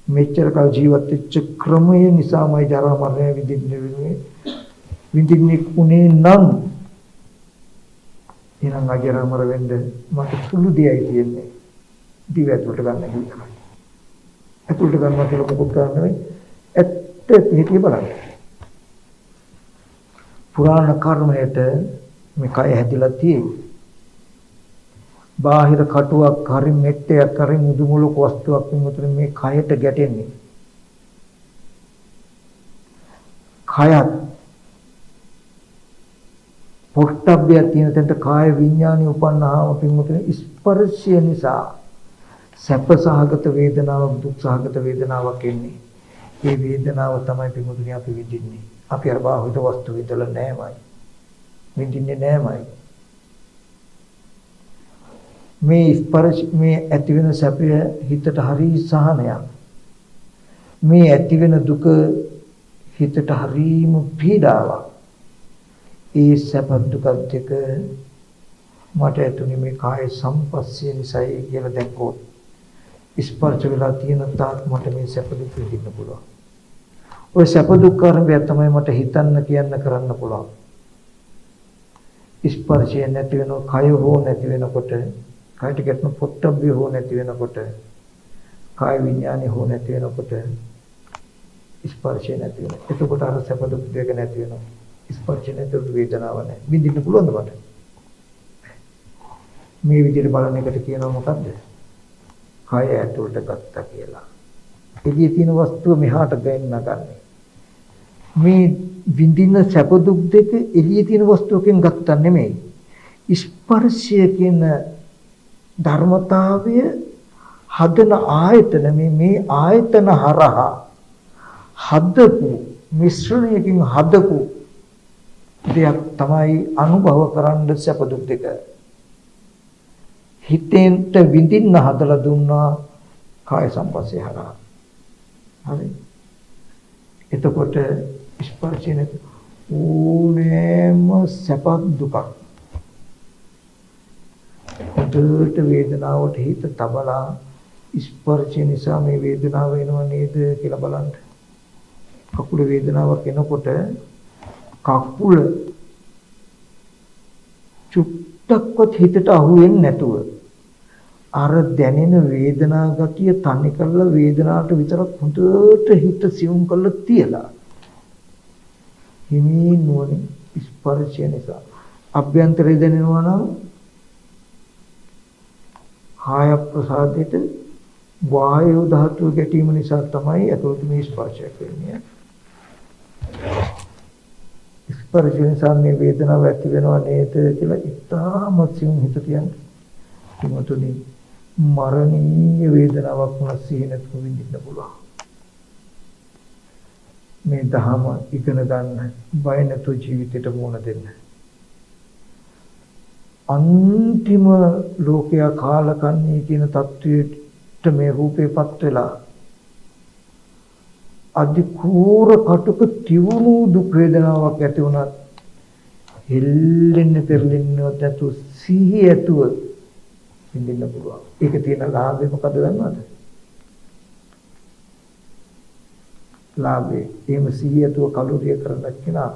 මෙච්චර කල් ජීවත් වෙච්ච ක්‍රමය නිසාමයි ජරා මරණය විඳින්නේ උනේ නම් එනම් අජරාමර වෙන්න මට සුළු දෙයයි තියෙන්නේ. දිව ඇතුළට ගන්න කිව්වා. ඇතුළට ගන්නවා කියලා මොකක් කරන්නේ? ඇත්ත පිටි බලන්න. පුරාණ කර්මයට මේ කය හැදිලා තියෙන්නේ. බාහිර කටුවක් හරි මෙට්ටයක් හරි මුදුමුලක වස්තුවක් විමුතුනේ මේ කයට ගැටෙන්නේ. කයත් පොට්ටබ්බය තියෙන තැනට කාය විඥානි උපන්නාම විමුතුනේ ස්පර්ශය නිසා සැපසහගත වේදනාවක් දුක්සහගත වේදනාවක් එන්නේ. ඒ වේදනාව තමයි විමුතුනේ අපි විඳින්නේ. අපි අර බාහිර වස්තු විඳලා නැහැමයි. විඳින්නේ නැහැමයි. මේ ස්පර්ශ මේ ඇති වෙන සැපය හිතට හරි සහනයක්. මේ ඇති වෙන දුක හිතට හරිම පීඩාවක්. ඒ සැප දුක දෙක මට ඇතුනේ මේ කාය සම්පස්සිය නිසායි කියලා දැක්කොත් ස්පර්ශ වෙලා තියෙන තාක් මට මේ සැප දුක විඳින්න පුළුවන්. ওই සැප දුක් කරන්නේ තමයි මට හිතන්න කියන්න කරන්න පුළුවන්. ස්පර්ශය නැති වෙන කය හෝ නැති වෙනකොට කායට ගැටෙන පොට්ටබ්බේ හෝ නැති වෙනකොට කාය විඥානේ හෝ නැති වෙනකොට ස්පර්ශය නැති වෙනවා. එතකොට අර සැප දුක් දෙක නැති වෙනවා. ස්පර්ශය නැති වේදනාවක් නැහැ. විඳින්න පුළුවන්ද මට? මේ විදිහට බලන එකට කියනවා මොකද්ද? කය ඇතුළට ගත්තා කියලා. එළියේ තියෙන වස්තුව මෙහාට ගන්න ගන්න. මේ විඳින සැප දුක් දෙක එළියේ තියෙන වස්තුවකින් ගත්තා නෙමෙයි. ස්පර්ශය කියන ධර්මතාවය හදන ආයතන මේ ආයතන හරහා හදපු මිශ්‍රණයකින් හදපු දෙයක් තමයි අනුභව කරන්න සැප දුක් දෙක. හිතෙන්ට විඳින්න හදලා දුන්නා කාය සම්පස්සේ හරහා. හරි. එතකොට ස්පර්ශය නැති ඕනෑම සැප දුකක් උඩට වේදනාවට හිත තබලා ස්පර්ශය නිසා මේ වේදනාව එනව නේද කියලා බලන්න. කකුල වේදනාවක් එනකොට කකුල චුට්ටක්වත් හිතට අහු වෙන්නේ නැතුව අර දැනෙන වේදනා ගතිය තනි කරලා වේදනාවට විතරක් හොඳට හිත සියුම් කරලා තියලා හිමින් නුවණින් ස්පර්ශය නිසා අභ්‍යන්තරය දැනෙනවා නම් කාය ප්‍රසාදයට වායු ධාතුව ගැටීම නිසා තමයි ඇතුළත මේ ස්පර්ශයක් වෙන්නේ. ස්පර්ශ නිසා මේ වේදනාව ඇති වෙනව නේද කියලා ඉතාමත් සිං හිත තියන්නේ. කිමතුනි මරණීය වේදනාවක් වුණා සිහි නැතුව විඳින්න පුළුවන්. මේ ධහම ඉගෙන ගන්න බය නැතුව ජීවිතයට මුහුණ දෙන්න. අන්තිම ලෝකයා කාලකන්ණී කියන தത്വයට මේ රූපේපත් වෙලා අධිකූර කටුක තියුණු දුක් වේදනාවක් ඇති වුණත් හෙල්ලෙන්න පෙරලෙන්නවත් නැතු සිහි ඇතුව විඳින්න පුළුවන්. ඒක තියෙන ලාභය මොකද දන්නවද? ලාභේ එහෙම සිහි ඇතුව කලුරිය කරන කෙනා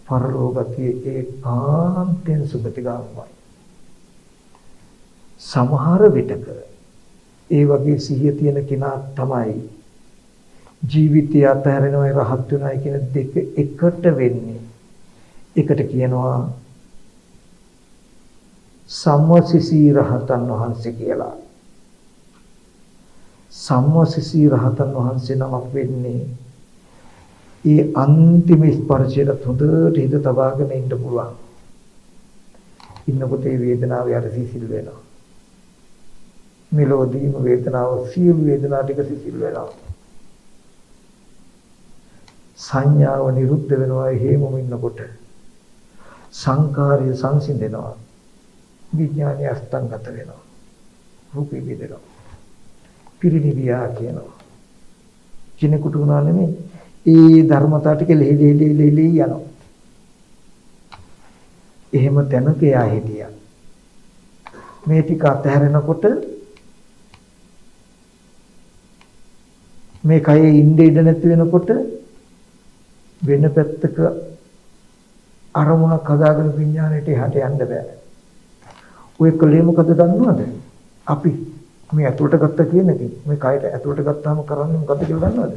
පරලෝකයේ ඒකාන්තයෙන් සුගතිගාමයි. සමහර විටක ඒ වගේ සිහිය තියෙන කෙනා තමයි ජීවිතය අතහැරෙනවයි රහත් වෙනවයි කියන දෙක එකට වෙන්නේ. එකට කියනවා සම්මසිසී රහතන් වහන්සේ කියලා. සම්මසිසී රහතන් වහන්සේ නමක් වෙන්නේ ඒ අන්තිම ස්පර්ශයට හොඳට හිත තබාගෙන ඉන්න පුළුවන්. ඉන්නකොට ඒ වේදනාව යට සිසිල් වෙනවා. මෙලොවදීම වේදනාව සියලු වේදනා ටික සිසිල් වෙනවා. සංඥාව නිරුද්ධ වෙනවා හේමම ඉන්නකොට. සංකාරය සංසිඳෙනවා. විඥානය අස්තංගත වෙනවා. රූපේ බෙදෙනවා. පිරිනිවියා කියනවා. කෙනෙකුට උනා නෙමෙයි. ඒ ධර්මතාව ටික ලෙහෙලි යනවා. එහෙම තැනක එයා හිටියා. මේ ටික අතහැරෙනකොට මේ කයේ ඉඳ ඉඳ නැති වෙනකොට වෙන පැත්තක අරමුණක් හදාගෙන විඥාණයට එහාට යන්න බෑ. ඔය කලේ මොකද දන්නවද? අපි මේ ඇතුළට ගත්ත කියනකින් මේ කයට ඇතුළට ගත්තාම කරන්නේ මොකද කියලා දන්නවද?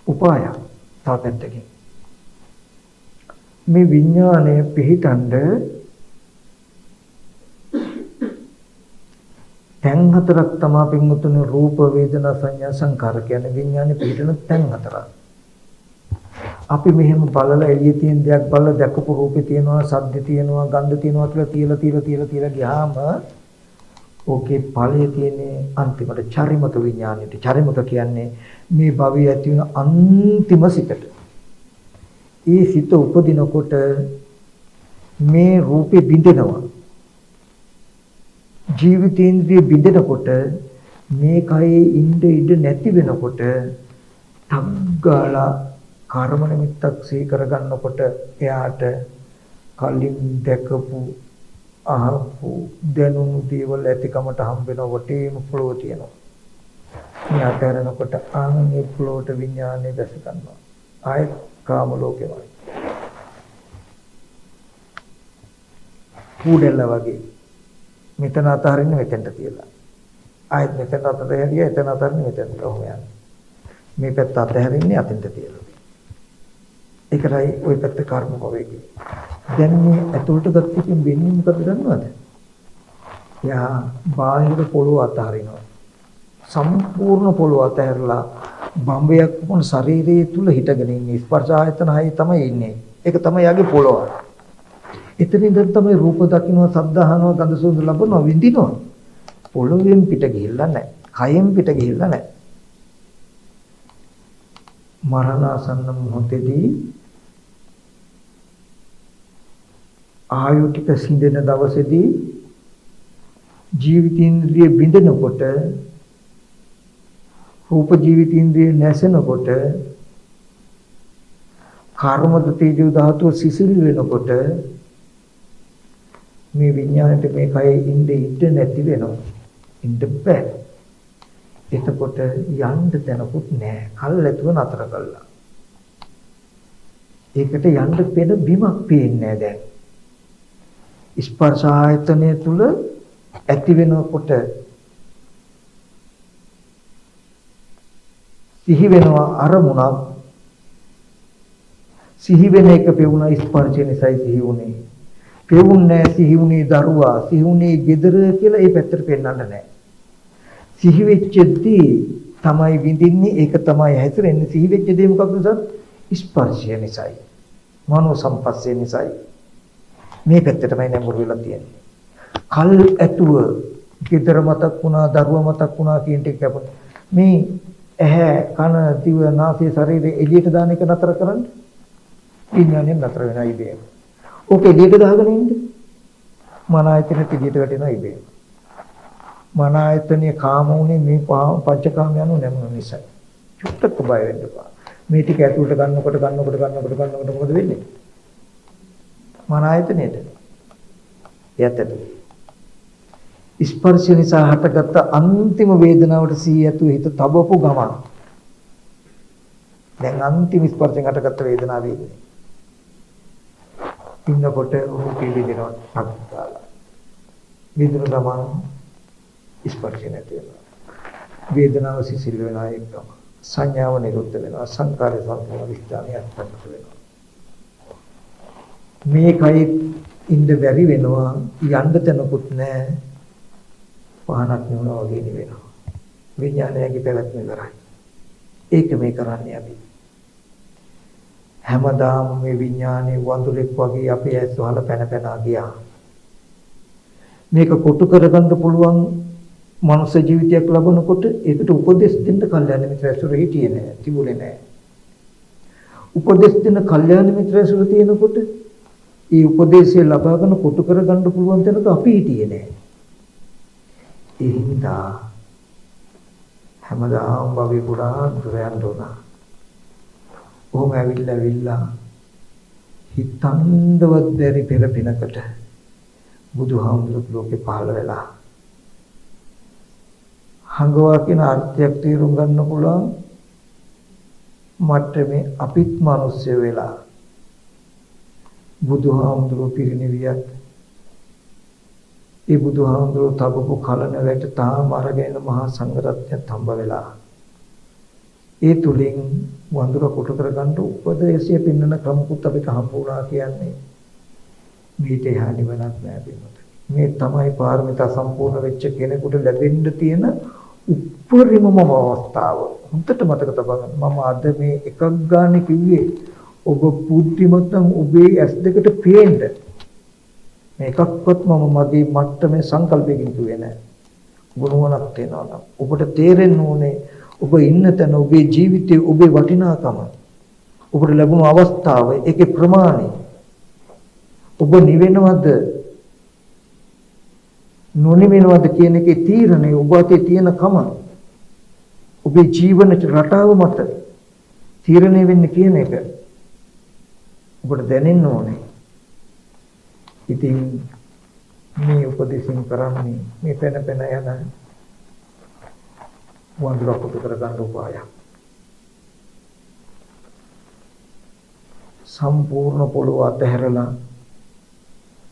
උපාය තාපෙත්තකින් මේ විඥාණය පිහිටන්ඩ තැන් හතරක් තමයි පින්වතුනි රූප වේදනා සංඥා සංකාර කියන්නේ විඥානේ පිහිටන තැන් හතරක්. අපි මෙහෙම බලලා එළියේ තියෙන දෙයක් බලලා දැකපු රූපේ තියෙනවා, ශබ්ද තියෙනවා, ගන්ධ තියෙනවා කියලා තියලා ගියාම ඕකේ ඵලයේ තියෙන්නේ අන්තිමට චරිමක විඥානෙට. චරිමක කියන්නේ මේ භවයේ ඇති වෙන අන්තිම සිතට. ඒ සිත උපදිනකොට මේ රූපේ බිඳෙනවා. ජීවිතේන්ද්‍රිය බිඳෙනකොට මේ කයේ ඉඳ නැති වෙනකොට තග්ගාලා කර්ම නිමිත්තක් සිහි කරගන්නකොට එයාට කලින් දැකපු අහපු දැනුණු දේවල් ඇතිකමට හම්බ වෙන වටේම ෆ්ලෝ තියෙනවා. මේ අතරනකොට ආන්නේ ෆ්ලෝට විඥානය දැස ගන්නවා. ආයත් කාම ලෝකෙමයි. කුඩෙල්ල වගේ මෙතන අතහරින්න මෙතෙන්ට තියලා. ආයත් මෙතන අතහැරියා එතන අතහරින්න මෙතෙන්ට ඔහොම යනවා. මේ පැත්ත අතහැරින්නේ අතෙන්ට තියලා. ඒකයි ওই පැත්ත කර්ම භවයේ. දැන් මේ ඇතුළට ගත්තකින් වෙන්නේ මොකද දන්නවද? යා බාහිර පොළොව අතහරිනවා. සම්පූර්ණ පොළොව අතහැරලා බම්බයක් වුණ ශරීරයේ තුල හිටගෙන ඉන්නේ ස්පර්ශ ආයතන හයි තමයි ඉන්නේ. ඒක තමයි යාගේ පොළොව. එතනින් තමයි රූප දකින්නවා, ශබ්ද අහනවා, ගඳ සුවඳ ලබනවා, විඳිනවා. පොළොවෙන් පිට ගිහිල්ලා නැහැ. කයෙන් පිට ගිහිල්ලා නැහැ. මරණාසන්න මොහොතේදී ආයු ටික සිඳෙන දවසේදී ජීවිතේන්ද්‍රිය බිඳෙනකොට රූප ජීවිතේන්ද්‍රිය නැසෙනකොට කර්මද තේජෝ ධාතුව සිසිල් වෙනකොට මේ විඥාණයට මේ කයේ ඉඳ නැති වෙනවා. ඉඳ බෑ. එතකොට යන්න දැනකුත් නැහැ. කල්ැතුව නතර කළා. ඒකට යන්න පෙන බිමක් පේන්නේ නැහැ දැන්. ස්පර්ශ ආයතනය තුල ඇති වෙනකොට සිහි වෙනවා අරමුණක්. සිහි වෙන එක පෙවුනා ස්පර්ශය නිසායි සිහි වුනේ. පෙවුන්නේ සිහි වුනේ දරුවා, සිහි වුනේ gedara කියලා ඒ පැත්තට පෙන්නන්න නැහැ. සිහි වෙච්චදී තමයි විඳින්නේ, ඒක තමයි හැසිරෙන්නේ. සිහි වෙච්ච දේ මොකක්ද සත්? ස්පර්ශය නිසායි. මනෝ සම්පස්සේ නිසායි. මේ පැත්තටමයි නැඹුරු වෙලා තියෙන්නේ. කල් ඇතුව gedara මතක් වුණා, දරුවා මතක් වුණා කියන ටික අපිට මේ ඇහැ, කන, දිව, නාසය, ශරීරය එළියට දාන එක නතර කරන්න. විඥානය නතර වෙනවා ඉබේම. ඕක එළියට දාගෙන ඉන්න. මන ආයතන පිළියට වැටෙනවා ඉබේම. මන ආයතනයේ කාම උනේ මේ පංචකාම යනු නැමුණු නිසා. චුට්ටක් බය වෙන්න එපා. මේ ටික ඇතුළට ගන්නකොට මොකද වෙන්නේ? මන ආයතනයේද? යතට. ස්පර්ශ නිසා හටගත්ත අන්තිම වේදනාවට සිහි ඇතුව හිත තබපු ගමන. දැන් අන්තිම ස්පර්ශයෙන් හටගත්ත වේදනාව වෙන්නේ. ඉන්නකොට රූපේ විදිනවා අක්කාලා. විදින ගමන ස්පර්ශ නැති වෙනවා. වේදනාව සිසිල් වෙනවා ඒකම. සංඥාව නිරුද්ධ වෙනවා. සංකාරය සම්පූර්ණ විස්තරණය අත්පත් වෙනවා. මේකයි ඉන්න බැරි වෙනවා. යන්න තැනකුත් නැහැ. පහනක් නුනවා වගේ නෙවෙනවා. විඥානයගේ පැවැත්ම ඉවරයි. ඒක මේ කරන්නේ අපි. හැමදාම මේ විඥානේ වඳුරෙක් වගේ අපේ ඇස් වහලා පැන ගියා. මේක කොටු කරගන්න පුළුවන් මනුෂ්‍ය ජීවිතයක් ලැබනකොට ඒකට උපදෙස් දෙන්න කල්යාණ මිත්‍ර ඇසුර හිටියේ නෑ, තිබුණේ නෑ. උපදෙස් දෙන්න කල්යාණ මිත්‍ර ඇසුර තියෙනකොට ඒ උපදේශය ලබාගෙන කොටු කරගන්න පුළුවන් තැනක අපි හිටියේ නෑ. ඒ හින්දා හැමදාම භවී පුරා දුර යන්න උනා. ඔහොම ඇවිල්ලා හිතන්නවත් බැරි පෙර පිනකට බුදුහාමුදුරුවෝ ලෝකේ පහළ වෙලා හංගවා කියන අර්ථයක් තේරුම් ගන්න පුළුවන් මට මේ අපිත් මිනිස්සු වෙලා බුදුහාමුදුරුවෝ පිරිනිවියත් ඒ බුදුහාමුදුරුවෝ තබපු කලන වැට තාම අරගෙන මහා සංඝරත්නයත් හම්බ වෙලා ඒ තුලින් වඳුර කොට කරගන්න උපදේශය පින්නන ක්‍රමකුත් අපිට හම්බුණා කියන්නේ මේට එහා නිවනක් නෑ පින්නත. මේ තමයි පාරමිතා සම්පූර්ණ වෙච්ච කෙනෙකුට ලැබෙන්න තියෙන උපරිමම අවස්ථාව. හොඳට මතක තබගන්න. මම අද මේ එකක් ගන්න කිව්වේ ඔබ බුද්ධිමත් නම් ඔබේ ඇස් දෙකට පේන්න. මේකක්වත් මම මගේ මට්ටමේ සංකල්පයකින් කිව්වේ නෑ. ගුණවණක් තේනවා නම් ඔබට තේරෙන්න ඕනේ ඔබ ඉන්න තැන ඔබේ ජීවිතයේ ඔබේ වටිනාකම ඔබට ලැබුණු අවස්ථාව ඒකේ ප්‍රමාණය ඔබ නිවෙනවද නොනිවෙනවද කියන එකේ තීරණය ඔබ අතේ තියෙන කම ඔබේ ජීවන රටාව මත තීරණය වෙන්නේ කියන එක ඔබට දැනෙන්න ඕනේ. ඉතින් මේ උපදේශින් කරන්නේ මේ පැන යන වඳුර කොට කරගන්න උපායක්. සම්පූර්ණ පොළොව අතහැරලා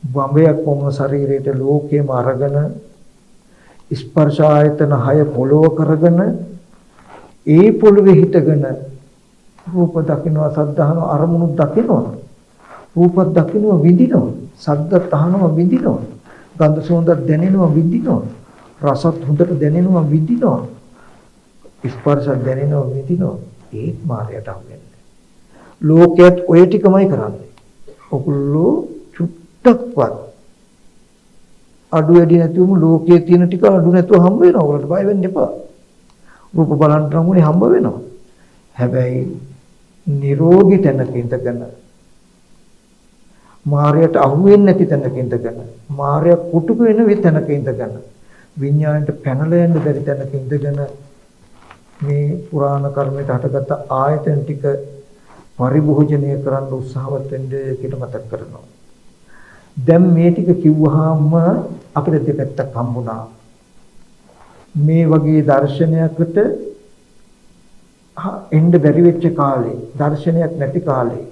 වඹයක් වුණ ශරීරයට ලෝකෙම අරගෙන ස්පර්ශ ආයතන 6 පොළොව කරගෙන ඒ පොළොවේ හිටගෙන රූප දකින්නවා සද්ධාහන අරමුණු දකින්නවා රූප දකින්නවා විඳිනවා ශබ්ද අහනවා විඳිනවා ගන්ධ සුවඳ දැනෙනවා විඳිනවා රසත් හොඳට දැනෙනවා විඳිනවා ස්පර්ශ දැනෙනවා විඳිනවා ඒත් මායයට අහුවෙන්නේ ලෝකයට ඔය ටිකමයි කරන්නේ. ඔගොල්ලෝ චුට්ටක්වත් අඩු වැඩි නැතිවම ලෝකයේ තියෙන ටික අඩු නැතුව හම්බ වෙනවා. ඔයගොල්ලන්ට බය වෙන්න එපා. රූප බලන්න රමුනේ හම්බ වෙනවා. හැබැයි නිරෝගී තැනක ඉඳගෙන මායයට අහු වෙන්නේ නැති තැනක ඉඳගෙන මායය කුටුක වෙන තැනක ඉඳගෙන විඥාණයට පැනලා යන්න බැරි තැනක ඉඳගෙන මේ පුරාණ කර්මයට හටගත්ත ආයතන ටික පරිභෝජනය කරන්න උත්සාහවත් වෙන්න කියලා මතක් කරනවා. දැන් මේ ටික කිව්වහම අපිට දෙපැත්තක් හම්බුණා. මේ වගේ දර්ශනයකට එන්න බැරි වෙච්ච කාලේ, දර්ශනයක් නැති කාලේ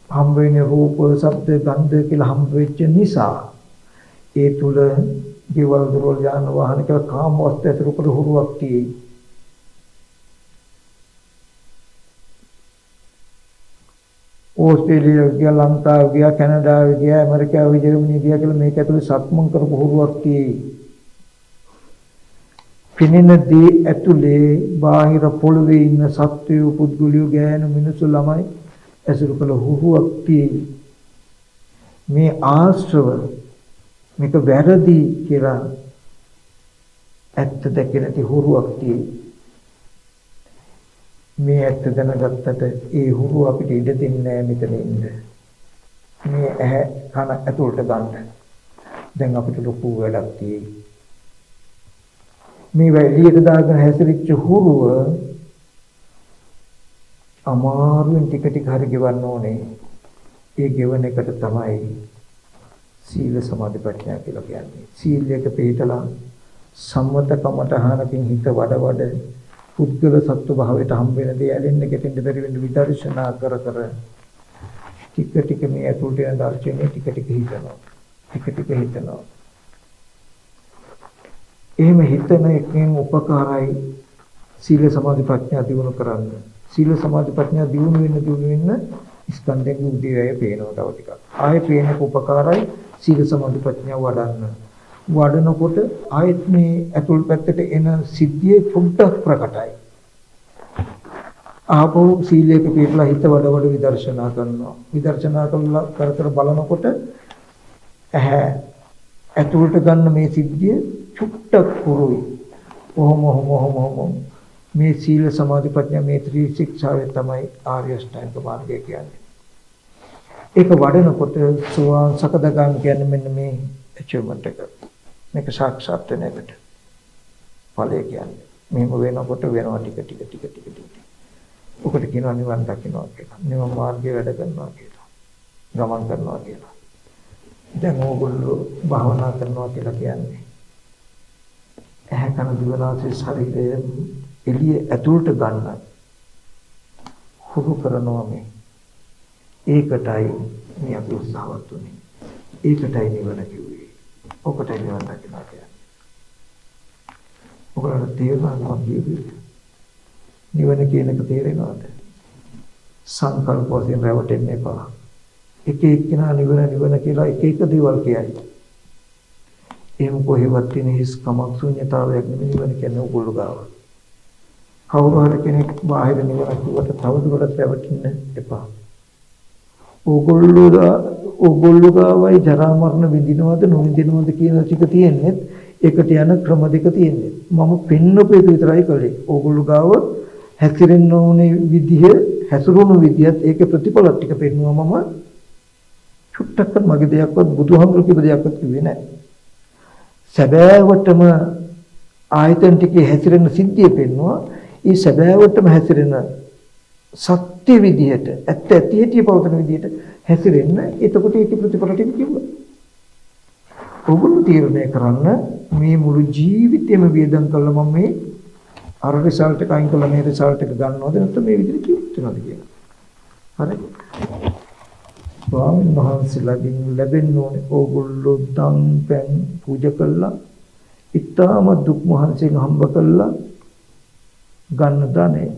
හම්බ වෙන රූප, ශබ්ද, ගන්ධ කියලා හම්බ වෙච්ච නිසා ඒ තුල දේවල් දරවල් යාන වාහන කියලා කාම වස්තු ඇතුළු කර හුරුවක් තියෙයි. ඕස්ට්‍රේලියාව ගියා ලංකාව ගියා කැනඩාව ගියා ඇමරිකාව ජර්මනිය ගියා කියලා මේක ඇතුලේ සක්මන් කරපු හුරුවක් තියෙයි. පිනෙනදී ඇතුලේ බාහිර පොළවේ ඉන්න සත්වයෝ පුද්ගලයෝ ගෑනු මිනිස්සු ළමයි ඇසුරු කළ හුරුවක් තියෙයි. මේ ආශ්‍රව මේක වැරදි කියලා ඇත්ත දැක නැති හුරුවක් තියෙයි. මේ ඇත්ත දැනගත්තට ඒ හුරු අපිට ඉඩ දෙන්නේ නැහැ මෙතන ඉන්න. මේ ඇහැ කන ඇතුළට ගන්න. දැන් අපිට ලොකු වැඩක් තියෙයි. මේ එළියට දාගෙන හැසිරිච්ච හුරුව අමාරුවෙන් ටික ටික හරි ගෙවන්න ඕනේ. ඒ ගෙවන එකට තමයි සීල සමාධි ප්‍රඥා කියලා කියන්නේ. සීලයක පිළිතලා සම්මත කමඨහනකින් හිත වඩ පුද්ගල සත්ව භාවයට හම්බ වෙන දේ ඇලෙන්න ගැටෙන්න බැරි වෙන විදර්ශනා කර ටික ටික මේ ඇතුළට යන දර්ශනය ටික ටික හිතනවා. එහෙම හිතන එකෙන් උපකාරයි සීල සමාධි ප්‍රඥා දියුණු කරන්න. සීල සමාධි ප්‍රඥා දියුණු වෙන්න ස්කන්ධයෙන් උදේවැය පේනවා තව ටිකක්. ආයෙ පේනක උපකාරයි සීල සමාධි ප්‍රඥා වඩන්න. වඩනකොට ආයෙත් මේ ඇතුල් පැත්තට එන සිද්ධියේ පොඩ්ඩක් ප්‍රකටයි. ආපහු සීලයක පිටලා හිත වඩ විදර්ශනා කරනවා. විදර්ශනා කර බලනකොට ඇහැ ඇතුළට ගන්න මේ සිද්ධිය චුට්ටක් පුරුයි. ඔහොම මේ සීල සමාධි ප්‍රඥා මේ ත්‍රි ශික්ෂාවේ තමයි ආර්ය අෂ්ටාංග මාර්ගය කියන්නේ. ඒක වඩනකොට සෝවාන් සකදාගාමී කියන්නේ මෙන්න මේ achievement එක. මේක සාක්ෂාත් වෙන එකට. ඵලය කියන්නේ. මෙහෙම වෙනකොට වෙනවා ටික. ඔකට කියනවා නිවන් දකින්නවා කියලා. නිවන් මාර්ගයේ වැඩ කරනවා කියලා. ගමන් කරනවා කියලා. දැන් ඕගොල්ලෝ භාවනා කරනවා කියලා කියන්නේ ඇහැ කන දිවනාසය ශරීරය එළිය ඇතුළට ගන්න හුරු කරනවා මේ. ඒකටයි මේ අපි උත්සාහවත් වෙන්නේ. ඒකටයි නිවන කිව්වේ. ඔකටයි නිවන් දකින්නවා කියන්නේ. ඔයාලට තේරෙනවා නිවන කියන එක තේරෙනවද? සංකල්ප වශයෙන් රැවටෙන්න එපා. එක එක්කිනා නිවන කියලා එක දේවල් කියයි. එහෙම කොහෙවත් තියෙන හිස් කමක් ශුන්‍යතාවයක් නෙමෙයි නිවන කියන්නේ ඕගොල්ලෝ ගාව. කවුරු හරි කෙනෙක් බාහිර නිවන කිව්වට තවදුරටත් රැවටෙන්න එපා. ඕගොල්ලෝ ගාවයි ජරා මරණ විඳිනවද නොවිඳිනවද කියන ටික තියෙන්නේ ඒකට යන ක්‍රම දෙක තියෙන්නේ. මම පෙන්නපු එක විතරයි කළේ. ඕගොල්ලෝ ගාව හැසිරෙන්න ඕනේ විදිහ හැසිරුණු විදිහත් ඒකේ ප්‍රතිඵල ටික පෙන්නුවා මම චුට්ටක්වත් මගේ දෙයක්වත් බුදුහාමුදුරු කිව්ව දෙයක්වත් කිව්වේ නැහැ. සැබෑවටම ආයතන ටිකේ හැසිරෙන සිද්ධිය පෙන්නුවා. ඒ සැබෑවටම හැසිරෙන සත්‍ය විදිහට ඇත්ත ඇති හැටි පවතන විදිහට හැසිරෙන්න එතකොට ඒකේ ප්‍රතිඵල ටික කිව්වා. ඔගොල්ලෝ තීරණය කරන්න මේ මුළු ජීවිතේම වියදම් කළා මම මේ අර රිසල්ට් එක අයින් කළා මේ රිසල්ට් එක ගන්නවද නැත්නම් මේ විදිහට ජීවත් වෙනවද කියලා. හරි. ස්වාමීන් වහන්සේලාගෙන් ලැබෙන්න ඕනේ ඕගොල්ලෝ දන් පෙන් පූජා කළා. ඊටාම දුක් මහන්සියෙන් හම්බ කළා ගන්න දානේ.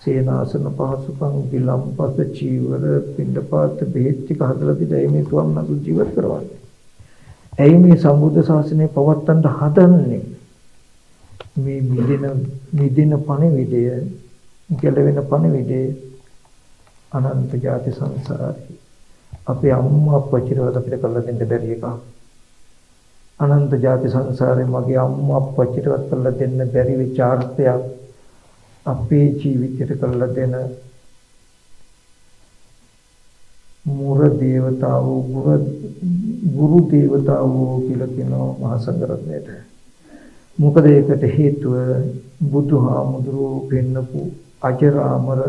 සේනාසන පහසුකම් විලම්පස චීවර පින්ඩපාත බෙහෙත් ටික හදලා දීලා මේ ස්වාමීන් වහන්සේ ජීවත් කරවන්නේ. ඇයි මේ සම්බුද්ධ ශාසනය පවත්වන්න හදන්නේ? මේ මිදින පණිවිඩය ගැලවෙන පණිවිඩය අනන්ත ජාති සංසාරේ අපේ අම්මා අප්පච්චිට අපිට කරලා දෙන්න බැරි එකක්. අනන්ත ජාති සංසාරේ මගේ අම්මා අප්පච්චිටවත් කරලා දෙන්න බැරි විචාරත්වයක් අපේ ජීවිතයට කරලා දෙන මුර දේවතාවෝ ගුරු දේවතාවෝ කියලා කියනවා මහා සංඝරත්නයට. මොකද ඒකට හේතුව බුදුහාමුදුරුවෝ පෙන්නපු අජරාමර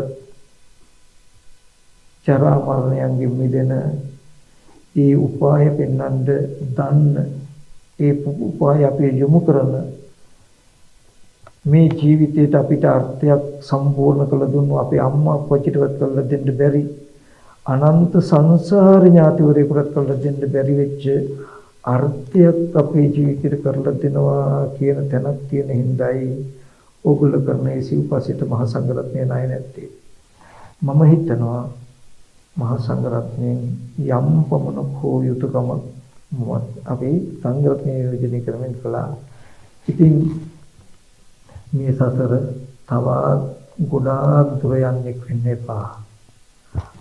ජරා මරණයන්ගෙන් මිදෙන ඒ උපාය පෙන්වන්න දන්න ඒ උපාය අපි යොමු කරන මේ ජීවිතේට අපිට අර්ථයක් සම්පූර්ණ කළ දුන්නු අපේ අම්මා අප්පච්චිටවත් කරලා දෙන්න බැරි අනන්ත සංසාර ඥාතිවරයෙකුට කරලා දෙන්න බැරි වෙච්ච අර්ථයක් අපේ ජීවිතේට කරලා දෙනවා කියන තැනක් තියෙන හින්දායි ඕගොල්ලෝ කරන ඒ සිව්පසිත මහා සංඝරත්නය ණය නැත්තේ. මම හිතනවා මහා සංඝරත්නයෙන් යම් පමණක් හෝ යුතුයකමක් අපි සංඝරත්නය යෝජනය කරමින් කළා. ඉතින් මේ සසර තව ගොඩාක් දුර යන්නේ වෙන්න එපා.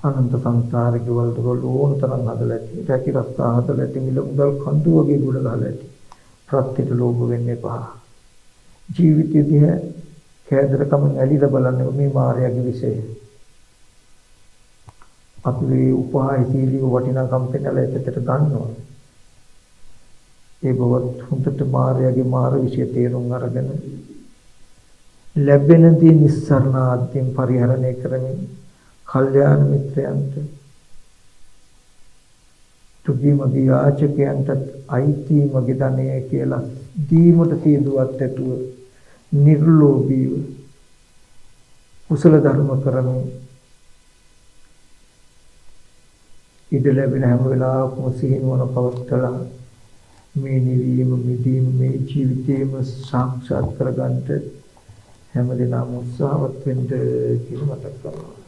අනන්ත සංසාරේ ගෙවල් දොරවල් ඕන තරම් හදලා ඇති. රැකි රස්සා හදලා ඇති. මිල මුදල් කඳු වගේ ගොඩ ගහලා ඇති. ප්‍රත්‍යට ලෝභ වෙන්න එපා. ජීවිතයේදී කෑදරකම ඇලිලා බලන්නේ මේ මායාවේ විශේෂය. අපි මේ උපහාය සීලිය වටිනාකම් පෙන්නලා එකට ගන්නවා. ඒ බවත් හොඳට මායාවේ මාර විශේෂ තේරුම් අරගෙන ලැබෙන දේ නිස්සරණ ආද්‍යම් පරිහරණය කරමින් කල්යාණ මිත්‍රයන්ට තුගී මගේ යාචකයන්ට අයිති මගේ ධනය කියලා දීමට සියදුවත් ඇතුව නිර්ලෝභීව කුසල ධර්ම කරමින් ඉඩ ලැබෙන හැම වෙලාවකම සිහිනුවන පවත්කලා මේ නිවීම මිදීම මේ ජීවිතේම සාක්ෂාත් කරගන්නට හැම දිනම උත්සාහවත් වෙන්න කියලා මතක් කරනවා.